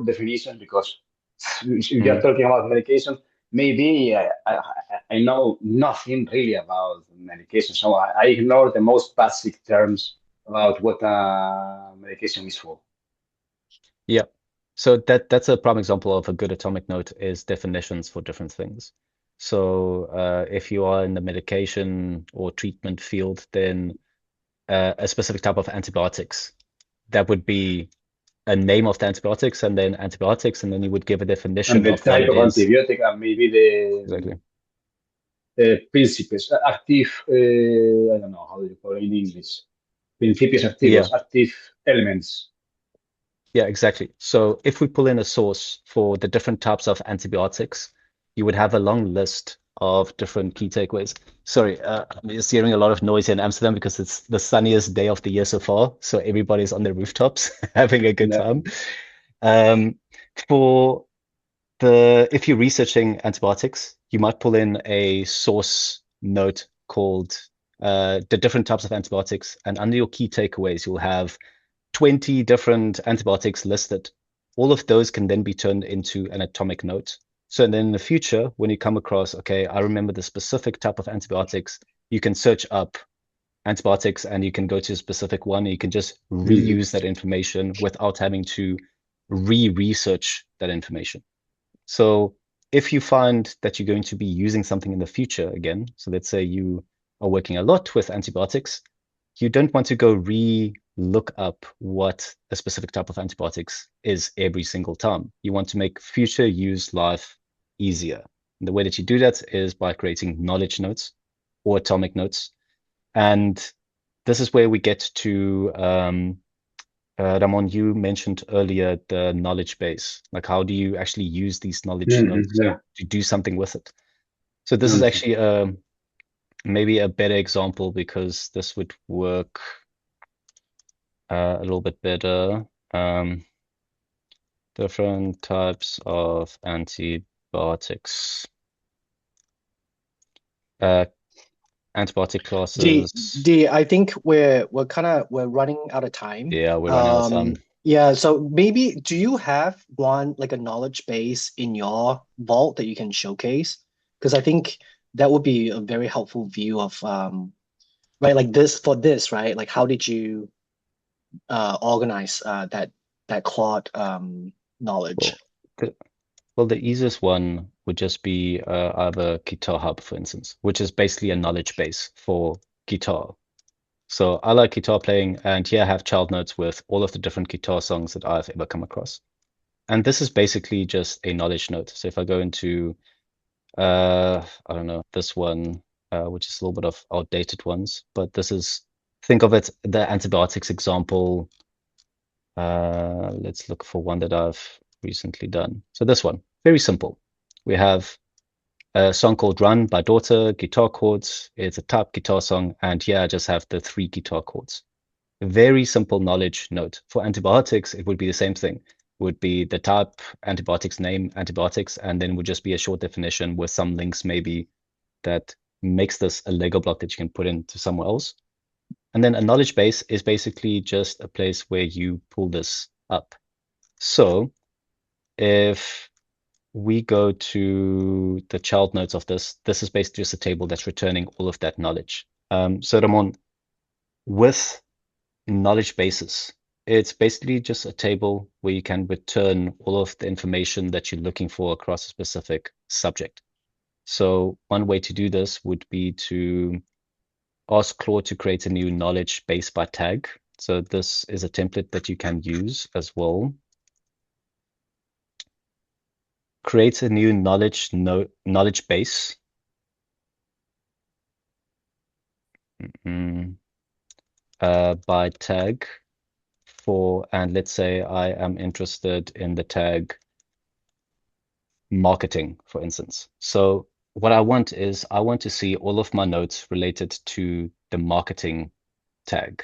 [SPEAKER 7] definition, because if you are talking about medication, maybe I know nothing really about medication, so I ignore the most basic terms about what medication is for.
[SPEAKER 2] Yeah. So that's a prime example of a good atomic note is definitions for different things. So if you are in the medication or treatment field, then a specific type of antibiotics, that would be a name of the antibiotics and then antibiotics, and then you would give a
[SPEAKER 7] And
[SPEAKER 2] definition
[SPEAKER 7] the
[SPEAKER 2] of what
[SPEAKER 7] type
[SPEAKER 2] it
[SPEAKER 7] of
[SPEAKER 2] is.
[SPEAKER 7] antibiotic and maybe
[SPEAKER 2] Exactly.
[SPEAKER 7] the principles, active, I don't know how do you call it in English, principios
[SPEAKER 2] Yeah.
[SPEAKER 7] activos, active elements.
[SPEAKER 2] Yeah, exactly. So if we pull in a source for the different types of antibiotics, you would have a long list of different key takeaways. Sorry, I'm just hearing a lot of noise here in Amsterdam because it's the sunniest day of the year so far. So everybody's on the rooftops having a good
[SPEAKER 7] Yeah.
[SPEAKER 2] time. Um, for if you're researching antibiotics, you might pull in a source note called the different types of antibiotics, and under your key takeaways, you'll have 20 different antibiotics listed. All of those can then be turned into an atomic note. So then in the future, when you come across, okay, I remember the specific type of antibiotics, you can search up antibiotics and you can go to a specific one. And you can just reuse that information without having to re-research that information. So if you find that you're going to be using something in the future again, so let's say you are working a lot with antibiotics, you don't want to go look up what a specific type of antibiotics is every single time. You want to make future use life easier. And the way that you do that is by creating knowledge notes or atomic notes. And this is where we get to Ramon, you mentioned earlier the knowledge base. Like, how do you actually use these knowledge notes
[SPEAKER 7] Yeah.
[SPEAKER 2] to do something with it? So this is actually maybe a better example because this would work a little bit better. Different types of antibiotics. Antibiotic classes.
[SPEAKER 1] I think we're running out of time.
[SPEAKER 2] Yeah, we're running out of time.
[SPEAKER 1] Yeah, so maybe do you have one like a knowledge base in your vault that you can showcase? Because I think that would be a very helpful view of right, like this, right? Like how did you organize that Claude knowledge?
[SPEAKER 2] Well, the easiest one would just be either Guitar Hub, for instance, which is basically a knowledge base for guitar. So I like guitar playing, and here I have child notes with all of the different guitar songs that I've ever come across. And this is basically just a knowledge note. So if I go into, I don't know, this one, which is a little bit of outdated ones, but this is, think of it, the antibiotics example. Let's look for one that I've recently done. So this one, very simple. We have a song called Run by Daughter, guitar chords. It's a type guitar song, and here I just have the 3 guitar chords. A very simple knowledge note. For antibiotics, it would be the same thing. Would be the type, antibiotics name, antibiotics, and then would just be a short definition with some links maybe that makes this a Lego block that you can put into somewhere else. And then a knowledge base is basically just a place where you pull this up. So if we go to the child notes of this is basically just a table that's returning all of that knowledge. So Ramon, with knowledge bases, it's basically just a table where you can return all of the information that you're looking for across a specific subject. So one way to do this would be to ask Claude to create a new knowledge base by tag. So this is a template that you can use as well. Create a new knowledge base. By tag for, and let's say I am interested in the tag marketing, for instance. So what I want is I want to see all of my notes related to the marketing tag.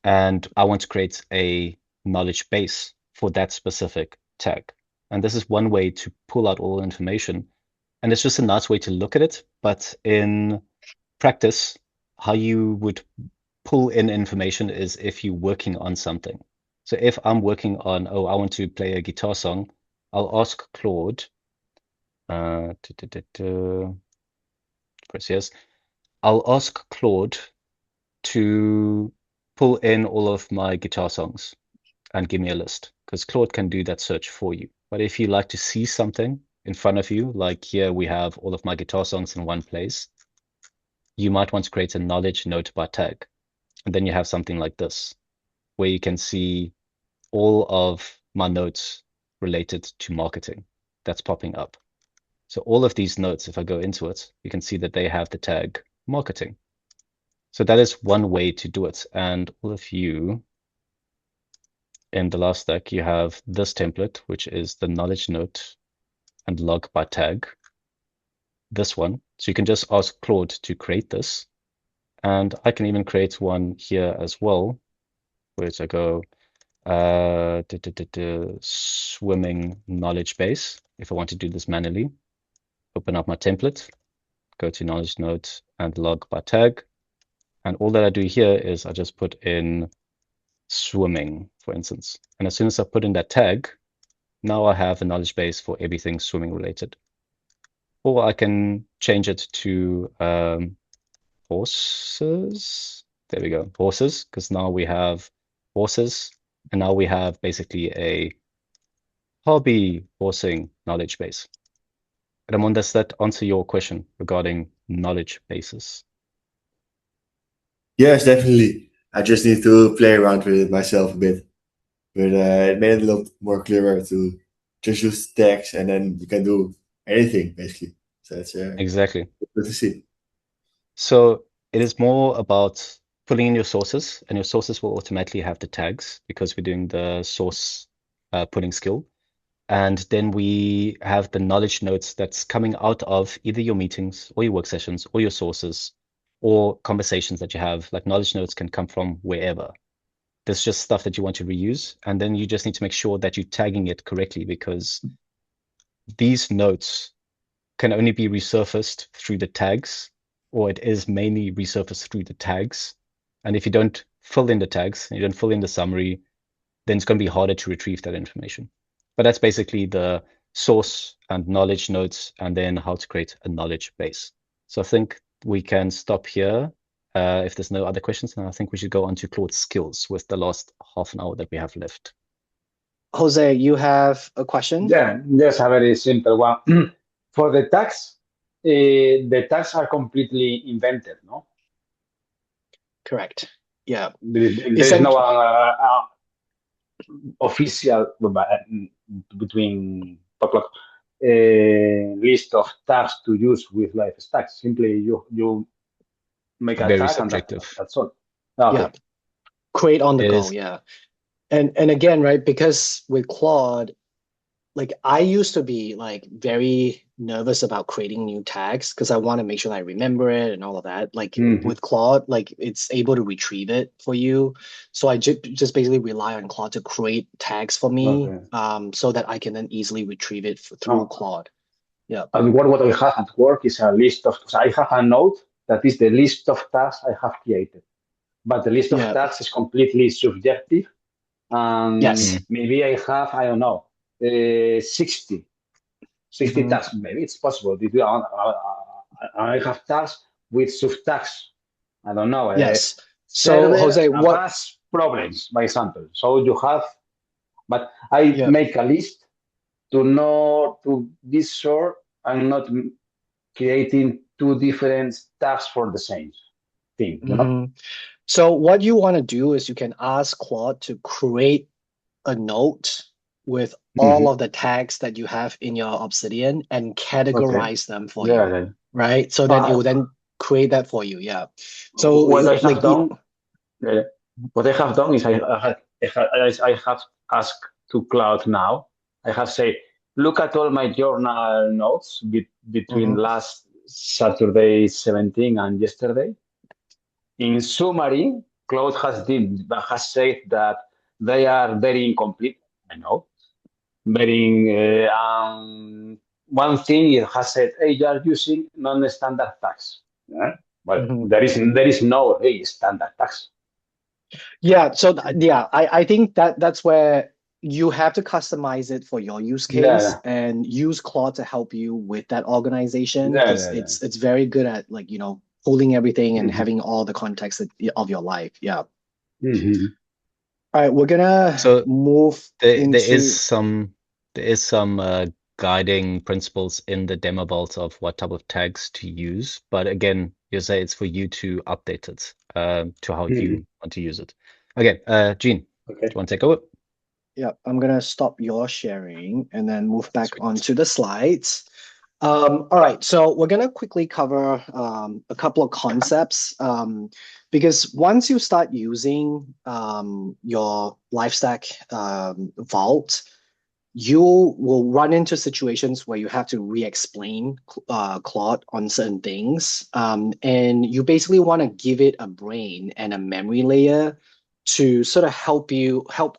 [SPEAKER 2] And I want to create a knowledge base for that specific tag. And this is one way to pull out all information. And it's just a nice way to look at it. But in practice, how you would pull in information is if you're working on something. So if I'm working on, I want to play a guitar song, I'll ask Claude Press yes. I'll ask Claude to pull in all of my guitar songs and give me a list, because Claude can do that search for you. But if you like to see something in front of you, like here we have all of my guitar songs in one place, you might want to create a knowledge note by tag. And then you have something like this, where you can see all of my notes related to marketing that's popping up. So all of these notes, if I go into it, you can see that they have the tag marketing. So that is one way to do it. And all of you in the Lifestack, you have this template, which is the knowledge note and log by tag. This one. So you can just ask Claude to create this. And I can even create one here as well, where I go swimming knowledge base. If I want to do this manually, open up my template, go to knowledge note and log by tag. And all that I do here is I just put in swimming, for instance. And as soon as I put in that tag, now I have a knowledge base for everything swimming related. Or I can change it to horses. There we go, horses, because now we have horses, and now we have basically a hobby horsing knowledge base. Ramon, does that answer your question regarding knowledge bases?
[SPEAKER 6] Yes, definitely. I just need to play around with it myself a bit. But it made it a lot more clearer to just use tags and then you can do anything basically. So it's
[SPEAKER 2] Exactly.
[SPEAKER 6] good to see.
[SPEAKER 2] So it is more about pulling in your sources, and your sources will automatically have the tags because we're doing the source pulling skill. And then we have the knowledge notes that's coming out of either your meetings or your work sessions or your sources or conversations that you have. Like knowledge notes can come from wherever. There's just stuff that you want to reuse. And then you just need to make sure that you're tagging it correctly, because these notes can only be resurfaced through the tags, or it is mainly resurfaced through the tags. And if you don't fill in the tags, you don't fill in the summary, then it's going to be harder to retrieve that information. But that's basically the source and knowledge nodes, and then how to create a knowledge base. So I think we can stop here. If there's no other questions, then I think we should go on to Claude's skills with the last half an hour that we have left.
[SPEAKER 1] Jose, you have a question?
[SPEAKER 7] Yeah, just a very simple one. For the tags are completely invented, no?
[SPEAKER 1] Correct. Yeah.
[SPEAKER 7] There is no official between list of tags to use with Lifestack. Simply you make a
[SPEAKER 2] Very
[SPEAKER 7] tag
[SPEAKER 2] subjective.
[SPEAKER 7] and that's all. Okay.
[SPEAKER 1] Yeah. Create on the
[SPEAKER 2] It
[SPEAKER 1] go,
[SPEAKER 2] is.
[SPEAKER 1] yeah. And again, right, because with Claude, like I used to be like very nervous about creating new tags because I want to make sure that I remember it and all of that. Like with Claude, like it's able to retrieve it for you. So I just basically rely on Claude to create tags for me, so that I can then easily retrieve it through Claude. Yeah.
[SPEAKER 7] And what I have at work is a list of, so I have a note that is the list of tags I have created. But the list of tags is completely subjective.
[SPEAKER 1] Yes.
[SPEAKER 7] Maybe I have, I don't know, 60 tags. Maybe it's possible. I have tags with sub-tags. I don't know.
[SPEAKER 1] Yes. So Jose, what
[SPEAKER 7] problems, by example? So you have, but I make a list to be sure I'm not creating two different tags for the same thing. You know?
[SPEAKER 1] So what you want to do is you can ask Claude to create a note with all of the tags that you have in your Obsidian and categorize them for you, right? So then it will then create that for you. Yeah. So
[SPEAKER 7] what I have done, is I have asked to Claude now. I have said, look at all my journal notes between last Saturday 17 and yesterday. In summary, Claude has said that they are very incomplete. I know. Very one thing it has said, hey, you are using non-standard tags. Yeah? Well, there is no standard tags.
[SPEAKER 1] Yeah. So I think that's where you have to customize it for your use case
[SPEAKER 7] Yeah,
[SPEAKER 1] and use Claude to help you with that organization
[SPEAKER 7] yeah,
[SPEAKER 1] because
[SPEAKER 7] yeah, yeah.
[SPEAKER 1] it's very good at like, pulling everything and
[SPEAKER 7] Mhm,
[SPEAKER 1] having all the context of your life. Yeah.
[SPEAKER 7] mhm.
[SPEAKER 1] All right, we're gonna
[SPEAKER 2] So
[SPEAKER 1] move
[SPEAKER 2] there is
[SPEAKER 1] into
[SPEAKER 2] some guiding principles in the demo vault of what type of tags to use, but again, you say it's for you to update it to how
[SPEAKER 7] Mhm.
[SPEAKER 2] you want to use it. Okay, Gene, do
[SPEAKER 7] Okay.
[SPEAKER 2] you want to take over?
[SPEAKER 1] Yeah, I'm gonna stop your sharing and then move back
[SPEAKER 2] Sweet.
[SPEAKER 1] onto the slides. All right, so we're gonna quickly cover a couple of concepts because once you start using your Lifestack vault, you will run into situations where you have to re-explain Claude on certain things, and you basically want to give it a brain and a memory layer to sort of help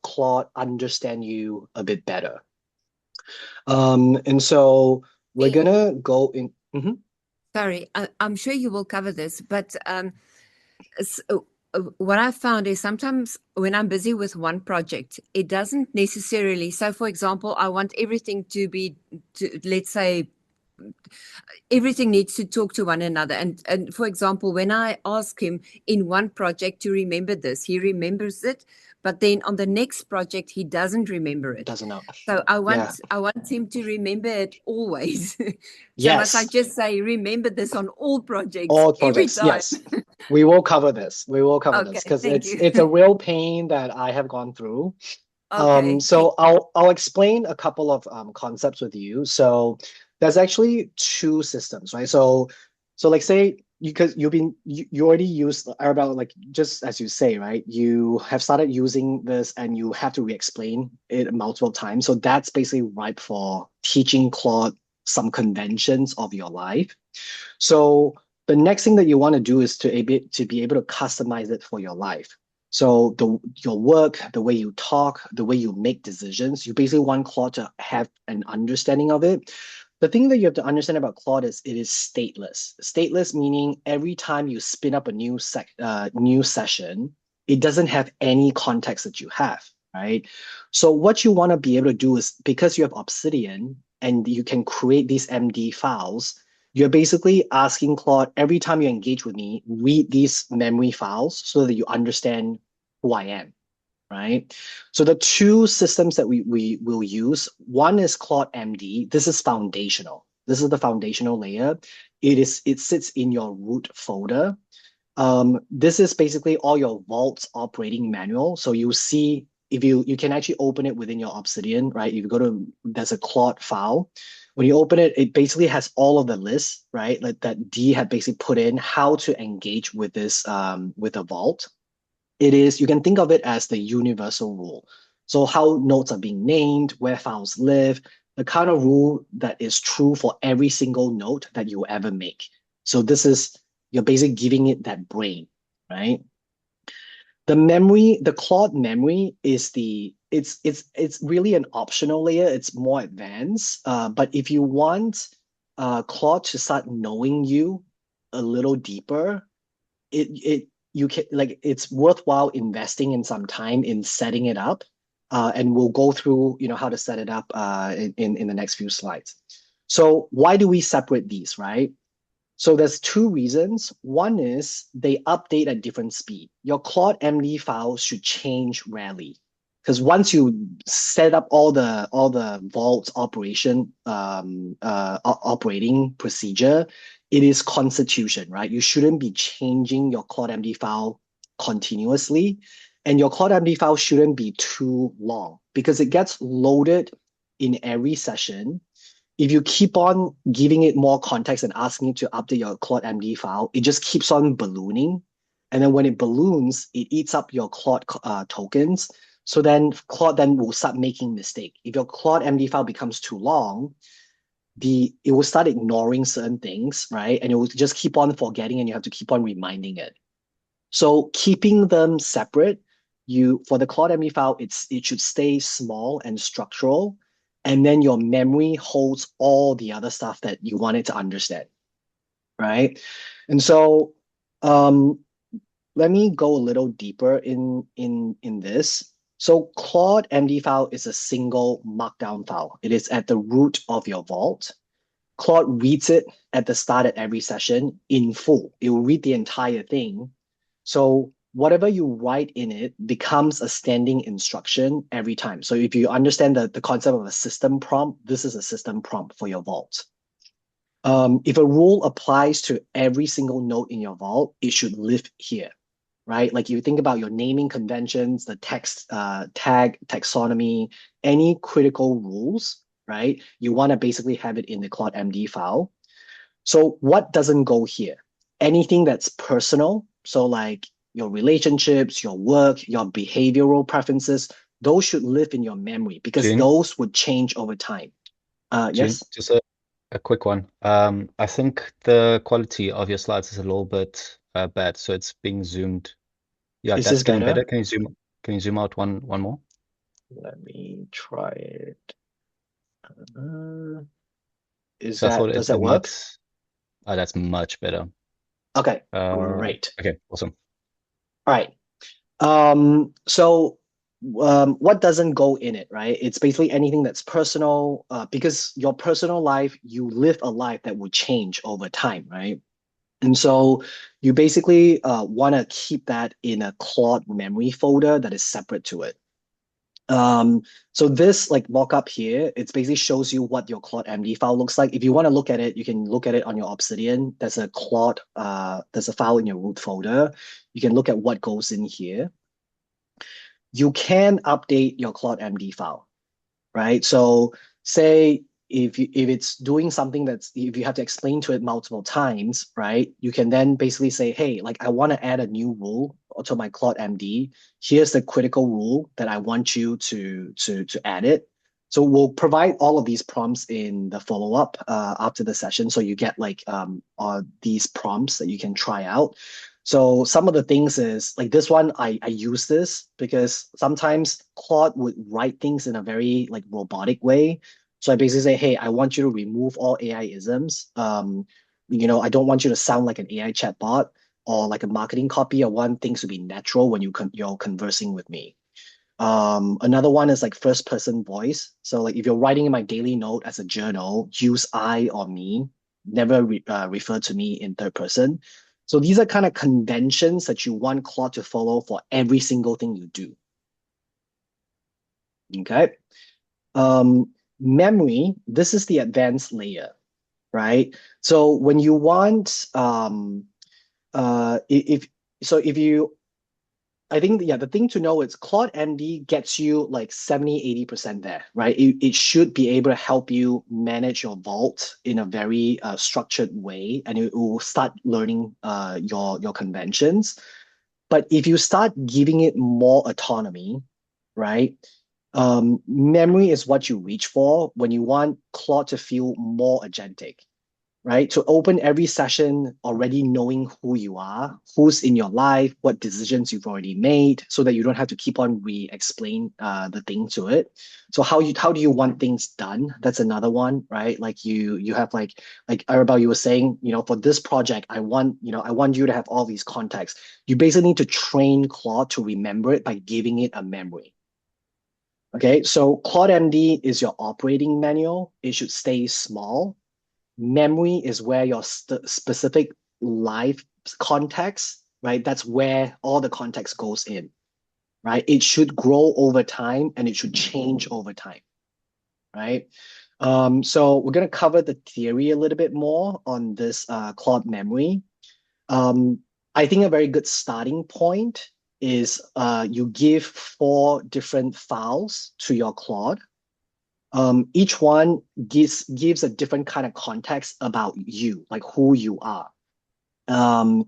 [SPEAKER 1] Claude understand you a bit better. And so we're
[SPEAKER 3] Me-
[SPEAKER 1] gonna go in. Mhm.
[SPEAKER 3] Sorry, I'm sure you will cover this, but what I found is sometimes when I'm busy with one project, it doesn't necessarily. So, for example, I want everything to be, let's say, everything needs to talk to one another. And for example, when I ask him in one project to remember this, he remembers it, but then on the next project he doesn't remember it.
[SPEAKER 1] Doesn't know.
[SPEAKER 3] So I
[SPEAKER 1] Yeah.
[SPEAKER 3] want him to remember it always. So must I
[SPEAKER 1] Yes.
[SPEAKER 3] just say remember this on all projects
[SPEAKER 1] All
[SPEAKER 3] every
[SPEAKER 1] projects.
[SPEAKER 3] time?
[SPEAKER 1] Yes. We will cover this. We will cover this
[SPEAKER 3] Okay,
[SPEAKER 1] because
[SPEAKER 3] thank
[SPEAKER 1] it's a
[SPEAKER 3] you.
[SPEAKER 1] real pain that I have gone through.
[SPEAKER 3] Okay,
[SPEAKER 1] So I'll explain a couple of concepts with you. So there's actually two systems, right? So like say because you already used Arabella, like just as you say, right? You have started using this and you have to re-explain it multiple times. So that's basically ripe for teaching Claude some conventions of your life. So the next thing that you want to do is to be able to customize it for your life. So your work, the way you talk, the way you make decisions, you basically want Claude to have an understanding of it. The thing that you have to understand about Claude is it is stateless. Stateless meaning every time you spin up a new session, it doesn't have any context that you have, right? So what you want to be able to do is because you have Obsidian and you can create these MD files, you're basically asking Claude every time you engage with me, read these memory files so that you understand who I am, right? So the two systems that we will use, one is Claude MD. This is foundational. This is the foundational layer. It sits in your root folder. This is basically all your Vault's operating manual. So you see if you can actually open it within your Obsidian, right? If you go to there's a Claude file. When you open it, it basically has all of the lists, right? Like that D had basically put in how to engage with this with a Vault. It is you can think of it as the universal rule. So how nodes are being named, where files live, the kind of rule that is true for every single node that you ever make. So this is you're basically giving it that brain, right? The Claude memory is it's really an optional layer. It's more advanced. But if you want Claude to start knowing you a little deeper, it you can like it's worthwhile investing in some time in setting it up. And we'll go through, how to set it up in the next few slides. So why do we separate these, right? So there's two reasons. One is they update at different speed. Your Claude MD files should change rarely. Because once you set up all the vaults operation operating procedure, it is constitution, right? You shouldn't be changing your Claude MD file continuously, and your Claude MD file shouldn't be too long because it gets loaded in every session. If you keep on giving it more context and asking it to update your Claude MD file, it just keeps on ballooning. And then when it balloons, it eats up your Claude tokens. So then Claude then will start making mistake. If your Claude MD file becomes too long, it will start ignoring certain things, right? And it will just keep on forgetting and you have to keep on reminding it. So keeping them separate, for the Claude ME file, it should stay small and structural, and then your memory holds all the other stuff that you want it to understand, right? And so let me go a little deeper in this. So Claude MD file is a single markdown file. It is at the root of your vault. Claude reads it at the start of every session in full. It will read the entire thing. So whatever you write in it becomes a standing instruction every time. So if you understand the concept of a system prompt, this is a system prompt for your vault. If a rule applies to every single node in your vault, it should live here, right? Like you think about your naming conventions, the text tag, taxonomy, any critical rules, right? You want to basically have it in the Claude MD file. So what doesn't go here? Anything that's personal, so like your relationships, your work, your behavioral preferences, those should live in your memory because
[SPEAKER 2] June,
[SPEAKER 1] those would change over time.
[SPEAKER 2] June,
[SPEAKER 1] Yes?
[SPEAKER 2] just a quick one. I think the quality of your slides is a little bit bad, so it's being zoomed. Yeah,
[SPEAKER 1] Is
[SPEAKER 2] that's
[SPEAKER 1] this
[SPEAKER 2] getting better.
[SPEAKER 1] better?
[SPEAKER 2] Can you zoom out one more?
[SPEAKER 1] Let me try it. Uh,
[SPEAKER 2] So I thought
[SPEAKER 1] does
[SPEAKER 2] it
[SPEAKER 1] that work?
[SPEAKER 2] might. Oh, that's much better.
[SPEAKER 1] Okay, great.
[SPEAKER 2] Okay, awesome.
[SPEAKER 1] All right. So what doesn't go in it, right? It's basically anything that's personal, because your personal life, you live a life that will change over time, right? And so you basically want to keep that in a Claude memory folder that is separate to it. So this like mockup here, it basically shows you what your Claude MD file looks like. If you want to look at it, you can look at it on your Obsidian. There's a there's a file in your root folder. You can look at what goes in here. You can update your Claude MD file, right? So say if it's doing something that's if you have to explain to it multiple times, right? You can then basically say, hey, like I want to add a new rule to my Claude MD. Here's the critical rule that I want you to add it. So we'll provide all of these prompts in the follow-up after the session. So you get like these prompts that you can try out. So some of the things is like this one, I use this because sometimes Claude would write things in a very like robotic way. So I basically say, hey, I want you to remove all AI isms. I don't want you to sound like an AI chatbot or like a marketing copy. I want things to be natural when you're conversing with me. Another one is like first person voice. So like if you're writing in my daily note as a journal, use I or me, never refer to me in third person. So these are kind of conventions that you want Claude to follow for every single thing you do. Okay. Memory, this is the advanced layer, right? So when you want if you I think, yeah, the thing to know is Claude MD gets you like 70-80% there, right? It should be able to help you manage your vault in a very structured way, and it will start learning your conventions. But if you start giving it more autonomy, right? Memory is what you reach for when you want Claude to feel more agentic, right? To open every session already knowing who you are, who's in your life, what decisions you've already made, so that you don't have to keep on re-explain the thing to it. So how do you want things done? That's another one, right? Like you have like Arabelle, you were saying, for this project, I want you to have all these contexts. You basically need to train Claude to remember it by giving it a memory. Okay, so Claude MD is your operating manual. It should stay small. Memory is where your specific life context, right? That's where all the context goes in, right? It should grow over time and it should change over time, right? So we're going to cover the theory a little bit more on this Claude memory. I think a very good starting point is you give 4 different files to your Claude. Each one gives a different kind of context about you, like who you are. And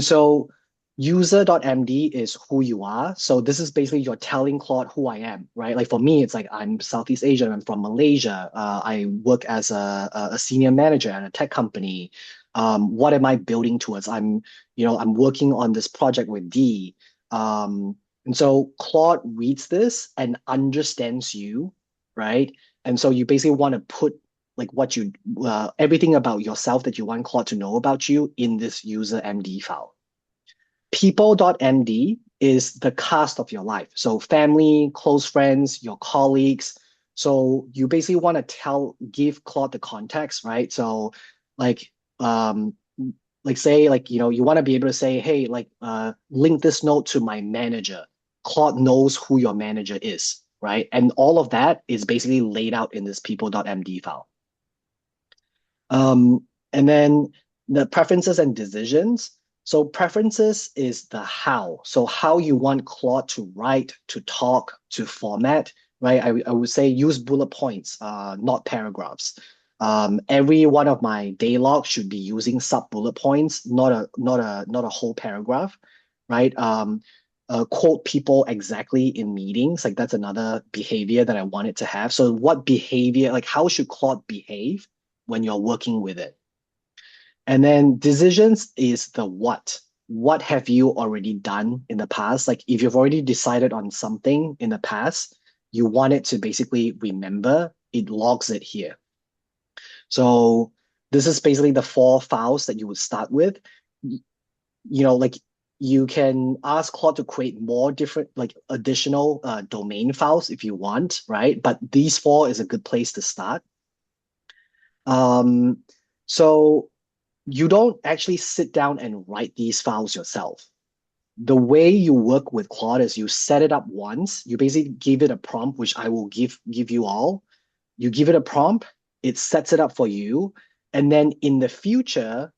[SPEAKER 1] so user.md is who you are. So this is basically you're telling Claude who I am, right? Like for me, it's like I'm Southeast Asian, I'm from Malaysia. I work as a senior manager at a tech company. What am I building towards? I'm working on this project with D. And so Claude reads this and understands you, right? And so you basically want to put like everything about yourself that you want Claude to know about you in this user MD file. People.md is the cast of your life. So family, close friends, your colleagues. So you basically want to give Claude the context, right? So like um say like you want to be able to say, hey, link this note to my manager. Claude knows who your manager is, right? And all of that is basically laid out in this people.md file. And then the preferences and decisions. So preferences is the how. So how you want Claude to write, to talk, to format, right? I would say use bullet points, not paragraphs. Every one of my day logs should be using sub bullet points, not a whole paragraph, right? Quote people exactly in meetings. Like that's another behavior that I wanted to have. So what behavior, like how should Claude behave when you're working with it? And then decisions is the what. What have you already done in the past? Like if you've already decided on something in the past, you want it to basically remember, it logs it here. So this is basically the 4 files that you would start with. Like you can ask Claude to create more different, like additional domain files if you want, right? But these 4 is a good place to start. So you don't actually sit down and write these files yourself. The way you work with Claude is you set it up once. You basically give it a prompt, which I will give you all. You give it a prompt, it sets it up for you, and then in the future,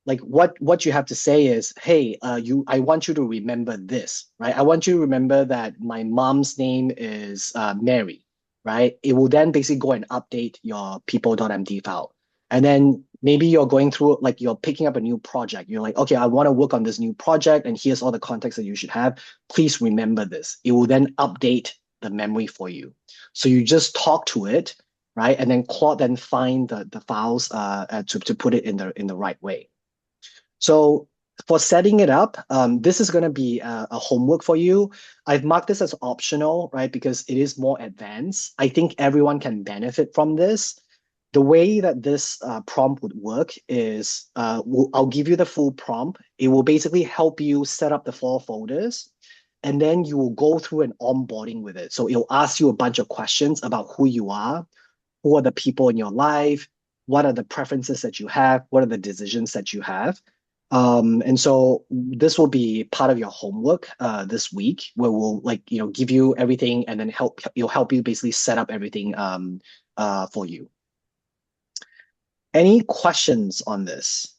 [SPEAKER 1] like what you have to say is, hey, I want you to remember this, right? I want you to remember that my mom's name is Mary, right? It will then basically go and update your people.md file. And then maybe you're going through, like you're picking up a new project. You're like, okay, I want to work on this new project, and here's all the context that you should have. Please remember this. It will then update the memory for you. So you just talk to it, right? And then Claude then find the files to put it in the right way. So for setting it up, this is going to be a homework for you. I've marked this as optional, right? Because it is more advanced. I think everyone can benefit from this. The way that this prompt would work is I'll give you the full prompt. It will basically help you set up the 4 folders, and then you will go through an onboarding with it. So it'll ask you a bunch of questions about who you are, who are the people in your life, what are the preferences that you have, what are the decisions that you have. And so this will be part of your homework this week, where we'll give you everything, and then it'll help you basically set up everything for you. Any questions on this?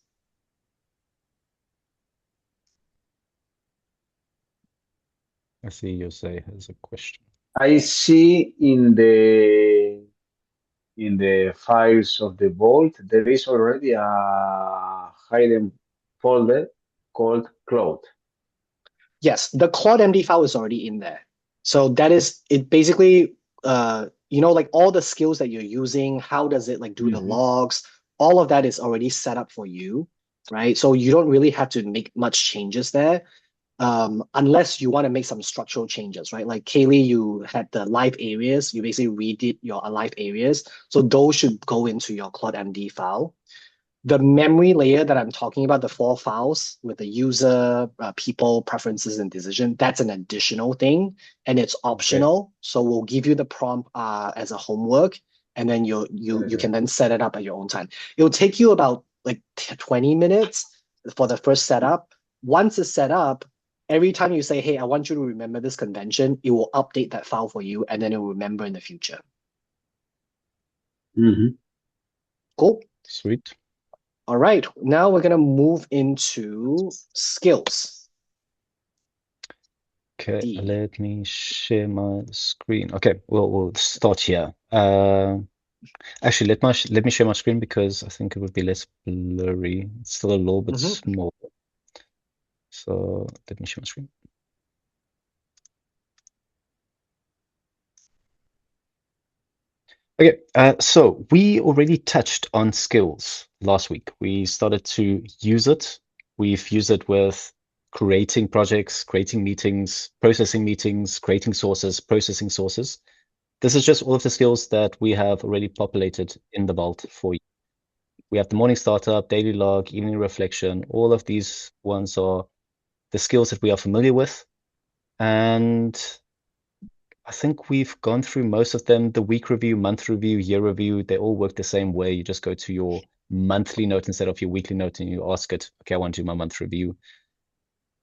[SPEAKER 2] I see Jose has a question.
[SPEAKER 7] I see in the files of the Vault, there is already a hidden folder called Cloud.
[SPEAKER 1] Yes, the Claude MD file is already in there. So that is it. Basically, like all the skills that you're using, how does it like do the logs? All of that is already set up for you, right? So you don't really have to make much changes there, unless you want to make some structural changes, right? Like Kaylee, you had the live areas. You basically redid your live areas, so those should go into your Claude MD file. The memory layer that I'm talking about, the 4 files with the user, people, preferences, and decision, that's an additional thing, and it's optional. Okay. So we'll give you the prompt as a homework, and then you can then set it up at your own time. It'll take you about like 20 minutes for the first setup. Once it's set up, every time you say, hey, I want you to remember this convention, it will update that file for you, and then it will remember in the future. Cool.
[SPEAKER 2] Sweet.
[SPEAKER 1] All right, now we're going to move into skills.
[SPEAKER 2] Okay,
[SPEAKER 1] D.
[SPEAKER 2] let me share my screen. Okay, we'll start here. Actually, let me share my screen because I think it would be less blurry. It's still a little bit small. So let me share my screen. Okay, so we already touched on skills last week. We started to use it. We've used it with creating projects, creating meetings, creating sources, processing sources. This is just all of the skills that we have already populated in the vault for you. We have the morning startup, daily log, evening reflection. All of these ones are the skills that we are familiar with. And I think we've gone through most of them. The week review, month review, year review, they all work the same way. You just go to your monthly note instead of your weekly note and you ask it, okay, I want to do my month review.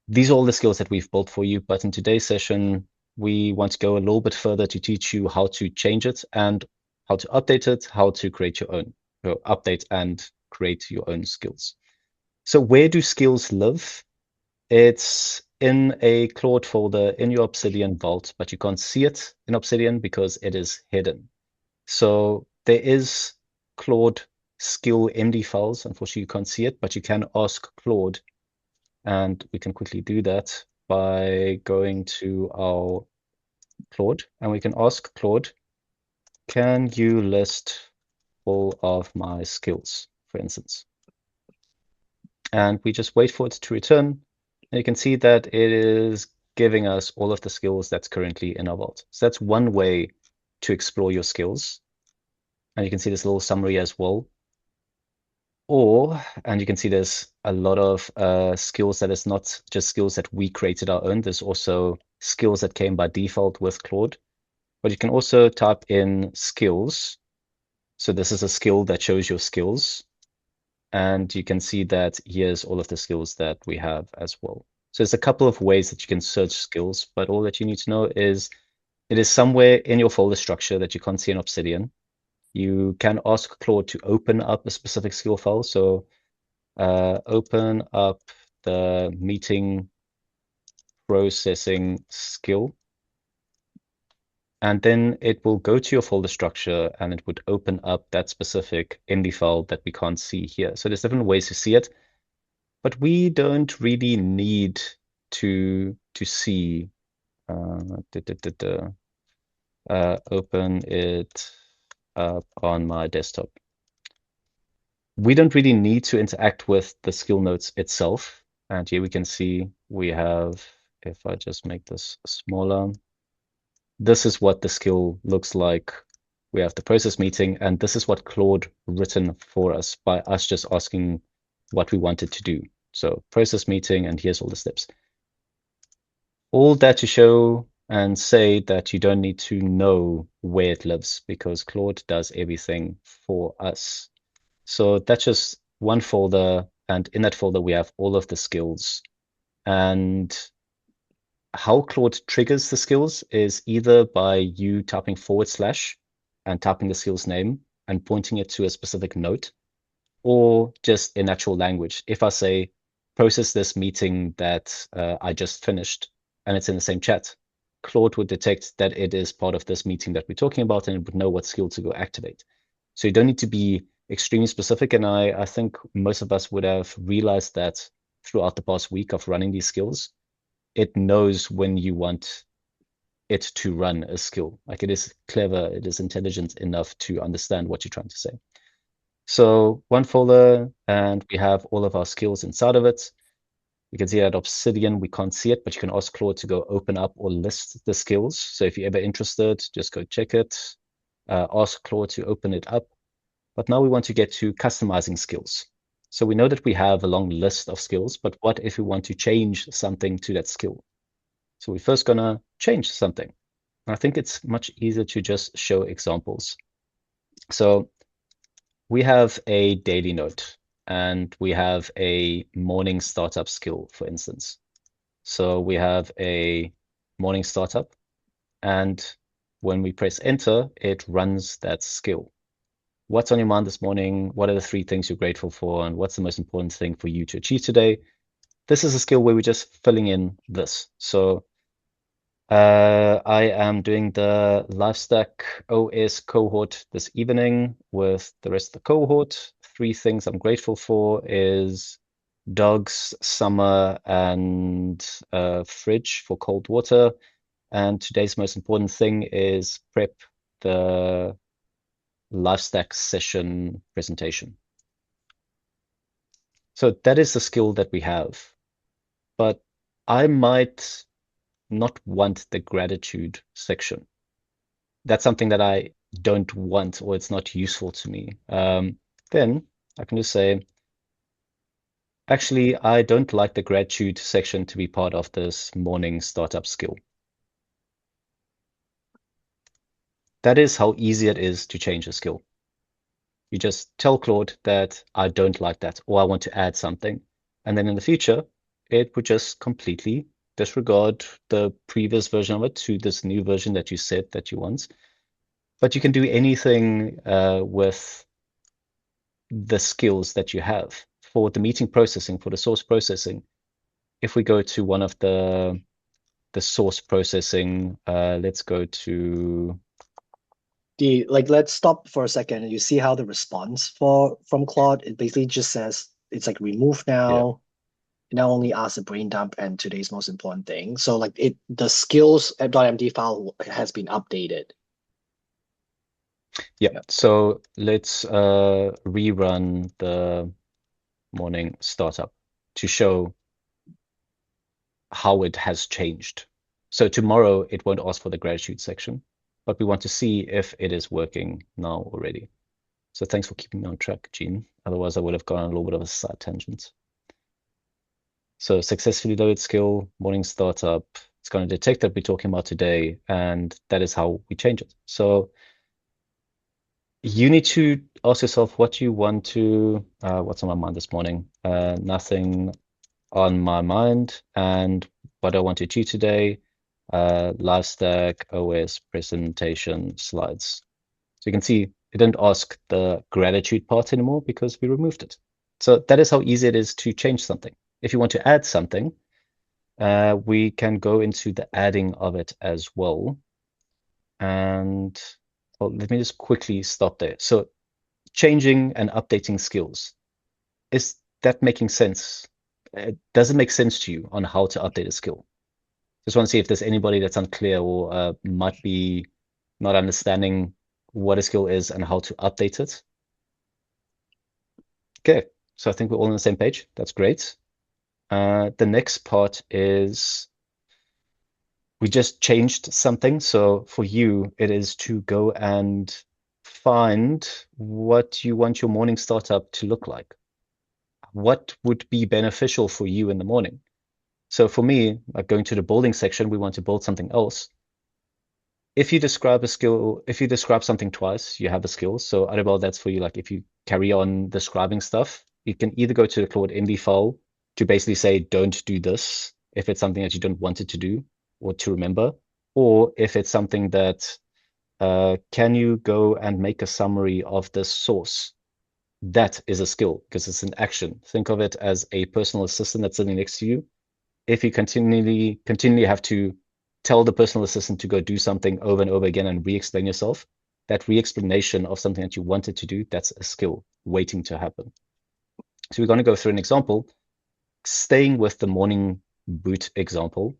[SPEAKER 2] These are all the skills that we've built for you, but in today's session, we want to go a little bit further to teach you how to change it and how to update it, how to create your own, or update and create your own skills. So where do skills live? It's in a Claude folder in your Obsidian vault, but you can't see it in Obsidian because it is hidden. So there is Claude skill MD files. Unfortunately, you can't see it, but you can ask Claude, and we can quickly do that by going to our Claude, and we can ask Claude, can you list all of my skills, for instance? And we just wait for it to return. And you can see that it is giving us all of the skills that's currently in our vault. So that's one way to explore your skills. And you can see this little summary as well. And you can see there's a lot of skills that is not just skills that we created our own. There's also skills that came by default with Claude. But you can also type in skills. So this is a skill that shows your skills. And you can see that here's all of the skills that we have as well. So there's a couple of ways that you can search skills, but all that you need to know is it is somewhere in your folder structure that you can't see in Obsidian. You can ask Claude to open up a specific skill file. So open up the meeting processing skill. And then it will go to your folder structure and it would open up that specific MD file that we can't see here. So there's different ways to see it, but we don't really need to see open it up on my desktop. We don't really need to interact with the skill notes itself. And here we can see we have, if I just make this smaller, this is what the skill looks like. We have the process meeting, and this is what Claude written for us by us just asking what we wanted to do. So process meeting, and here's all the steps. All that to show and say that you don't need to know where it lives because Claude does everything for us. So that's just one folder, and in that folder we have all of the skills. And how Claude triggers the skills is either by you typing / and typing the skill's name and pointing it to a specific note, or just in natural language. If I say, process this meeting that I just finished, and it's in the same chat, Claude would detect that it is part of this meeting that we're talking about, and it would know what skill to go activate. So you don't need to be extremely specific, and I think most of us would have realized that throughout the past week of running these skills. It knows when you want it to run a skill. Like it is clever, it is intelligent enough to understand what you're trying to say. So one folder, and we have all of our skills inside of it. You can see that Obsidian, we can't see it, but you can ask Claude to go open up or list the skills. So if you're ever interested, just go check it, ask Claude to open it up. But now we want to get to customizing skills. So we know that we have a long list of skills, but what if we want to change something to that skill? So we're first gonna change something. I think it's much easier to just show examples. So we have a daily note and we have a morning startup skill, for instance. So we have a morning startup, and when we press enter, it runs that skill. What's on your mind this morning? What are the 3 things you're grateful for? And what's the most important thing for you to achieve today? This is a skill where we're just filling in this. So I am doing the Lifestack OS cohort this evening with the rest of the cohort. 3 things I'm grateful for is dogs, summer, and fridge for cold water. And today's most important thing is prep the Lifestack session presentation. So that is the skill that we have. But I might not want the gratitude section. That's something that I don't want, or it's not useful to me. Then I can just say, Actually, I don't like the gratitude section to be part of this morning startup skill. That is how easy it is to change a skill. You just tell Claude that I don't like that, or I want to add something. And then in the future, it would just completely disregard the previous version of it to this new version that you said that you want. But you can do anything with the skills that you have. For the meeting processing, for the source processing, if we go to one of the source processing, let's go to
[SPEAKER 1] let's stop for a second. You see how the response from Claude, it basically just says it's like remove now. It now only asks a brain dump and today's most important thing. So like the skills.md file has been updated.
[SPEAKER 2] Yeah. So let's rerun the morning startup to show how it has changed. So tomorrow it won't ask for the gratitude section, but we want to see if it is working now already. So thanks for keeping me on track, Gene. Otherwise I would have gone on a little bit of a side tangent. So successfully loaded skill, morning startup. It's going to detect that we're talking about today, and that is how we change it. So you need to ask yourself what you want to, what's on my mind this morning? Nothing on my mind, and what I want to do today, Lifestack, OS, presentation, slides. So you can see it didn't ask the gratitude part anymore because we removed it. So that is how easy it is to change something. If you want to add something, we can go into the adding of it as well. And well, let me just quickly stop there. So changing and updating skills, is that making sense? Does it make sense to you on how to update a skill? Just want to see if there's anybody that's unclear or might be not understanding what a skill is and how to update it. Okay, so I think we're all on the same page. That's great. The next part is we just changed something. So for you, it is to go and find what you want your morning startup to look like. What would be beneficial for you in the morning? So for me, like going to the building section, we want to build something else. If you describe a skill, if you describe something twice, you have a skill. So Aribal, that's for you. Like if you carry on describing stuff, you can either go to the Claude MD file to basically say, don't do this if it's something that you don't want it to do or to remember, or if it's something that can you go and make a summary of this source? That is a skill because it's an action. Think of it as a personal assistant that's sitting next to you. If you continually have to tell the personal assistant to go do something over and over again and re-explain yourself, that re-explanation of something that you wanted to do, that's a skill waiting to happen. So we're going to go through an example. Staying with the morning boot example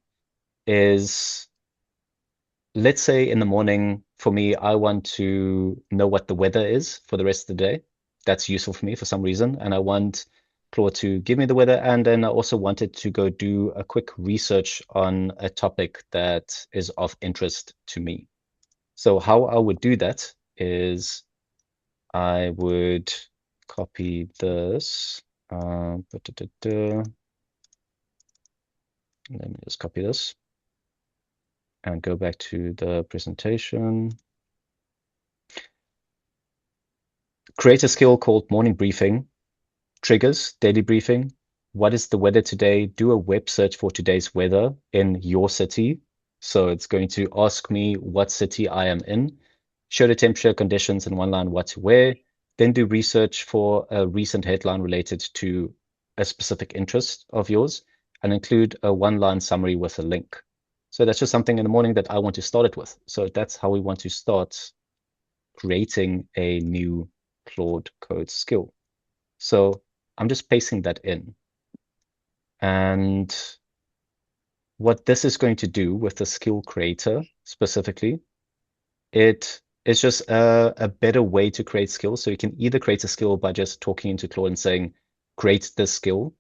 [SPEAKER 2] is, let's say in the morning, for me, I want to know what the weather is for the rest of the day. That's useful for me for some reason. And I want Claude to give me the weather. And then I also wanted to go do a quick research on a topic that is of interest to me. So how I would do that is I would copy this. Let me just copy this and go back to the presentation. Create a skill called morning briefing. Triggers, daily briefing. What is the weather today? Do a web search for today's weather in your city. So it's going to ask me what city I am in. Show the temperature, conditions, in one line what to wear. Then do research for a recent headline related to a specific interest of yours and include a one-line summary with a link. So that's just something in the morning that I want to start it with. So that's how we want to start creating a new Claude Code skill. So I'm just pasting that in. And what this is going to do with the skill creator specifically, it is just a better way to create skills. So you can either create a skill by just talking into Claude and saying, create this skill,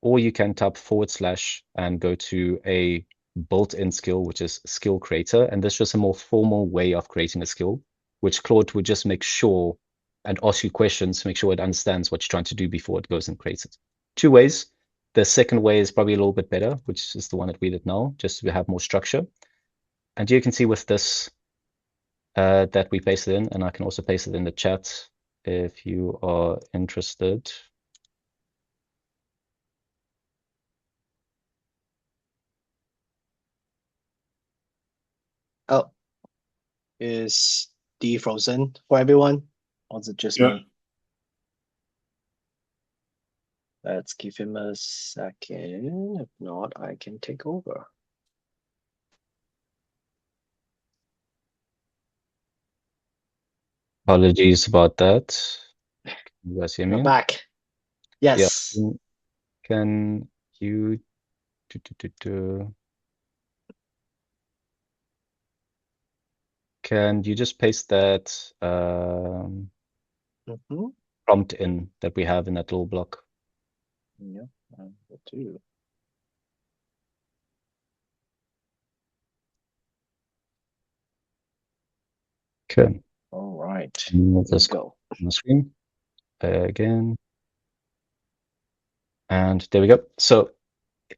[SPEAKER 2] or you can type / and go to a built-in skill, which is skill creator. And this is just a more formal way of creating a skill, which Claude would just make sure and ask you questions to make sure it understands what you're trying to do before it goes and creates it. two ways. The second way is probably a little bit better, which is the one that we did now, just to have more structure. And you can see with this that we pasted in, and I can also paste it in the chat if you are interested.
[SPEAKER 1] Oh, is D frozen for everyone? Or is it just
[SPEAKER 5] Yeah.
[SPEAKER 1] me? Let's give him a second. If not, I can take over.
[SPEAKER 2] Apologies about that. You guys hear
[SPEAKER 1] You're
[SPEAKER 2] me?
[SPEAKER 1] back. Yes.
[SPEAKER 2] Yeah. Can you Can you just paste that
[SPEAKER 1] Mm-hmm.
[SPEAKER 2] prompt in that we have in that little block?
[SPEAKER 1] Yeah, I will do.
[SPEAKER 2] Okay.
[SPEAKER 1] All right.
[SPEAKER 2] Let's
[SPEAKER 1] Let's
[SPEAKER 2] go
[SPEAKER 1] go.
[SPEAKER 2] on the screen again. And there we go. So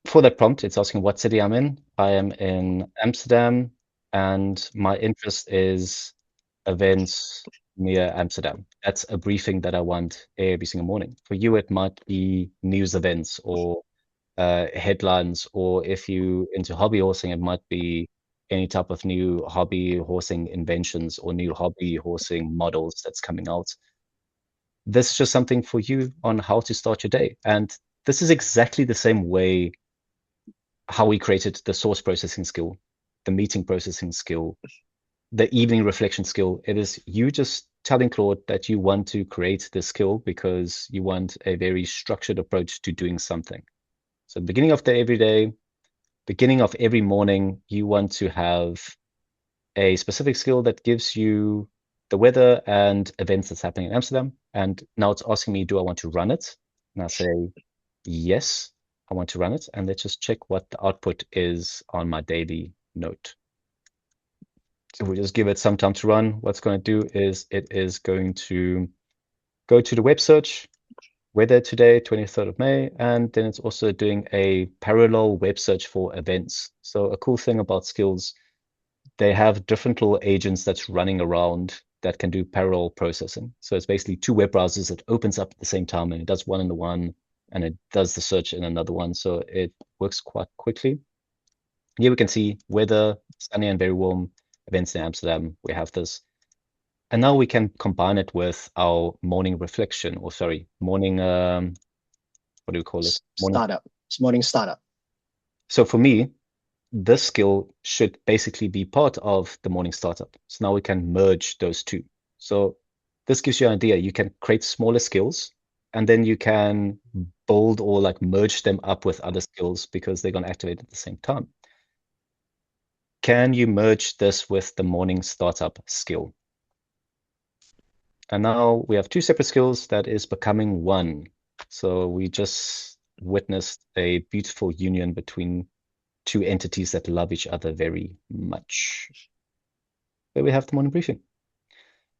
[SPEAKER 2] for that prompt, it's asking what city I'm in. I am in Amsterdam, and my interest is events near Amsterdam. That's a briefing that I want every single morning. For you, it might be news events or headlines, or if you into hobby horsing, it might be any type of new hobby horsing inventions or new hobby horsing models that's coming out. This is just something for you on how to start your day. And this is exactly the same way how we created the source processing skill, the meeting processing skill, the evening reflection skill. It is you just telling Claude that you want to create this skill because you want a very structured approach to doing something. So beginning of the every day, beginning of every morning, you want to have a specific skill that gives you the weather and events that's happening in Amsterdam. And now it's asking me, do I want to run it? And I say, yes, I want to run it. And let's just check what the output is on my daily note. So we just give it some time to run. What's going to do is it is going to go to the web search, weather today, 23rd of May, and then it's also doing a parallel web search for events. So a cool thing about skills, they have different little agents that's running around that can do parallel processing. So it's basically two web browsers that opens up at the same time, and it does one in the one, and it does the search in another one. So it works quite quickly. Here we can see weather, sunny and very warm, events in Amsterdam. We have this. And now we can combine it with our morning reflection, or sorry, morning, what do we call it? Morning.
[SPEAKER 1] Startup. It's morning startup.
[SPEAKER 2] So for me, this skill should basically be part of the morning startup. So now we can merge those two. So this gives you an idea. You can create smaller skills and then you can build or like merge them up with other skills because they're going to activate at the same time. Can you merge this with the morning startup skill? And now we have two separate skills that is becoming one. So we just witnessed a beautiful union between two entities that love each other very much. There we have the morning briefing.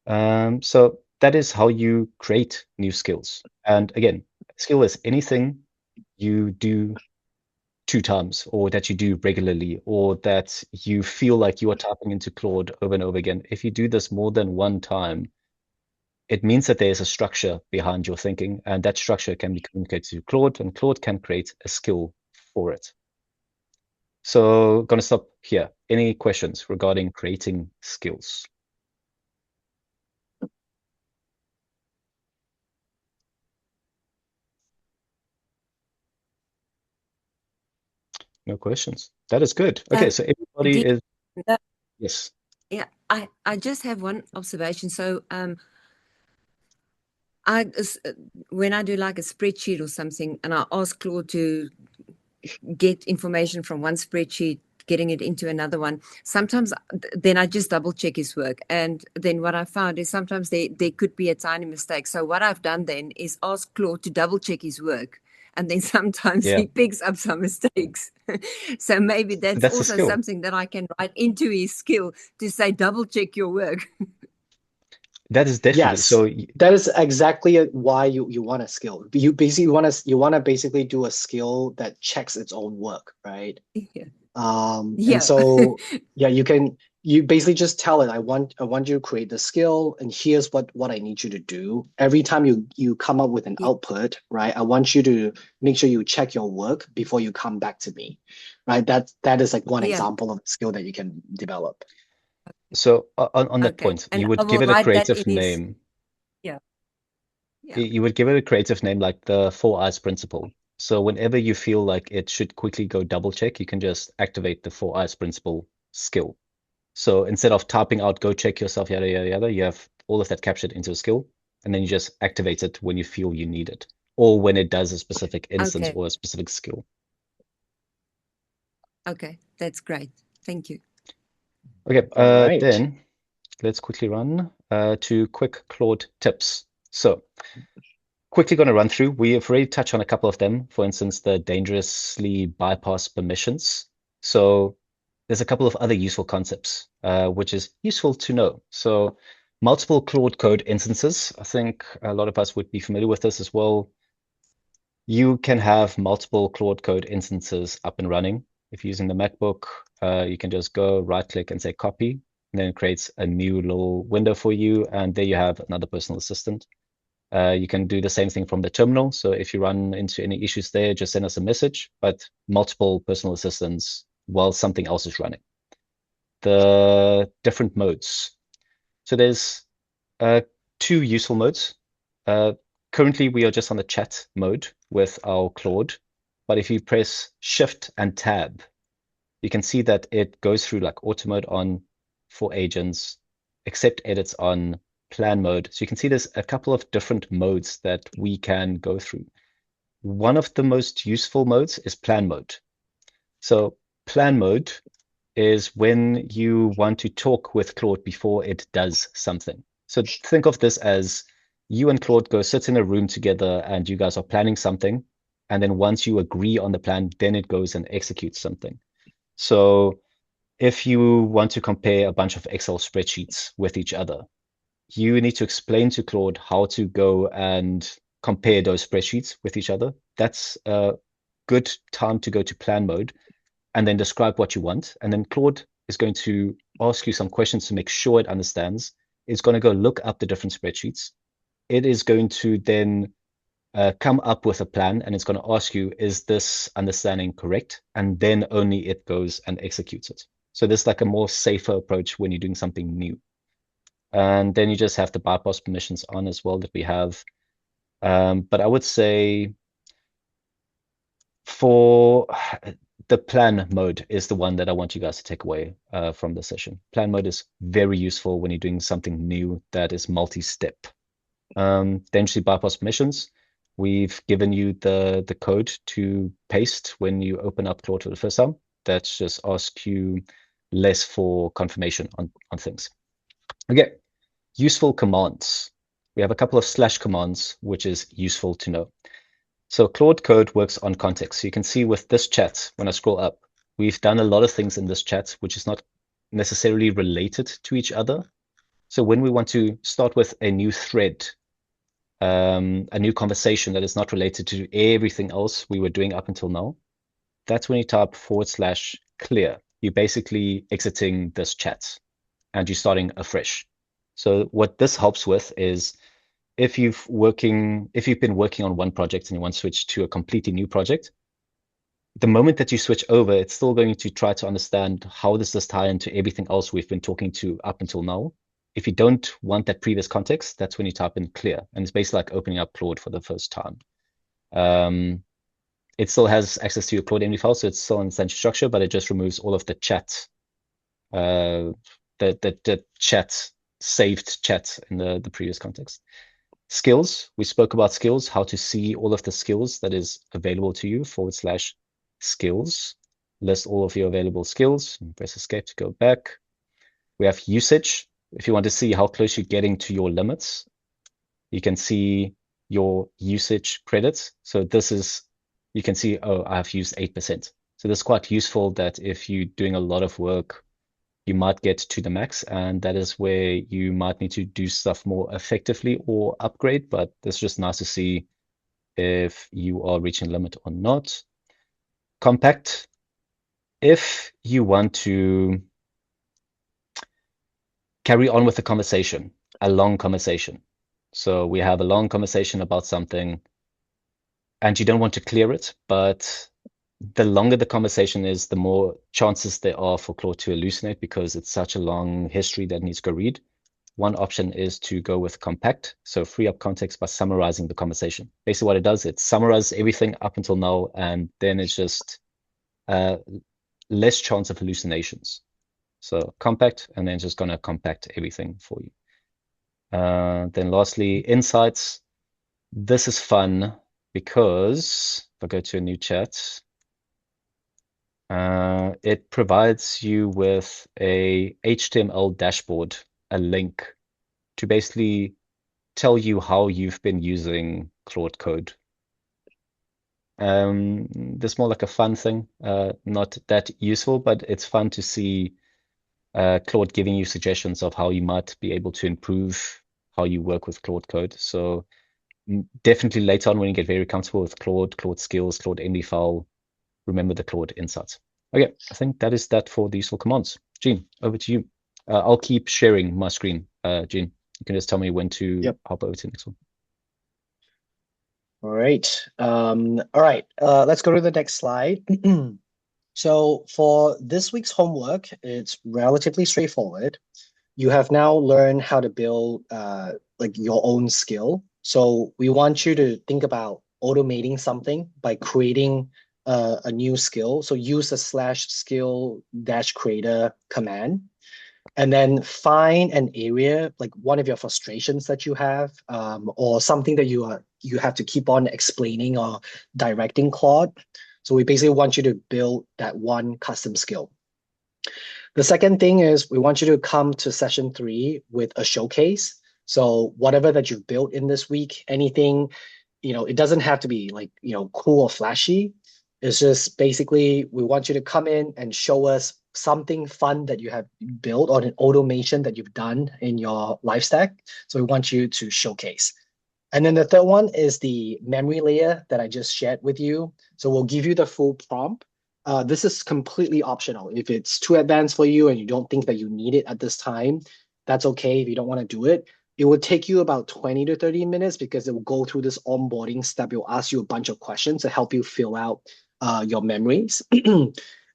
[SPEAKER 2] So that is how you create new skills. And again, skill is anything you do 2 times or that you do regularly or that you feel like you are typing into Claude over and over again. If you do this more than one time, it means that there's a structure behind your thinking, and that structure can be communicated to Claude, and Claude can create a skill for it. So, going to stop here. Any questions regarding creating skills? No questions. That is good. Okay, so everybody is yes.
[SPEAKER 3] Yeah, I just have one observation. So when I do like a spreadsheet or something, and I ask Claude to get information from one spreadsheet, getting it into another one, sometimes then I just double check his work. And then what I found is sometimes there could be a tiny mistake. So what I've done then is ask Claude to double check his work. And then sometimes he picks up some mistakes. So maybe that's also something that I can write into his skill to say, double check your work.
[SPEAKER 2] That is definitely
[SPEAKER 1] Yes,
[SPEAKER 2] so.
[SPEAKER 1] that is exactly why you want a skill. You want to basically do a skill that checks its own work, right?
[SPEAKER 3] Yeah.
[SPEAKER 1] And
[SPEAKER 3] Yeah.
[SPEAKER 1] so yeah, you basically just tell it, I want you to create the skill, and here's what I need you to do. Every time you come up with an
[SPEAKER 3] Yeah.
[SPEAKER 1] output, right? I want you to make sure you check your work before you come back to me, right? That is like one
[SPEAKER 3] Yeah.
[SPEAKER 1] example of a skill that you can develop.
[SPEAKER 2] So on that
[SPEAKER 3] Okay.
[SPEAKER 2] point,
[SPEAKER 3] And
[SPEAKER 2] you
[SPEAKER 3] I
[SPEAKER 2] would give
[SPEAKER 3] will
[SPEAKER 2] it a
[SPEAKER 3] write that
[SPEAKER 2] creative
[SPEAKER 3] in his,
[SPEAKER 2] name.
[SPEAKER 3] yeah. Yeah.
[SPEAKER 2] You would give it a creative name like the four eyes principle. So whenever you feel like it should quickly go double check, you can just activate the four eyes principle skill. So instead of typing out go check yourself, yada yada yada, you have all of that captured into a skill, and then you just activate it when you feel you need it, or when it does a specific instance
[SPEAKER 3] Okay.
[SPEAKER 2] or a specific skill.
[SPEAKER 3] Okay. That's great. Thank you.
[SPEAKER 2] Okay,
[SPEAKER 1] All right.
[SPEAKER 2] then let's quickly run to quick Claude tips. So quickly going to run through. We have already touched on a couple of them. For instance, the dangerously bypass permissions. So there's a couple of other useful concepts, which is useful to know. So multiple Claude Code instances. I think a lot of us would be familiar with this as well. You can have multiple Claude Code instances up and running. If you're using the MacBook, you can just go right click and say copy, and then it creates a new little window for you, and there you have another personal assistant. You can do the same thing from the terminal. So if you run into any issues there, just send us a message, but multiple personal assistants while something else is running. The different modes. So there's two useful modes. Currently, we are just on the chat mode with our Claude, but if you press Shift and Tab, you can see that it goes through like auto mode on for agents, accept edits on, plan mode. So you can see there's a couple of different modes that we can go through. One of the most useful modes is plan mode. So plan mode is when you want to talk with Claude before it does something. So think of this as you and Claude go sit in a room together and you guys are planning something. And then once you agree on the plan, then it goes and executes something. So if you want to compare a bunch of Excel spreadsheets with each other, you need to explain to Claude how to go and compare those spreadsheets with each other. That's a good time to go to plan mode and then describe what you want. And then Claude is going to ask you some questions to make sure it understands. It's going to go look up the different spreadsheets. It is going to then come up with a plan and it's going to ask you, is this understanding correct? And then only it goes and executes it. So there's like a more safer approach when you're doing something new. And then you just have the bypass permissions on as well that we have. But I would say for the plan mode is the one that I want you guys to take away from the session. Plan mode is very useful when you're doing something new that is multi-step. Dangerously bypass permissions. We've given you the code to paste when you open up Claude for the first time. That just asks you less for confirmation on things. Okay, useful commands. We have a couple of slash commands, which is useful to know. So Claude Code works on context. So you can see with this chat, when I scroll up, we've done a lot of things in this chat, which is not necessarily related to each other. So when we want to start with a new thread, a new conversation that is not related to everything else we were doing up until now, that's when you type /clear. You're basically exiting this chat and you're starting afresh. So what this helps with is if you've been working on one project and you want to switch to a completely new project, the moment that you switch over, it's still going to try to understand how does this tie into everything else we've been talking to up until now. If you don't want that previous context, that's when you type in clear. And it's basically like opening up Claude for the first time. It still has access to your Claude MD file, so it's still in essential structure, but it just removes all of the chat, the chat, saved chat in the previous context. Skills, we spoke about skills, how to see all of the skills that is available to you, /skills. List all of your available skills. Press escape to go back. We have usage. If you want to see how close you're getting to your limits, you can see your usage credits. So this is, you can see, oh, I've used 8%. So this is quite useful that if you're doing a lot of work you might get to the max, and that is where you might need to do stuff more effectively or upgrade, but it's just nice to see if you are reaching limit or not. Compact, if you want to carry on with the conversation, a long conversation. So we have a long conversation about something and you don't want to clear it, but the longer the conversation is, the more chances there are for Claude to hallucinate because it's such a long history that needs to go read. One option is to go with compact, so free up context by summarizing the conversation. Basically, what it does, it summarizes everything up until now, and then it's just less chance of hallucinations. So compact, and then just gonna compact everything for you. Then lastly, insights. This is fun because if I go to a new chat, it provides you with a HTML dashboard, a link to basically tell you how you've been using Claude Code. This is more like a fun thing, not that useful, but it's fun to see Claude giving you suggestions of how you might be able to improve how you work with Claude Code. So definitely later on when you get very comfortable with Claude skills, Claude MD file, remember the Claude insights. Okay, I think that is that for the useful commands. Gene, over to you. I'll keep sharing my screen. Gene, you can just tell me when to hop over to the next one.
[SPEAKER 1] All right. Let's go to the next slide. So for this week's homework, it's relatively straightforward. You have now learned how to build like your own skill. So we want you to think about automating something by creating a new skill. So use the /skill-creator command, and then find an area like one of your frustrations that you have, or something that you have to keep on explaining or directing Claude. So we basically want you to build that one custom skill. The second thing is we want you to come to session 3 with a showcase. So whatever that you've built in this week, anything, it doesn't have to be like, cool or flashy. It's just basically we want you to come in and show us something fun that you have built or an automation that you've done in your Lifestack. So we want you to showcase. And then the third one is the memory layer that I just shared with you. So we'll give you the full prompt. This is completely optional. If it's too advanced for you and you don't think that you need it at this time, that's okay if you don't want to do it. It will take you about 20 to 30 minutes because it will go through this onboarding step. It will ask you a bunch of questions to help you fill out your memories.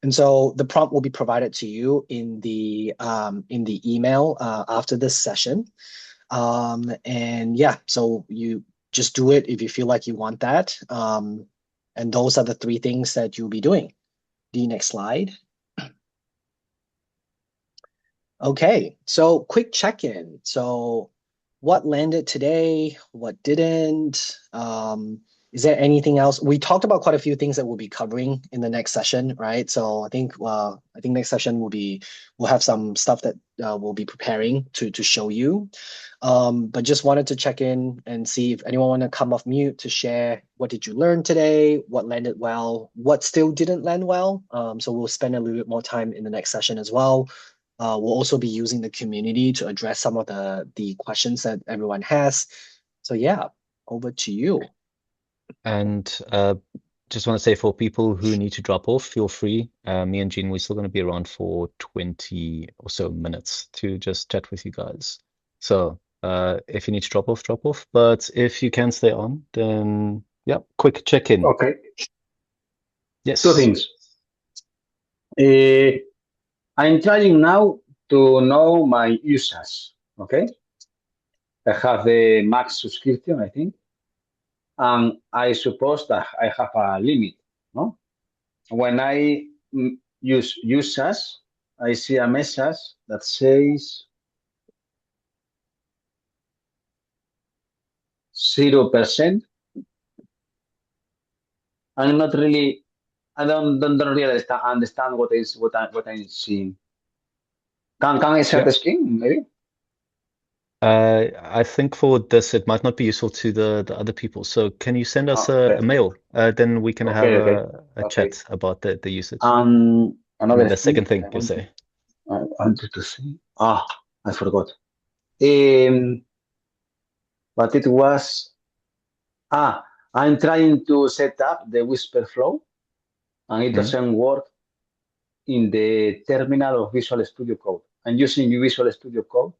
[SPEAKER 1] And so the prompt will be provided to you in the email after this session. And yeah, so you just do it if you feel like you want that. And those are the 3 things that you'll be doing. The next slide. Okay, so quick check-in. So what landed today? What didn't? Is there anything else? We talked about quite a few things that we'll be covering in the next session, right? So I think next session we'll have some stuff that we'll be preparing to show you. But just wanted to check in and see if anyone want to come off mute to share what did you learn today, what landed well, what still didn't land well. So we'll spend a little bit more time in the next session as well. We'll also be using the community to address some of the questions that everyone has. So yeah, over to you.
[SPEAKER 2] And just want to say for people who need to drop off, feel free. Me and Jean, we're still going to be around for 20 or so minutes to just chat with you guys. So if you need to drop off. But if you can stay on, then yeah, quick check-in.
[SPEAKER 7] Okay.
[SPEAKER 2] Yes.
[SPEAKER 7] 2 things. I'm trying now to know my users, okay? I have the max subscription, I think. And I suppose that I have a limit, no? When I use users, I see a message that says 0%. I'm not really, I don't really understand what I'm seeing. Can I share the screen, maybe?
[SPEAKER 2] I think for this, it might not be useful to the other people. So can you send us a mail? Then we can have a chat about the usage.
[SPEAKER 7] Another
[SPEAKER 2] the second thing
[SPEAKER 7] I
[SPEAKER 2] you say.
[SPEAKER 7] I wanted to say. I forgot. Um, but it was. I'm trying to set up the Whisper Flow, and it
[SPEAKER 2] Mhm.
[SPEAKER 7] doesn't work in the terminal of Visual Studio Code. I'm using Visual Studio Code,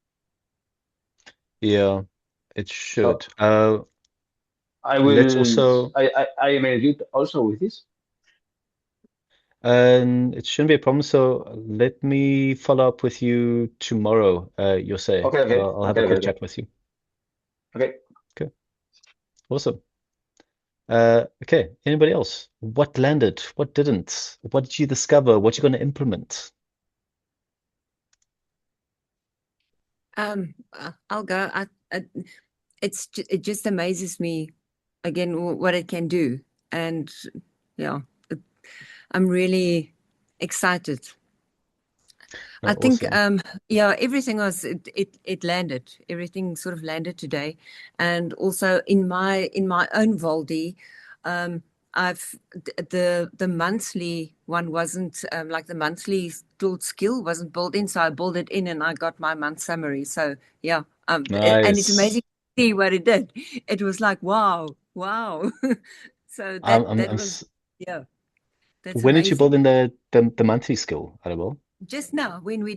[SPEAKER 2] Yeah, it
[SPEAKER 7] so
[SPEAKER 2] should.
[SPEAKER 7] I
[SPEAKER 2] Let's
[SPEAKER 7] will.
[SPEAKER 2] also,
[SPEAKER 7] I email you also with this.
[SPEAKER 2] it shouldn't be a problem. So let me follow up with you tomorrow, Jose.
[SPEAKER 7] Okay, okay,
[SPEAKER 2] I'll have
[SPEAKER 7] okay,
[SPEAKER 2] a
[SPEAKER 7] okay,
[SPEAKER 2] quick
[SPEAKER 7] okay.
[SPEAKER 2] chat with you.
[SPEAKER 7] Okay.
[SPEAKER 2] Okay, awesome. Okay, anybody else? What landed? What didn't? What did you discover? What you going to implement?
[SPEAKER 3] I'll go. It just amazes me again what it can do, and yeah, it, I'm really excited.
[SPEAKER 2] Oh,
[SPEAKER 3] I think
[SPEAKER 2] awesome.
[SPEAKER 3] yeah, everything was it landed. Everything sort of landed today, and also in my own Voldy, I've the monthly one wasn't like the monthly taught skill wasn't built in, so I built it in and I got my month summary. So yeah, and it's
[SPEAKER 2] Nice.
[SPEAKER 3] amazing to see what it did. It was like wow, wow. So
[SPEAKER 2] I'm,
[SPEAKER 3] that
[SPEAKER 2] I'm,
[SPEAKER 3] that
[SPEAKER 2] I'm
[SPEAKER 3] was
[SPEAKER 2] s-
[SPEAKER 3] yeah, that's
[SPEAKER 2] when did you build
[SPEAKER 3] amazing.
[SPEAKER 2] in the monthly skill, Annabelle?
[SPEAKER 3] Just now when you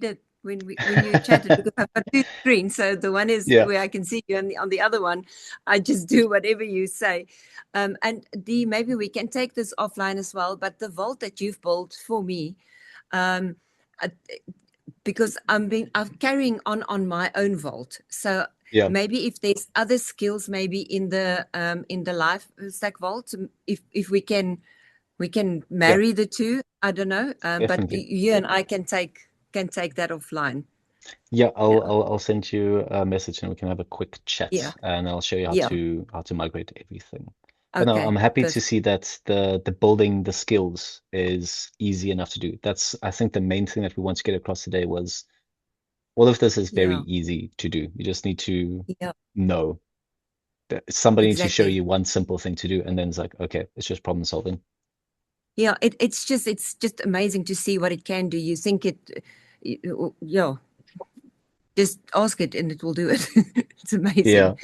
[SPEAKER 3] chatted, because I've got two screens, so the one is
[SPEAKER 2] Yeah,
[SPEAKER 3] where I can see you, and on the other one I just do whatever you say. And Dee, maybe we can take this offline as well, but the vault that you've built for me, um uh, because I'm carrying on my own vault, so
[SPEAKER 2] yeah,
[SPEAKER 3] maybe if there's other skills maybe in the life stack vault, if we can
[SPEAKER 2] yeah,
[SPEAKER 3] marry the two. I don't know, but
[SPEAKER 2] definitely.
[SPEAKER 3] you and I can take that offline.
[SPEAKER 2] Yeah, I'll
[SPEAKER 3] Yeah,
[SPEAKER 2] I'll I'll send you a message and we can have a quick
[SPEAKER 3] yeah,
[SPEAKER 2] chat and I'll show you
[SPEAKER 3] yeah.
[SPEAKER 2] how to migrate everything. But no, I'm
[SPEAKER 3] Okay,
[SPEAKER 2] happy to
[SPEAKER 3] perfect.
[SPEAKER 2] see that the building the skills is easy enough to do. That's I think the main thing that we want to get across today was all of this is very
[SPEAKER 3] Yeah,
[SPEAKER 2] easy to do. You just need to
[SPEAKER 3] yeah,
[SPEAKER 2] know that somebody needs to show
[SPEAKER 3] exactly.
[SPEAKER 2] you one simple thing to do and then it's like, okay, it's just problem solving.
[SPEAKER 3] Yeah, it's just amazing to see what it can do. You think yeah, just ask it and it will do it. It's
[SPEAKER 2] Yeah.
[SPEAKER 3] amazing.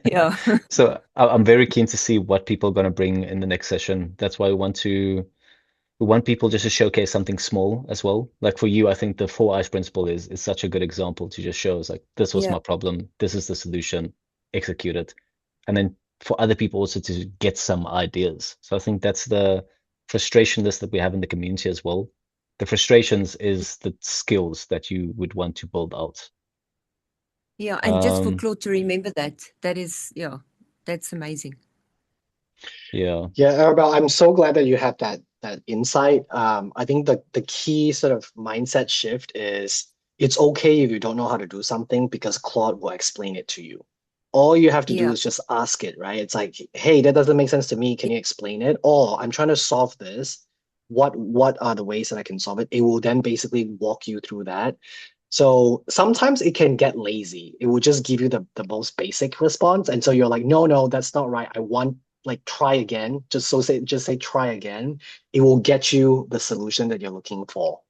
[SPEAKER 3] Yeah,
[SPEAKER 2] So I'm very keen to see what people are going to bring in the next session. That's why we want people just to showcase something small as well. Like for you, I think the four eyes principle is such a good example to just show us like this was
[SPEAKER 3] yeah,
[SPEAKER 2] my problem, this is the solution, execute it. And then for other people also to get some ideas. So I think that's the frustration list that we have in the community as well. The frustrations is the skills that you would want to build out.
[SPEAKER 3] yeah. And just for
[SPEAKER 2] Um,
[SPEAKER 3] Claude to remember that, that is, yeah, that's amazing.
[SPEAKER 2] yeah.
[SPEAKER 1] Yeah, Arabelle, I'm so glad that you had that insight. I think the key sort of mindset shift is it's okay if you don't know how to do something because Claude will explain it to you. All you have to do
[SPEAKER 3] Yeah,
[SPEAKER 1] is just ask it, right? It's like, hey, that doesn't make sense to me. Can you explain it? Or I'm trying to solve this. What are the ways that I can solve it? It will then basically walk you through that. So sometimes it can get lazy. It will just give you the most basic response. And so you're like, no, no, that's not right. I want like try again. Just say try again. It will get you the solution that you're looking for.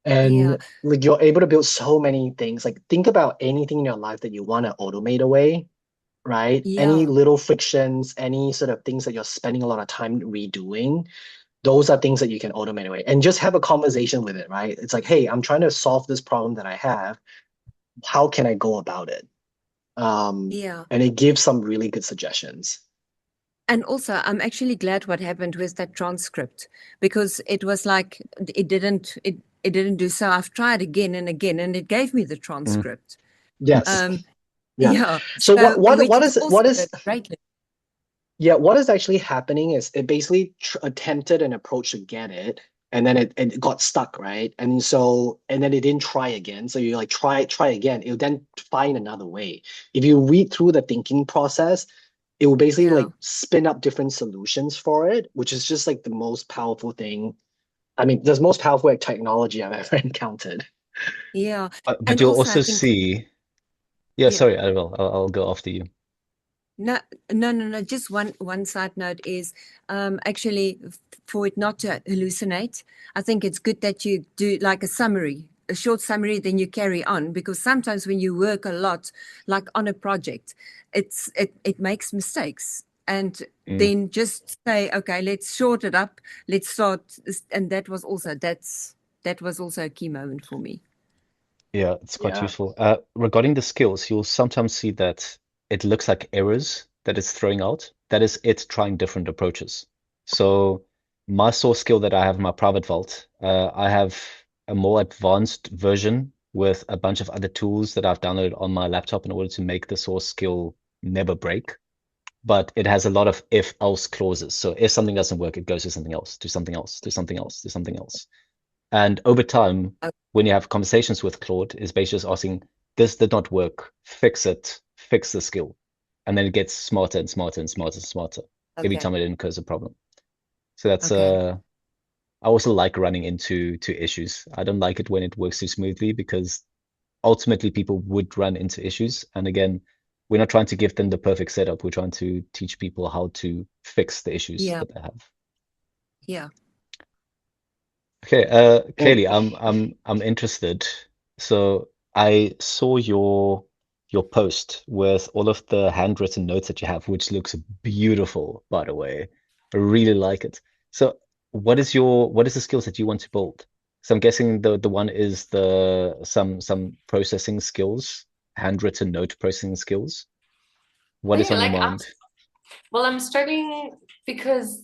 [SPEAKER 3] yeah,
[SPEAKER 1] And like you're able to build so many things. Like think about anything in your life that you want to automate away, right? Any
[SPEAKER 3] yeah,
[SPEAKER 1] little frictions, any sort of things that you're spending a lot of time redoing, those are things that you can automate away. And just have a conversation with it, right? It's like, hey, I'm trying to solve this problem that I have. How can I go about it?
[SPEAKER 3] yeah.
[SPEAKER 1] And it gives some really good suggestions.
[SPEAKER 3] And also, I'm actually glad what happened with that transcript, because it was like it didn't do so. I've tried again and again, and it gave me the
[SPEAKER 2] Mm.
[SPEAKER 3] transcript.
[SPEAKER 1] Yes.
[SPEAKER 3] Um,
[SPEAKER 1] Yeah.
[SPEAKER 3] yeah,
[SPEAKER 1] So
[SPEAKER 3] so which is also
[SPEAKER 1] what
[SPEAKER 3] a
[SPEAKER 1] is
[SPEAKER 3] great.
[SPEAKER 1] yeah, what is actually happening is it basically attempted an approach to get it, and then it got stuck, right? And then it didn't try again. So you like try again. It'll then find another way. If you read through the thinking process, it will basically
[SPEAKER 3] Yeah,
[SPEAKER 1] like spin up different solutions for it, which is just like the most powerful thing. I mean, the most powerful technology I've ever encountered.
[SPEAKER 3] yeah,
[SPEAKER 2] But
[SPEAKER 3] and
[SPEAKER 2] you'll
[SPEAKER 3] also I
[SPEAKER 2] also
[SPEAKER 3] think
[SPEAKER 2] see, yeah,
[SPEAKER 3] yeah.
[SPEAKER 2] sorry, I will. I'll go after you.
[SPEAKER 3] No, no. Just one side note is actually for it not to hallucinate. I think it's good that you do like a summary a short summary, then you carry on, because sometimes when you work a lot, like on a project, it makes mistakes. And then just say, okay, let's short it up, let's start. And that was also a key moment for me.
[SPEAKER 2] Yeah, it's quite
[SPEAKER 1] Yeah.
[SPEAKER 2] useful. Regarding the skills, you'll sometimes see that it looks like errors that it's throwing out. That is it trying different approaches. So my source skill that I have in my private vault, I have a more advanced version with a bunch of other tools that I've downloaded on my laptop in order to make the source skill never break. But it has a lot of if else clauses. So if something doesn't work, it goes to something else, to something else, to something else, to something else. And over time, when you have conversations with Claude, is basically just asking, this did not work, fix it, fix the skill. And then it gets smarter and smarter and smarter and smarter every
[SPEAKER 3] Okay.
[SPEAKER 2] time it incurs a problem. So that's
[SPEAKER 3] Okay.
[SPEAKER 2] I also like running into issues. I don't like it when it works too smoothly because ultimately people would run into issues. And again, we're not trying to give them the perfect setup. We're trying to teach people how to fix the issues
[SPEAKER 3] Yeah.
[SPEAKER 2] that they have.
[SPEAKER 3] Yeah.
[SPEAKER 2] Okay,
[SPEAKER 1] And
[SPEAKER 2] Kaylee, I'm interested. So I saw your post with all of the handwritten notes that you have, which looks beautiful, by the way. I really like it. So what is the skills that you want to build? So I'm guessing the one is the some processing skills, handwritten note processing skills. What is
[SPEAKER 4] Okay,
[SPEAKER 2] on your
[SPEAKER 4] like
[SPEAKER 2] mind?
[SPEAKER 4] I'm struggling because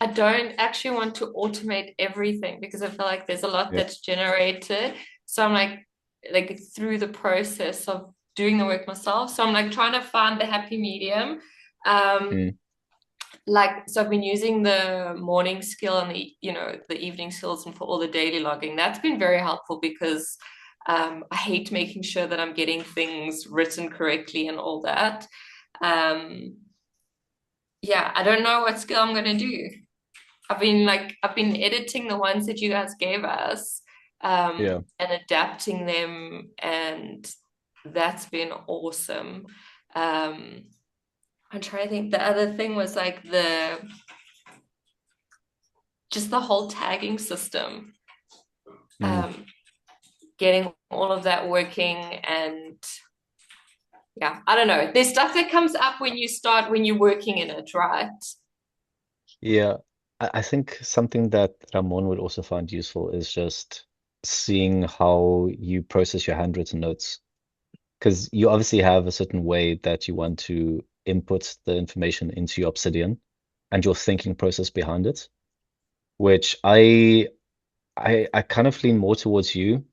[SPEAKER 4] I don't actually want to automate everything because I feel like there's a lot
[SPEAKER 2] Yeah.
[SPEAKER 4] that's generated. So I'm like through the process of doing the work myself. So I'm like trying to find the happy medium.
[SPEAKER 2] Mm,
[SPEAKER 4] Like, so I've been using the morning skill and the evening skills and for all the daily logging. That's been very helpful because I hate making sure that I'm getting things written correctly and all that. Um, yeah, I don't know what skill I'm gonna do. I've been editing the ones that you guys gave us,
[SPEAKER 2] yeah.
[SPEAKER 4] and adapting them, and that's been awesome. Um, I'm trying to think. The other thing was like just the whole tagging system.
[SPEAKER 2] Mm.
[SPEAKER 4] Getting all of that working, and yeah, I don't know. There's stuff that comes up when you're working in it, right?
[SPEAKER 2] Yeah, I think something that Ramon would also find useful is just seeing how you process your handwritten notes. Because you obviously have a certain way that you want to input the information into your Obsidian and your thinking process behind it, which I kind of lean more towards you.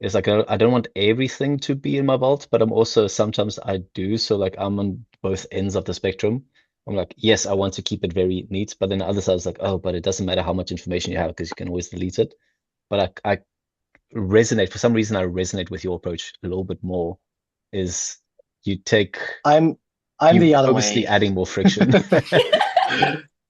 [SPEAKER 2] It's like I don't want everything to be in my vault, but I'm also sometimes I do. So like I'm on both ends of the spectrum. I'm like, yes, I want to keep it very neat, but then the other side is like, oh, but it doesn't matter how much information you have because you can always delete it. But I resonate for some reason. I resonate with your approach a little bit more. Is you take
[SPEAKER 1] I'm I'm
[SPEAKER 2] you
[SPEAKER 1] the other
[SPEAKER 2] purposely
[SPEAKER 1] way.
[SPEAKER 2] adding more friction.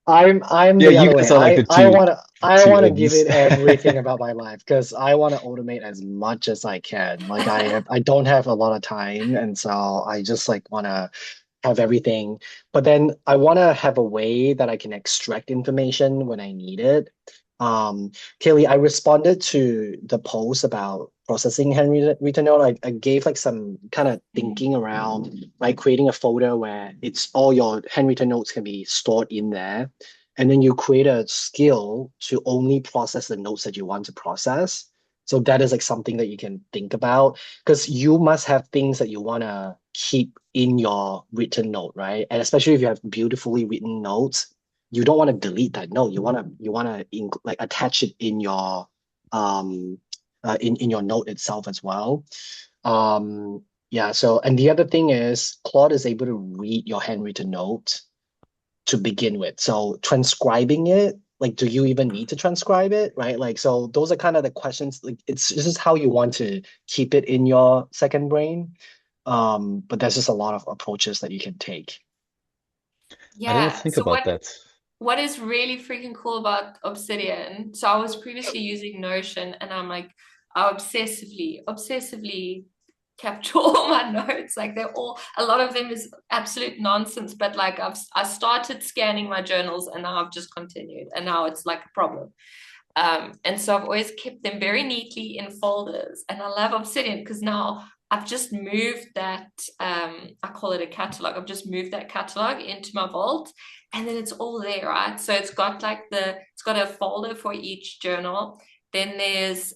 [SPEAKER 1] I'm
[SPEAKER 2] Yeah,
[SPEAKER 1] the
[SPEAKER 2] you
[SPEAKER 1] other way.
[SPEAKER 2] guys are like
[SPEAKER 1] I
[SPEAKER 2] two
[SPEAKER 1] wanna give
[SPEAKER 2] ends.
[SPEAKER 1] it everything about my life because I want to automate as much as I can. Like I don't have a lot of time, and so I just like want to have everything. But then I want to have a way that I can extract information when I need it. Kelly, I responded to the post about processing handwritten note. I gave like some kind of thinking around like creating a folder where it's all your handwritten notes can be stored in there. And then you create a skill to only process the notes that you want to process. So that is like something that you can think about because you must have things that you want to keep in your written note, right? And especially if you have beautifully written notes, you don't want to delete that note. You want to like attach it in your um in your note itself as well. Yeah, so and the other thing is Claude is able to read your handwritten note to begin with. So transcribing it, like, do you even need to transcribe it, right? Like, so those are kind of the questions. Like, it's this is how you want to keep it in your second brain. But there's just a lot of approaches that you can take.
[SPEAKER 2] I didn't
[SPEAKER 4] Yeah.
[SPEAKER 2] think
[SPEAKER 4] So
[SPEAKER 2] about that.
[SPEAKER 4] what is really freaking cool about Obsidian? So I was previously using Notion, and I'm like, I obsessively capture all my notes. Like a lot of them is absolute nonsense, but like I started scanning my journals, and now I've just continued, and now it's like a problem. And so I've always kept them very neatly in folders. And I love Obsidian because now I've just moved that, I call it a catalog. I've just moved that catalog into my vault and then it's all there, right? So it's got like it's got a folder for each journal. Then there's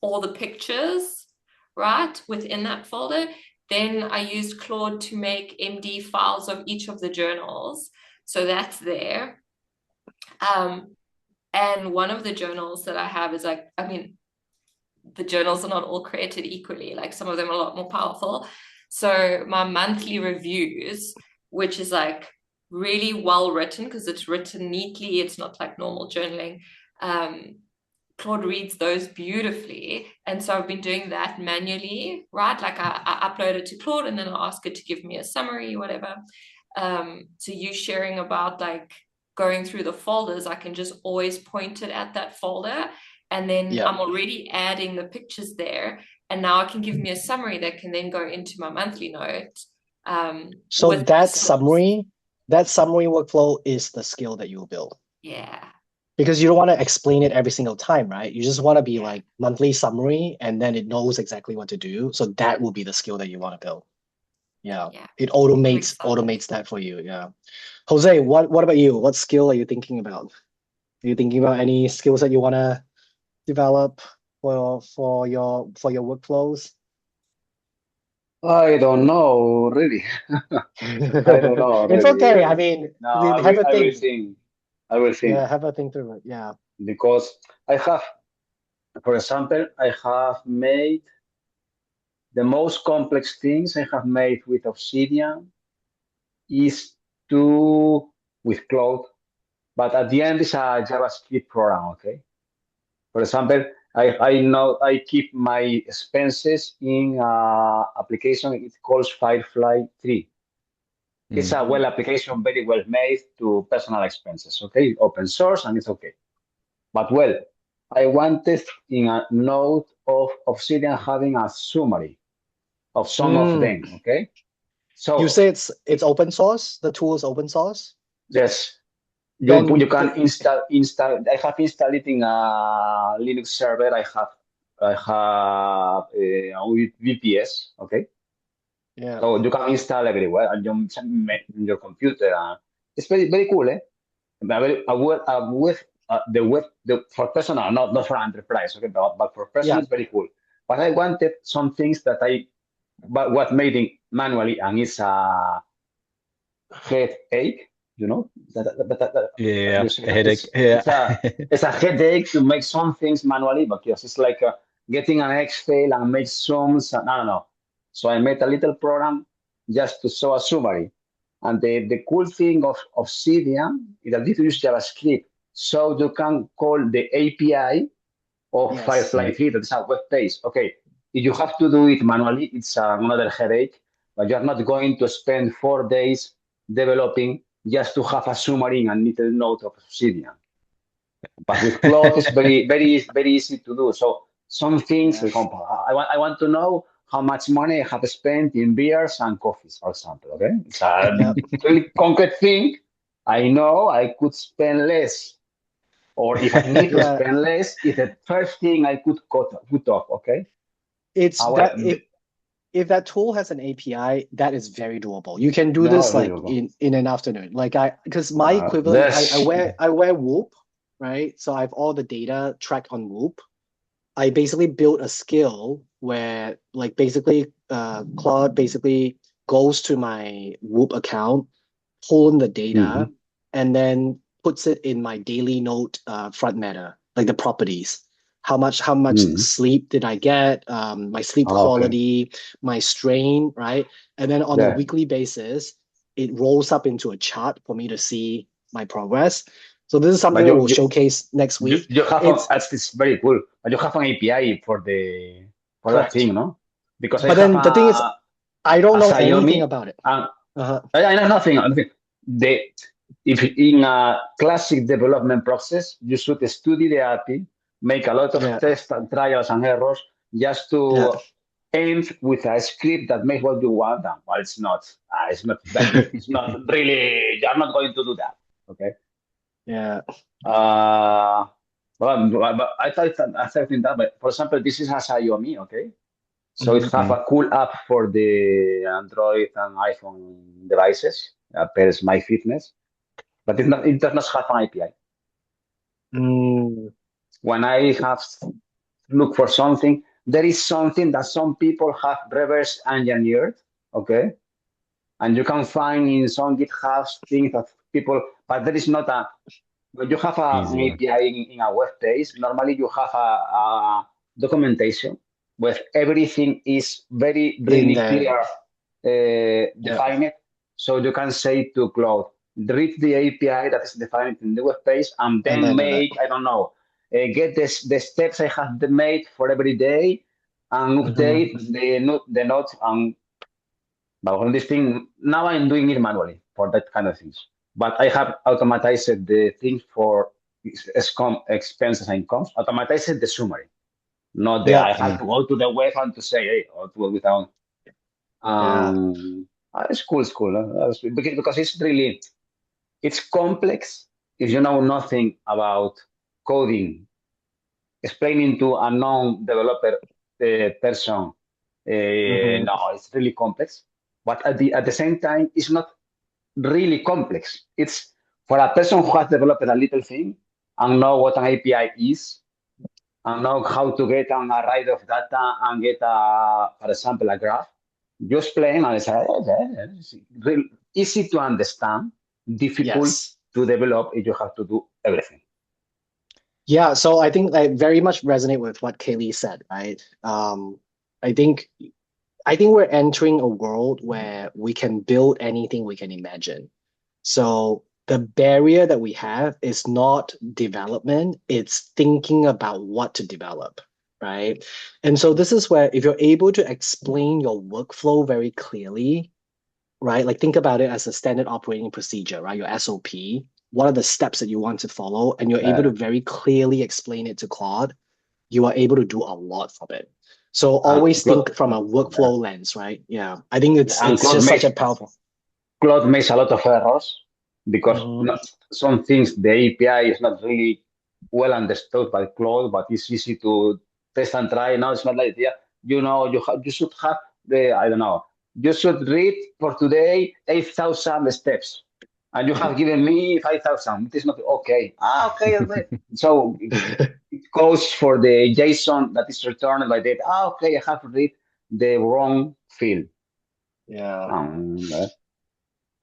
[SPEAKER 4] all the pictures, right, within that folder. Then I used Claude to make MD files of each of the journals. So that's there. And one of the journals that I have is like, I mean, the journals are not all created equally. Like some of them are a lot more powerful. So my monthly reviews, which is like really well written because it's written neatly. It's not like normal journaling. Claude reads those beautifully. And so I've been doing that manually, right? Like I upload it to Claude and then I ask it to give me a summary, whatever. So you sharing about like going through the folders, I can just always point it at that folder. And then I'm already adding the pictures there. And now it can give me a summary that can then go into my monthly note.
[SPEAKER 1] So that summary workflow is the skill that you will build.
[SPEAKER 4] Yeah.
[SPEAKER 1] Because you don't want to explain it every single time, right? You just want to be like monthly summary and then it knows exactly what to do. So that will be the skill that you want to build. Yeah. It automates that for you. Yeah. Jose, what about you? What skill are you thinking about? Are you thinking about any skills that you want to develop for your workflows?
[SPEAKER 7] I don't know, really. I don't know,
[SPEAKER 1] It's
[SPEAKER 7] really.
[SPEAKER 1] okay. I mean,
[SPEAKER 7] No,
[SPEAKER 1] have a
[SPEAKER 7] I will
[SPEAKER 1] think.
[SPEAKER 7] think. I will think.
[SPEAKER 1] Yeah, have a think through it. Yeah.
[SPEAKER 7] Because I have, for example, I have made the most complex things I have made with Obsidian is with Cloud, but at the end it's a JavaScript program, okay? For example, I know I keep my expenses in application, it calls Firefly 3. It's a well application, very well made to personal expenses, okay? Open source and it's okay. But well, I wanted in a node of Obsidian having a summary of some of them, okay? So
[SPEAKER 1] you say it's open source? The tool is open source?
[SPEAKER 7] Yes. You can install. I have installed it in a Linux server. I have with VPS. Okay.
[SPEAKER 1] Yeah.
[SPEAKER 7] So you can install everywhere on your computer. It's very cool, eh? The web for personal, not for enterprise. Okay, but for personal, it's very cool. But I wanted some things that what made it manually, and it's a headache. You know,
[SPEAKER 2] a headache.
[SPEAKER 7] It's a headache to make some things manually because it's like getting an Excel and make sums. No. So I made a little program just to show a summary. And the cool thing of Obsidian is that you use JavaScript. So you can call the API of Firefly 3, that is a web page. Okay, if you have to do it manually, it's another headache, but you're not going to spend 4 days developing just to have a summary in a little note of Obsidian. But with Cloud, it's very easy to do. So some things, I want to know how much money I have spent in beers and coffees, for example. Okay, it's a really concrete thing. I know I could spend less, or if I need to spend less, it's the first thing I could put off. Okay,
[SPEAKER 1] it's that if that tool has an API, that is very doable. You can do this like in an afternoon. Like because my equivalent, I wear Whoop, right? So I have all the data tracked on Whoop. I basically built a skill where like basically Claude basically goes to my Whoop account, pulling the data, and then puts it in my daily note front matter, like the properties. How much sleep did I get? My sleep quality, my strain, right? And then on a weekly basis, it rolls up into a chart for me to see my progress. So this is something that we'll showcase next week.
[SPEAKER 7] It's very cool. But you have an API for that thing, no? Because
[SPEAKER 1] the thing is, I don't know anything about it.
[SPEAKER 7] I know nothing. If in a classic development process, you should study the API, make a lot of tests and trials and errors just to end with a script that makes what you want. Well, it's not. It's not really. You're not going to do that. Okay.
[SPEAKER 1] Yeah.
[SPEAKER 7] But I think that, but for example, this is has IOME, okay? So it
[SPEAKER 1] Hmm.
[SPEAKER 7] have a cool app for the Android and iPhone devices, pairs My Fitness, but it does not have an API.
[SPEAKER 1] Mm,
[SPEAKER 7] When I have look for something, there is something that some people have reverse engineered, okay? And you can find in some GitHub things that people, but there is not a, when you have an
[SPEAKER 2] Easy.
[SPEAKER 7] API in a web page, normally you have a documentation where everything is very,
[SPEAKER 1] in
[SPEAKER 7] really
[SPEAKER 1] there.
[SPEAKER 7] clear,
[SPEAKER 1] Yeah.
[SPEAKER 7] defined. So you can say to Cloud, read the API that is defined in the web page and
[SPEAKER 1] And
[SPEAKER 7] then
[SPEAKER 1] then do that.
[SPEAKER 7] make, I don't know, get the steps I have made for every day and
[SPEAKER 1] Hmm.
[SPEAKER 7] update the notes and but all this thing, now I'm doing it manually for that kind of things. But I have automatized the things for expenses and incomes, automatized the summary. Not the
[SPEAKER 1] Yeah.
[SPEAKER 7] I have to go to the web and to say, hey, or to go without.
[SPEAKER 1] Yeah.
[SPEAKER 7] It's cool, it's cool. Because it's really, it's complex if you know nothing about coding. Explaining to a non-developer person,
[SPEAKER 1] Hmm.
[SPEAKER 7] no, it's really complex. But at the same time, it's not really complex. It's for a person who has developed a little thing and know what an API is and know how to get an array of data and get for example, a graph. You explain and it's really easy to understand, difficult
[SPEAKER 1] Yes.
[SPEAKER 7] to develop if you have to do everything.
[SPEAKER 1] Yeah, so I think I very much resonate with what Kaylee said, right? I think I think we're entering a world where we can build anything we can imagine. So the barrier that we have is not development, it's thinking about what to develop, right? And so this is where if you're able to explain your workflow very clearly, right? Like think about it as a standard operating procedure, right? Your SOP. What are the steps that you want to follow? And you're able to very clearly explain it to Claude. You are able to do a lot from it. So
[SPEAKER 7] And
[SPEAKER 1] always think from a workflow lens, right? Yeah. I think
[SPEAKER 7] and
[SPEAKER 1] it's just such a powerful.
[SPEAKER 7] Claude makes a lot of errors because
[SPEAKER 1] Mhm.
[SPEAKER 7] some things the API is not really well understood by Claude, but it's easy to test and try. Now it's not like yeah, you should have the I don't know. You should read for today 8,000 steps, and you have given me 5,000. It is not okay. Okay. Okay. So it goes for the JSON that is returned by that. Okay, I have read the wrong field.
[SPEAKER 1] Yeah.
[SPEAKER 7] Um,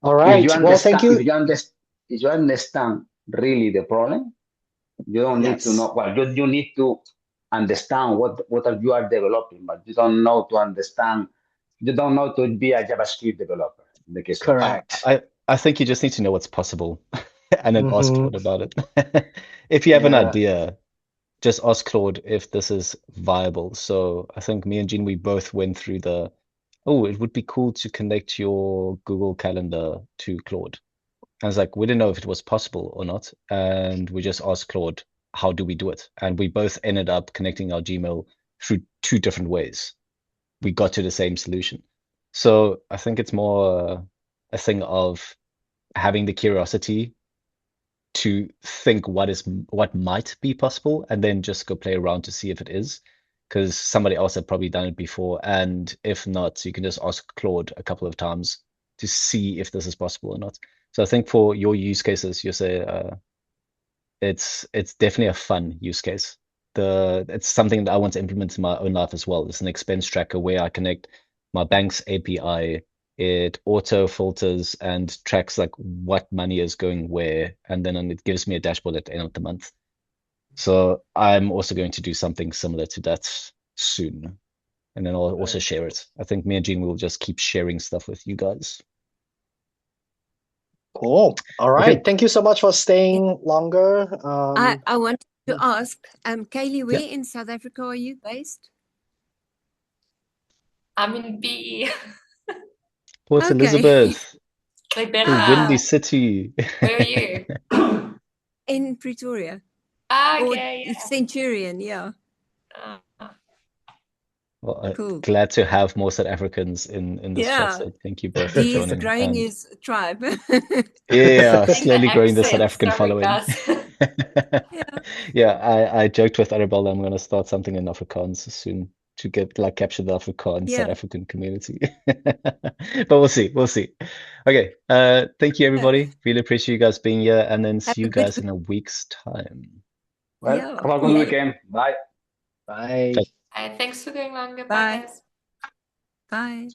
[SPEAKER 1] All
[SPEAKER 7] if you
[SPEAKER 1] right. Well, thank
[SPEAKER 7] understand
[SPEAKER 1] you.
[SPEAKER 7] if you understand really the problem, you don't need to
[SPEAKER 1] Yes,
[SPEAKER 7] know well you need to understand what you are developing, but you don't know to understand, you don't know to be a JavaScript developer in the case of
[SPEAKER 2] I,
[SPEAKER 1] correct.
[SPEAKER 2] I think you just need to know what's possible and then ask
[SPEAKER 1] Hmm.
[SPEAKER 2] Claude about it. If you have an
[SPEAKER 1] Yeah.
[SPEAKER 2] idea, just ask Claude if this is viable. So I think me and Jean, we both went through oh, it would be cool to connect your Google Calendar to Claude. I was like, we didn't know if it was possible or not. And we just asked Claude, how do we do it? And we both ended up connecting our Gmail through two different ways. We got to the same solution. So I think it's more a thing of having the curiosity to think what might be possible and then just go play around to see if it is. Because somebody else had probably done it before. And if not, you can just ask Claude a couple of times to see if this is possible or not. So I think for your use cases, you say it's definitely a fun use case. It's something that I want to implement in my own life as well. It's an expense tracker where I connect my bank's API. It auto filters and tracks like what money is going where, and then it gives me a dashboard at the end of the month. So I'm also going to do something similar to that soon, and then I'll also
[SPEAKER 1] Right.
[SPEAKER 2] share it. I think me and Jean will just keep sharing stuff with you guys.
[SPEAKER 1] Cool. All
[SPEAKER 2] Okay,
[SPEAKER 1] right. Thank you so much for staying longer.
[SPEAKER 3] I wanted to ask, Kaylee,
[SPEAKER 2] yeah,
[SPEAKER 3] where in South Africa are you based?
[SPEAKER 4] I'm in BE.
[SPEAKER 2] Port
[SPEAKER 3] Okay.
[SPEAKER 2] Elizabeth, the windy
[SPEAKER 3] Ah,
[SPEAKER 4] Better.
[SPEAKER 2] city.
[SPEAKER 4] Where are you?
[SPEAKER 3] in Pretoria or
[SPEAKER 4] Okay,
[SPEAKER 3] Centurion, yeah.
[SPEAKER 4] yeah.
[SPEAKER 2] Well,
[SPEAKER 3] Cool.
[SPEAKER 2] glad to have more South Africans in this chat.
[SPEAKER 3] Yeah.
[SPEAKER 2] So thank you both for
[SPEAKER 3] D is
[SPEAKER 2] joining.
[SPEAKER 3] growing
[SPEAKER 2] And
[SPEAKER 3] his tribe.
[SPEAKER 2] yeah,
[SPEAKER 4] Getting the
[SPEAKER 2] slowly growing the South
[SPEAKER 4] accent,
[SPEAKER 2] African
[SPEAKER 4] sorry
[SPEAKER 2] following.
[SPEAKER 4] guys.
[SPEAKER 3] Yeah.
[SPEAKER 2] Yeah, I joked with Arabella I'm gonna start something in Afrikaans soon to get like capture the Afrikaans South
[SPEAKER 3] Yeah.
[SPEAKER 2] African community. But we'll see, we'll see. Okay, thank you
[SPEAKER 3] Yeah.
[SPEAKER 2] everybody. Really appreciate you guys being here, and then
[SPEAKER 3] Have
[SPEAKER 2] see
[SPEAKER 3] a
[SPEAKER 2] you
[SPEAKER 3] good
[SPEAKER 2] guys
[SPEAKER 3] week.
[SPEAKER 2] in a week's time.
[SPEAKER 7] Well,
[SPEAKER 3] Yeah.
[SPEAKER 7] have a good
[SPEAKER 3] Yeah.
[SPEAKER 7] weekend. Bye.
[SPEAKER 1] Bye.
[SPEAKER 2] Bye.
[SPEAKER 4] Thanks for going longer. Bye,
[SPEAKER 3] Bye.
[SPEAKER 4] guys.
[SPEAKER 3] Bye.